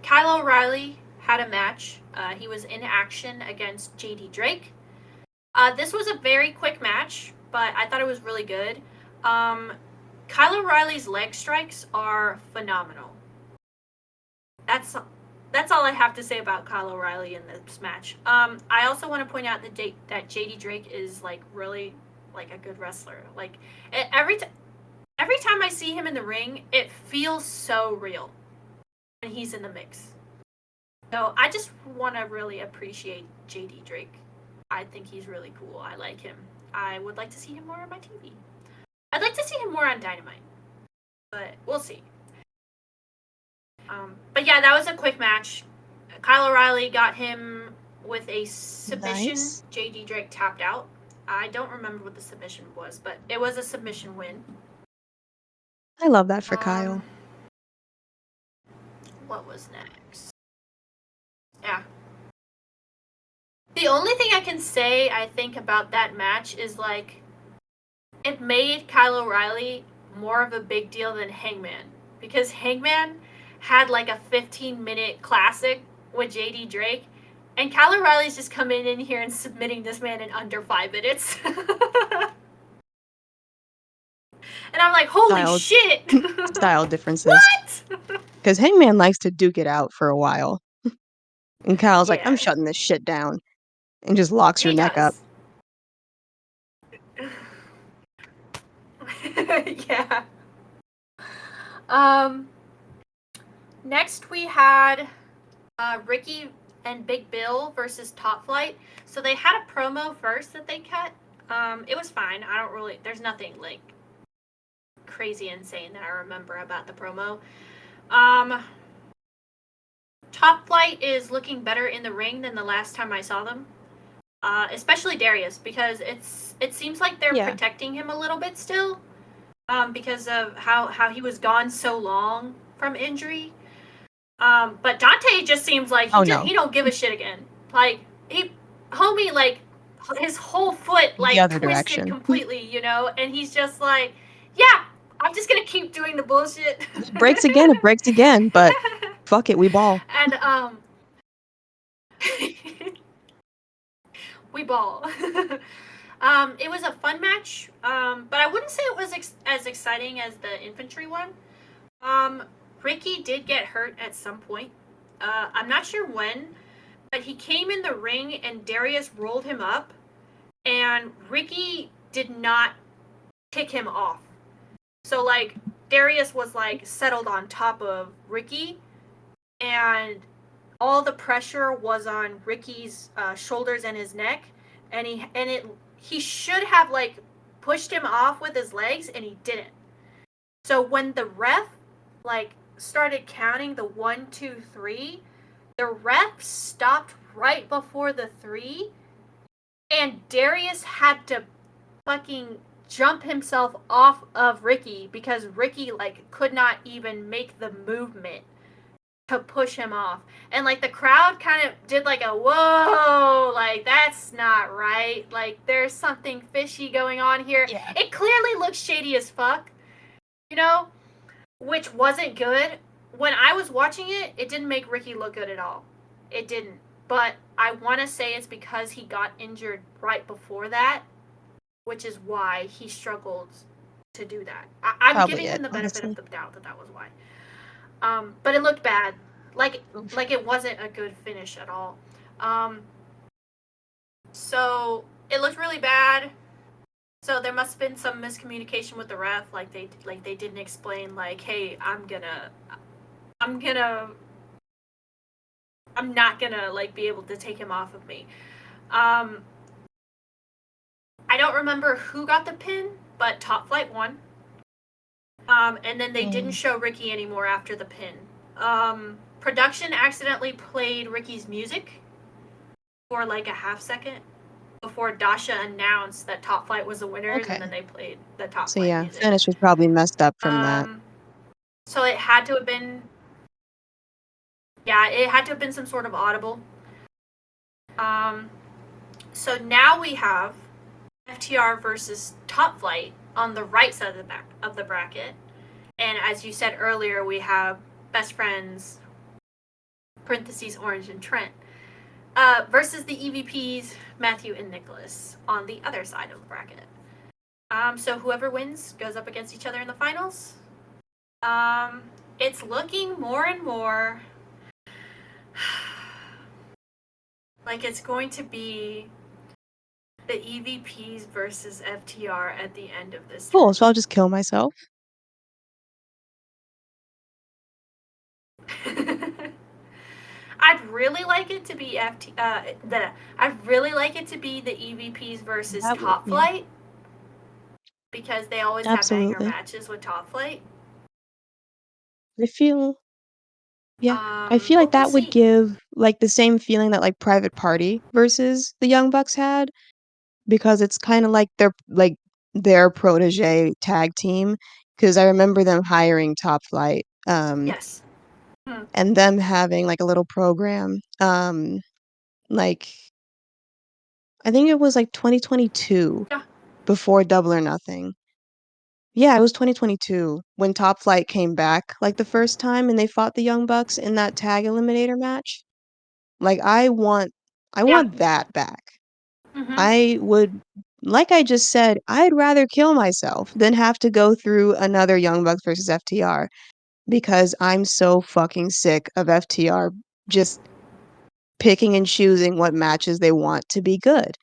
Kyle O'Reilly had a match. He was in action against JD Drake. This was a very quick match, but I thought it was really good. Kyle O'Reilly's leg strikes are phenomenal. That's that's all I have to say about Kyle O'Reilly in this match. I also want to point out that JD Drake is like really like a good wrestler. Like every time I see him in the ring, it feels so real when he's in the mix. So I just want to really appreciate JD Drake. I think he's really cool. I like him. I would like to see him more on my TV. I'd like to see him more on Dynamite, but we'll see. But yeah, that was a quick match. Kyle O'Reilly got him with a submission. Nice. JD Drake tapped out. I don't remember what the submission was, but it was a submission win. I love that for Kyle. What was next? Yeah. The only thing I can say, I think, about that match is like it made Kyle O'Reilly more of a big deal than Hangman. Because Hangman had like a 15-minute classic with JD Drake, and Kyle O'Reilly's just coming in here and submitting this man in under 5 minutes. And I'm like, holy shit! Style differences. What? Because Hangman likes to duke it out for a while. And Kyle's like, I'm Yeah, shutting this shit down. And just locks your he neck up. does. Yeah. Next we had Ricky and Big Bill versus Top Flight. So they had a promo first that they cut. It was fine. There's nothing like crazy insane that I remember about the promo. Top Flight is looking better in the ring than the last time I saw them. especially Darius, because it seems like they're Yeah. protecting him a little bit still, because of how he was gone so long from injury. But Dante just seems like Oh, no. he don't give a shit again. Like homie, like his whole foot The like other twisted direction. completely, and he's just like, yeah, I'm just gonna keep doing the bullshit. It breaks again, but fuck it, we ball. And we ball. It was a fun match, but I wouldn't say it was as exciting as the infantry one. Um, Ricky did get hurt at some point. I'm not sure when, but he came in the ring and Darius rolled him up, and Ricky did not kick him off. So like Darius was like settled on top of Ricky, and all the pressure was on Ricky's shoulders and his neck, and he should have like pushed him off with his legs, and he didn't. So when the ref like started counting the 1, 2, 3, the ref stopped right before the 3, and Darius had to fucking jump himself off of Ricky because Ricky like could not even make the movement to push him off. And like the crowd kind of did like a whoa, like that's not right. Like there's something fishy going on here. Yeah. It clearly looks shady as fuck, you know, which wasn't good. When I was watching it, it didn't make Ricky look good at all. It didn't. But I want to say it's because he got injured right before that, which is why he struggled to do that. I'm Probably giving him it, the benefit honestly. of the doubt that was why. But it looked bad. Like Oof. it wasn't a good finish at all. Um, so it looked really bad. So there must have been some miscommunication with the ref. Like they didn't explain like, hey, I'm not gonna like be able to take him off of me. Um, I don't remember who got the pin, but Top Flight won. And then they didn't show Ricky anymore after the pin. Production accidentally played Ricky's music for like a half second before Dasha announced that Top Flight was the winners, Okay. and then they played the Top So Flight yeah, music. finish was probably messed up from that. So it had to have been, yeah, it had to have been some sort of audible. So now we have FTR versus Top Flight on the right side of the bracket, and as you said earlier, we have Best Friends (parentheses Orange and Trent) versus the EVPs Matthew and Nicholas on the other side of the bracket. So whoever wins goes up against each other in the finals. It's looking more and more like it's going to be the EVPs versus FTR at the end of this Cool, so I'll tournament. just kill myself. I'd really like it to be I'd really like it to be the EVPs versus That would, Top yeah, Flight because they always have banger absolutely. matches with Top Flight. I feel Yeah, I feel like But we'll that would see. give, like, the same feeling that, like, Private Party versus the Young Bucks had, because it's kinda like, their protege tag team. Because I remember them hiring Top Flight, Yes. Hmm. and them having, like, a little program, like, I think it was, like, 2022 Yeah. before Double or Nothing. Yeah, it was 2022 when Top Flight came back, like, the first time and they fought the Young Bucks in that tag eliminator match. Like, I Yeah. want that back. Mm-hmm. I would like I just said, I'd rather kill myself than have to go through another Young Bucks versus FTR because I'm so fucking sick of FTR just picking and choosing what matches they want to be good.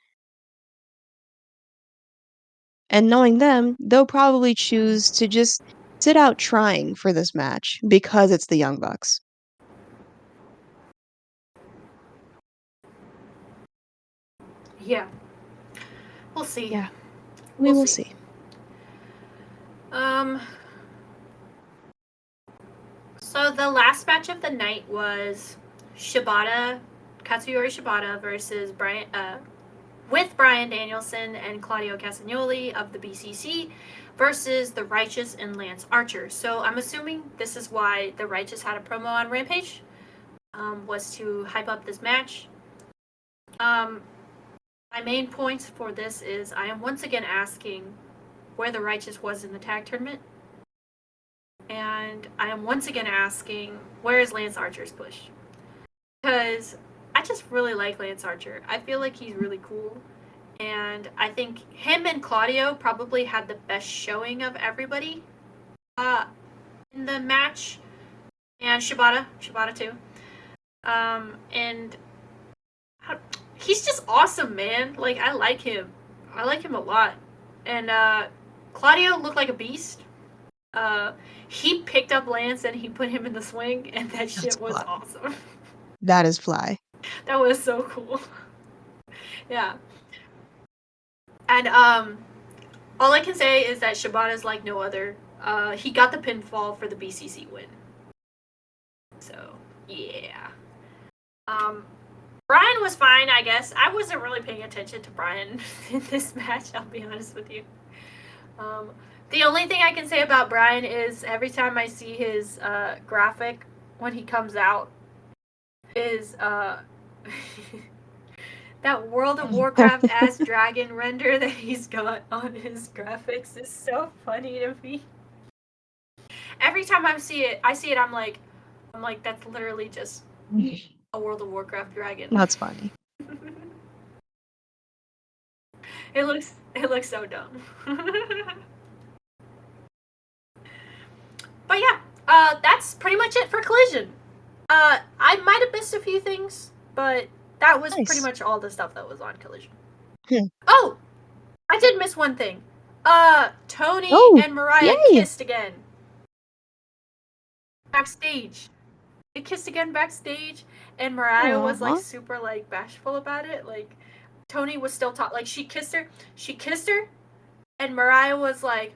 And knowing them, they'll probably choose to just sit out trying for this match because it's the Young Bucks. Yeah. We'll see. Yeah, we We'll will see. see. Um. So the last match of the night was Katsuyori Shibata versus with Bryan Danielson and Claudio Castagnoli of the BCC versus The Righteous and Lance Archer. So I'm assuming this is why The Righteous had a promo on Rampage, was to hype up this match. My main points for this is I am once again asking where The Righteous was in the tag tournament. And I am once again asking, where is Lance Archer's push? Because I just really like Lance Archer. I feel like he's really cool. And I think him and Claudio probably had the best showing of everybody in the match. And Shibata too. And he's just awesome, man. Like, I like him. I like him a lot. And Claudio looked like a beast. He picked up Lance and he put him in the swing, and that shit was awesome. That is fly. That was so cool. Yeah. And all I can say is that Shibata's like no other. He got the pinfall for the BCC win. So, yeah. Bryan was fine, I guess. I wasn't really paying attention to Bryan in this match, I'll be honest with you. The only thing I can say about Bryan is every time I see his graphic when he comes out is that World of Warcraft as dragon render that he's got on his graphics is so funny to me. Every time I see it, I'm like, that's literally just a World of Warcraft dragon. That's funny. It looks so dumb. But yeah, that's pretty much it for Collision. I might have missed a few things, but that was pretty much all the stuff that was on Collision. Oh, I did miss one thing. Tony and Mariah kissed again. Backstage. They kissed again backstage, and Mariah was like super like bashful about it. Like Tony was still like she kissed her, and Mariah was like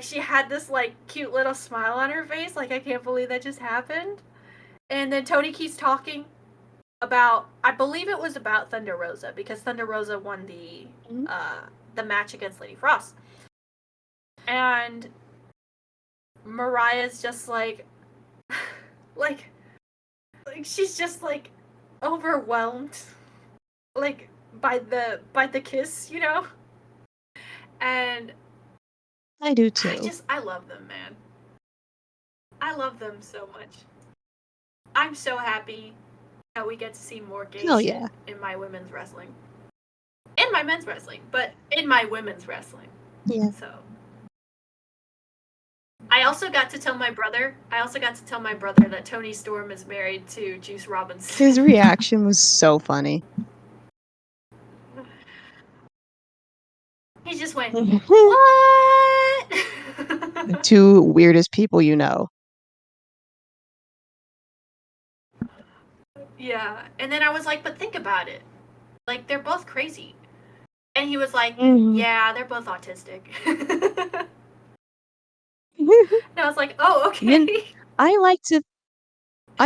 she had this like cute little smile on her face, like I can't believe that just happened. And then Tony keeps talking about, I believe it was about Thunder Rosa, because Thunder Rosa won the match against Lady Frost. And Mariah's just like she's just like overwhelmed like by the kiss, you know? And I do too. I love them, man. I love them so much. I'm so happy that we get to see more gay shit in my women's wrestling. In my men's wrestling, but in my women's wrestling. Yeah. So I also got to tell my brother that Tony Storm is married to Juice Robinson. His reaction was so funny. He just went, what? The two weirdest people you know. Yeah, and then I was like, but think about it. Like, they're both crazy. And he was like, yeah, they're both autistic. And I was like, oh, okay. I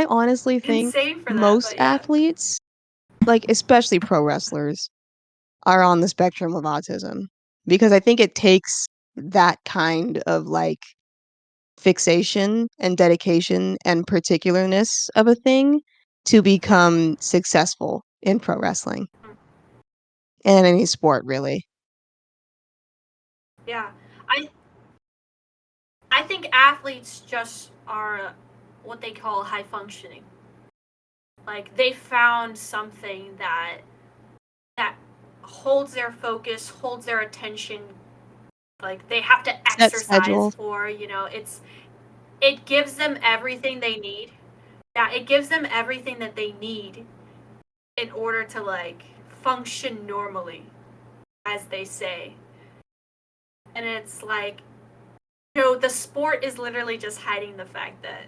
honestly think most athletes, like especially pro wrestlers, are on the spectrum of autism. Because I think it takes that kind of like fixation and dedication and particularness of a thing to become successful in pro wrestling. And any sport, really. Yeah. I think athletes just are what they call high functioning. Like, they found something that holds their focus, holds their attention. Like, they have to exercise for, you know, it gives them everything they need. Yeah, it gives them everything that they need in order to, like, function normally, as they say. And it's like, you know, the sport is literally just hiding the fact that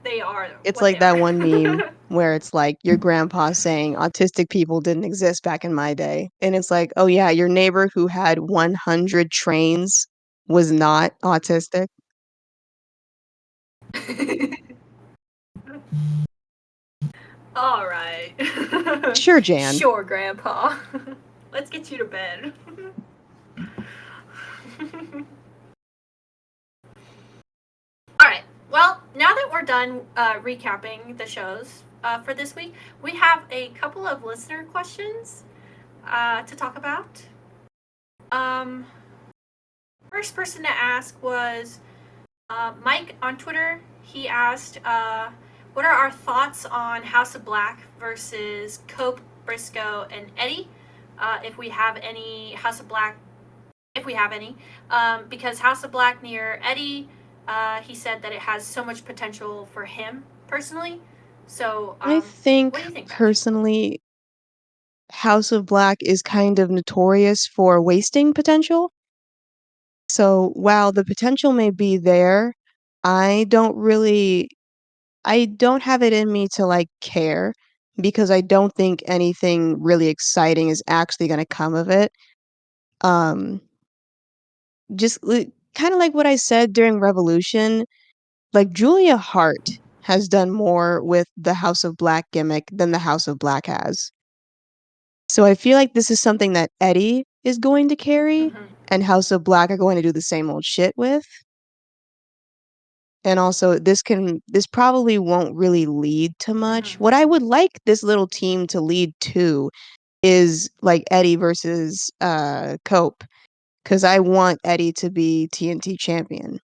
they are. It's like that one meme where it's like your grandpa saying autistic people didn't exist back in my day. And it's like, oh yeah, your neighbor who had 100 trains was not autistic. All right. Sure, Jan. Sure, Grandpa. Let's get you to bed. All right. Well, now that we're done recapping the shows for this week, we have a couple of listener questions to talk about. Um, First person to ask was Mike on Twitter. He asked, "What are our thoughts on House of Black versus Cope, Briscoe, and Eddie? If we have any House of Black, if we have any, because House of Black near Eddie, he said that it has so much potential for him personally. So, I what think do you think, Batch?" personally, House of Black is kind of notorious for wasting potential. So while the potential may be there, I don't really I don't have it in me to like care because I don't think anything really exciting is actually going to come of it. Um just kind of like what I said during Revolution, like Julia Hart has done more with the House of Black gimmick than the House of Black has. So I feel like this is something that Eddie is going to carry Mm-hmm. and House of Black are going to do the same old shit with. And also this probably won't really lead to much. Mm-hmm. What I would like this little team to lead to is like Eddie versus Cope cuz I want Eddie to be TNT champion.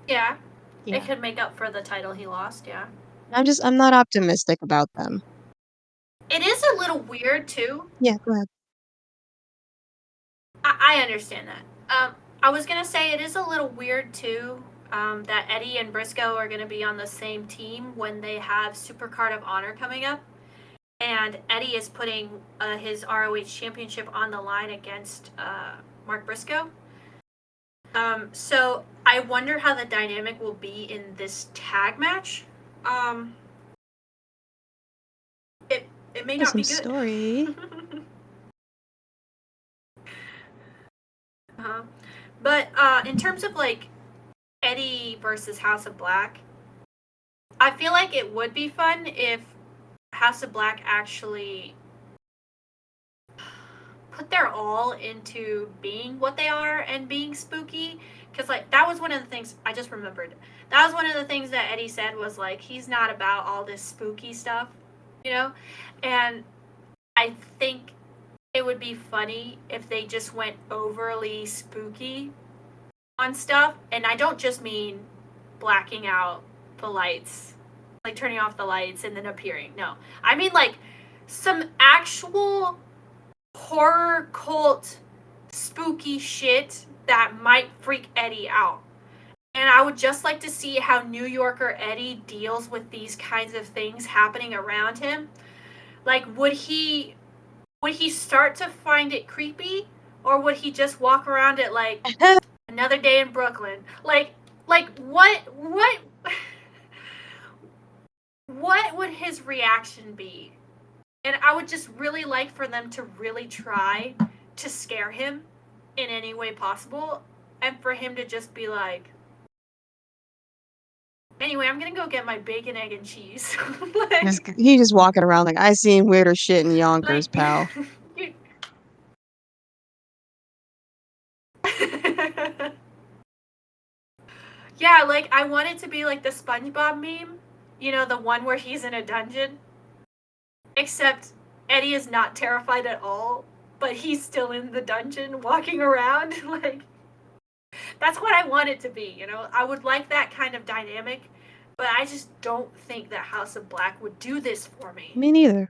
Yeah, it Yeah. could make up for the title he lost. Yeah, I'm not optimistic about them. it is a little weird too. Yeah, go ahead. I understand that. I was gonna say it is a little weird too. That Eddie and Briscoe are gonna be on the same team when they have Supercard of Honor coming up, and Eddie is putting his ROH Championship on the line against Mark Briscoe. So I wonder how the dynamic will be in this tag match. Um, it may not Some be good. story. uh-huh. But in terms of like Eddie versus House of Black, I feel like it would be fun if House of Black actually put their all into being what they are and being spooky. Because like that was one of the things I just remembered. That was one of the things that Eddie said was like he's not about all this spooky stuff, you know. And I think it would be funny if they just went overly spooky on stuff. And I don't just mean blacking out the lights, like turning off the lights and then appearing. No, I mean like some actual horror cult spooky shit that might freak Eddie out. And I would just like to see how New Yorker Eddie deals with these kinds of things happening around him. Like would he start to find it creepy, or would he just walk around it like another day in Brooklyn? Like what would his reaction be? And I would just really like for them to really try to scare him in any way possible, and for him to just be like, anyway, I'm gonna go get my bacon, egg, and cheese. He just walking around like I seen weirder shit in Yonkers, like, pal. you... yeah, like I want it to be like the SpongeBob meme, you know, the one where he's in a dungeon. Except Eddie is not terrified at all, but he's still in the dungeon walking around. Like, that's what I want it to be, you know? I would like that kind of dynamic, but I just don't think that House of Black would do this for me Me neither.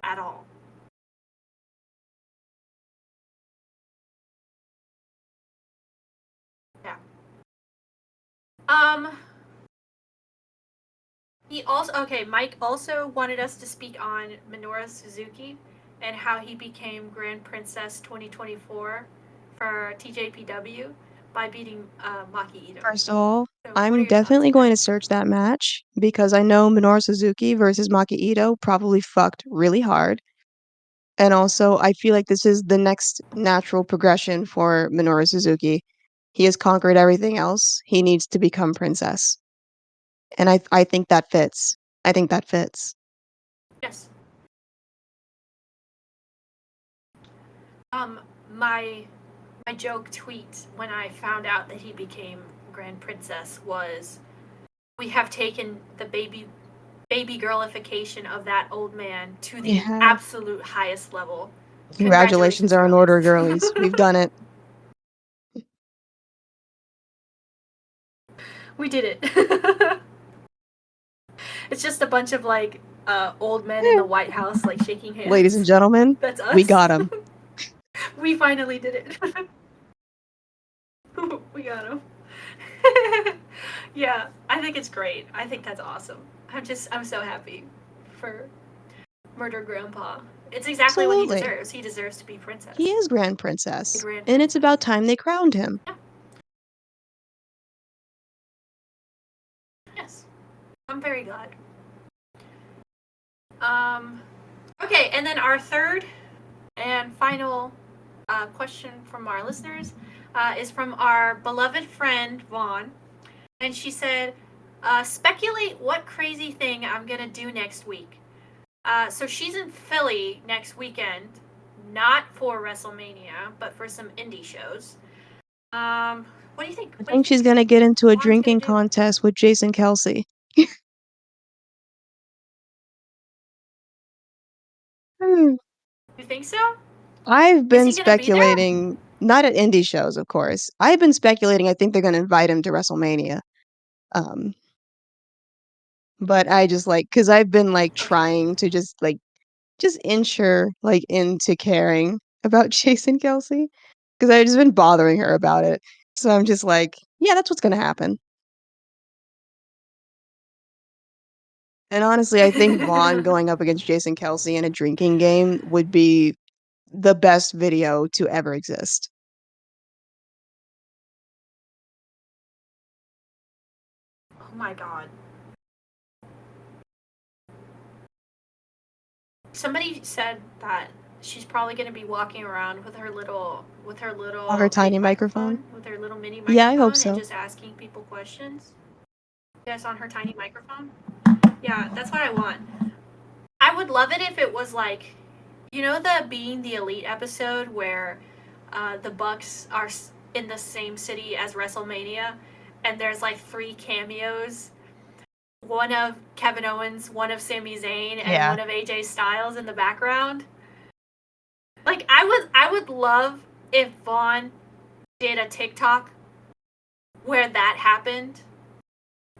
at all. Yeah. Um, Mike also wanted us to speak on Minoru Suzuki and how he became Grand Princess 2024 for TJPW by beating Maki Ito. First of all, So, what are I'm your thoughts, definitely going to Max? search that match because I know Minoru Suzuki versus Maki Ito probably fucked really hard. And also, I feel like this is the next natural progression for Minoru Suzuki. He has conquered everything else. He needs to become princess. And I think that fits. I think that fits. Yes. My joke tweet when I found out that he became Grand Princess was, "We have taken the baby girlification of that old man to the Yeah. absolute highest level. Congratulations are in order, girlies. We've done it. We did it." It's just a bunch of like old men in the White House like shaking hands. Ladies and gentlemen, That's us. we got him. We finally did it. We got him. Yeah, I think it's great. I think that's awesome. I'm so happy for Murder Grandpa. It's exactly what he Absolutely. deserves. He deserves to be princess. He is Grand Princess. Grand And it's Princess. about time they crowned him. Yeah. Yes. I'm very glad. Okay, and then our third and final question from our listeners is from our beloved friend Vaughn, and she said, "Speculate what crazy thing I'm gonna do next week." So she's in Philly next weekend, not for WrestleMania, but for some indie shows. What do you think? I think she's gonna get into a drinking contest with Jason Kelce. You think so? I've been speculating, not at indie shows, of course. I've been speculating I think they're gonna invite him to WrestleMania. But I just like, because I've been like trying to just inch her like into caring about Jason Kelce, because I've just been bothering her about it. So I'm just like, yeah, that's what's gonna happen. And honestly, I think Vaughn going up against Jason Kelce in a drinking game would be the best video to ever exist. Oh my god. Somebody said that she's probably going to be walking around with her little Her tiny microphone? with her little mini microphone, Yeah, I hope so. and just asking people questions. Yes, on her tiny microphone. Yeah, that's what I want. I would love it if it was like, you know, the Being the Elite episode where the Bucks are in the same city as WrestleMania, and there's like 3 cameos. One of Kevin Owens, one of Sami Zayn, and one of AJ Styles in the background. Like, I would love if Vaughn did a TikTok where that happened,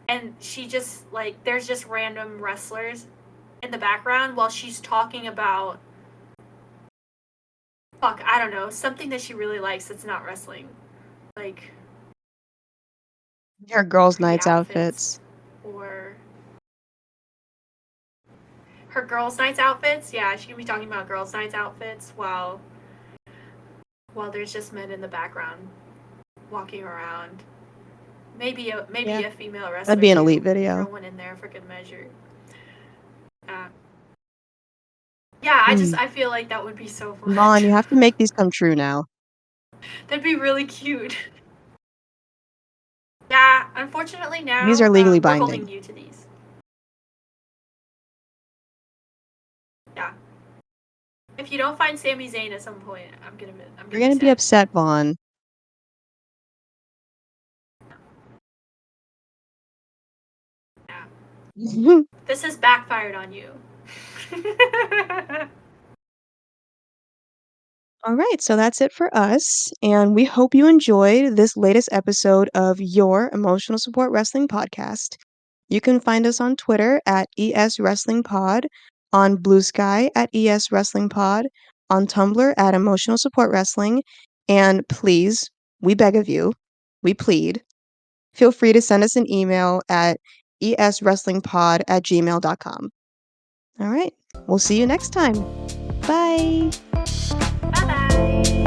and she just like, there's just random wrestlers in the background while she's talking about, I don't know, something that she really likes that's not wrestling, like her girls' nights outfits. Or her girls' nights outfits. Yeah, she could be talking about girls' nights outfits while there's just men in the background walking around. Maybe a female wrestler. That'd be an elite video. Throw one in there for good measure. Yeah, I feel like that would be so fun. Vaughn, you have to make these come true now. That'd be really cute. Yeah, unfortunately now these are legally we're binding. holding you to these. Yeah. If you don't find Sami Zayn at some point, You're gonna be upset, Vaughn. Yeah. This has backfired on you. All right, so that's it for us, and we hope you enjoyed this latest episode of your Emotional Support Wrestling podcast. You can find us on Twitter at ES Wrestling Pod, on Blue Sky at ES Wrestling Pod, on Tumblr at Emotional Support Wrestling, and please, we beg of you, we plead, feel free to send us an email at eswrestlingpod@gmail.com. All right, we'll see you next time. Bye. Bye-bye.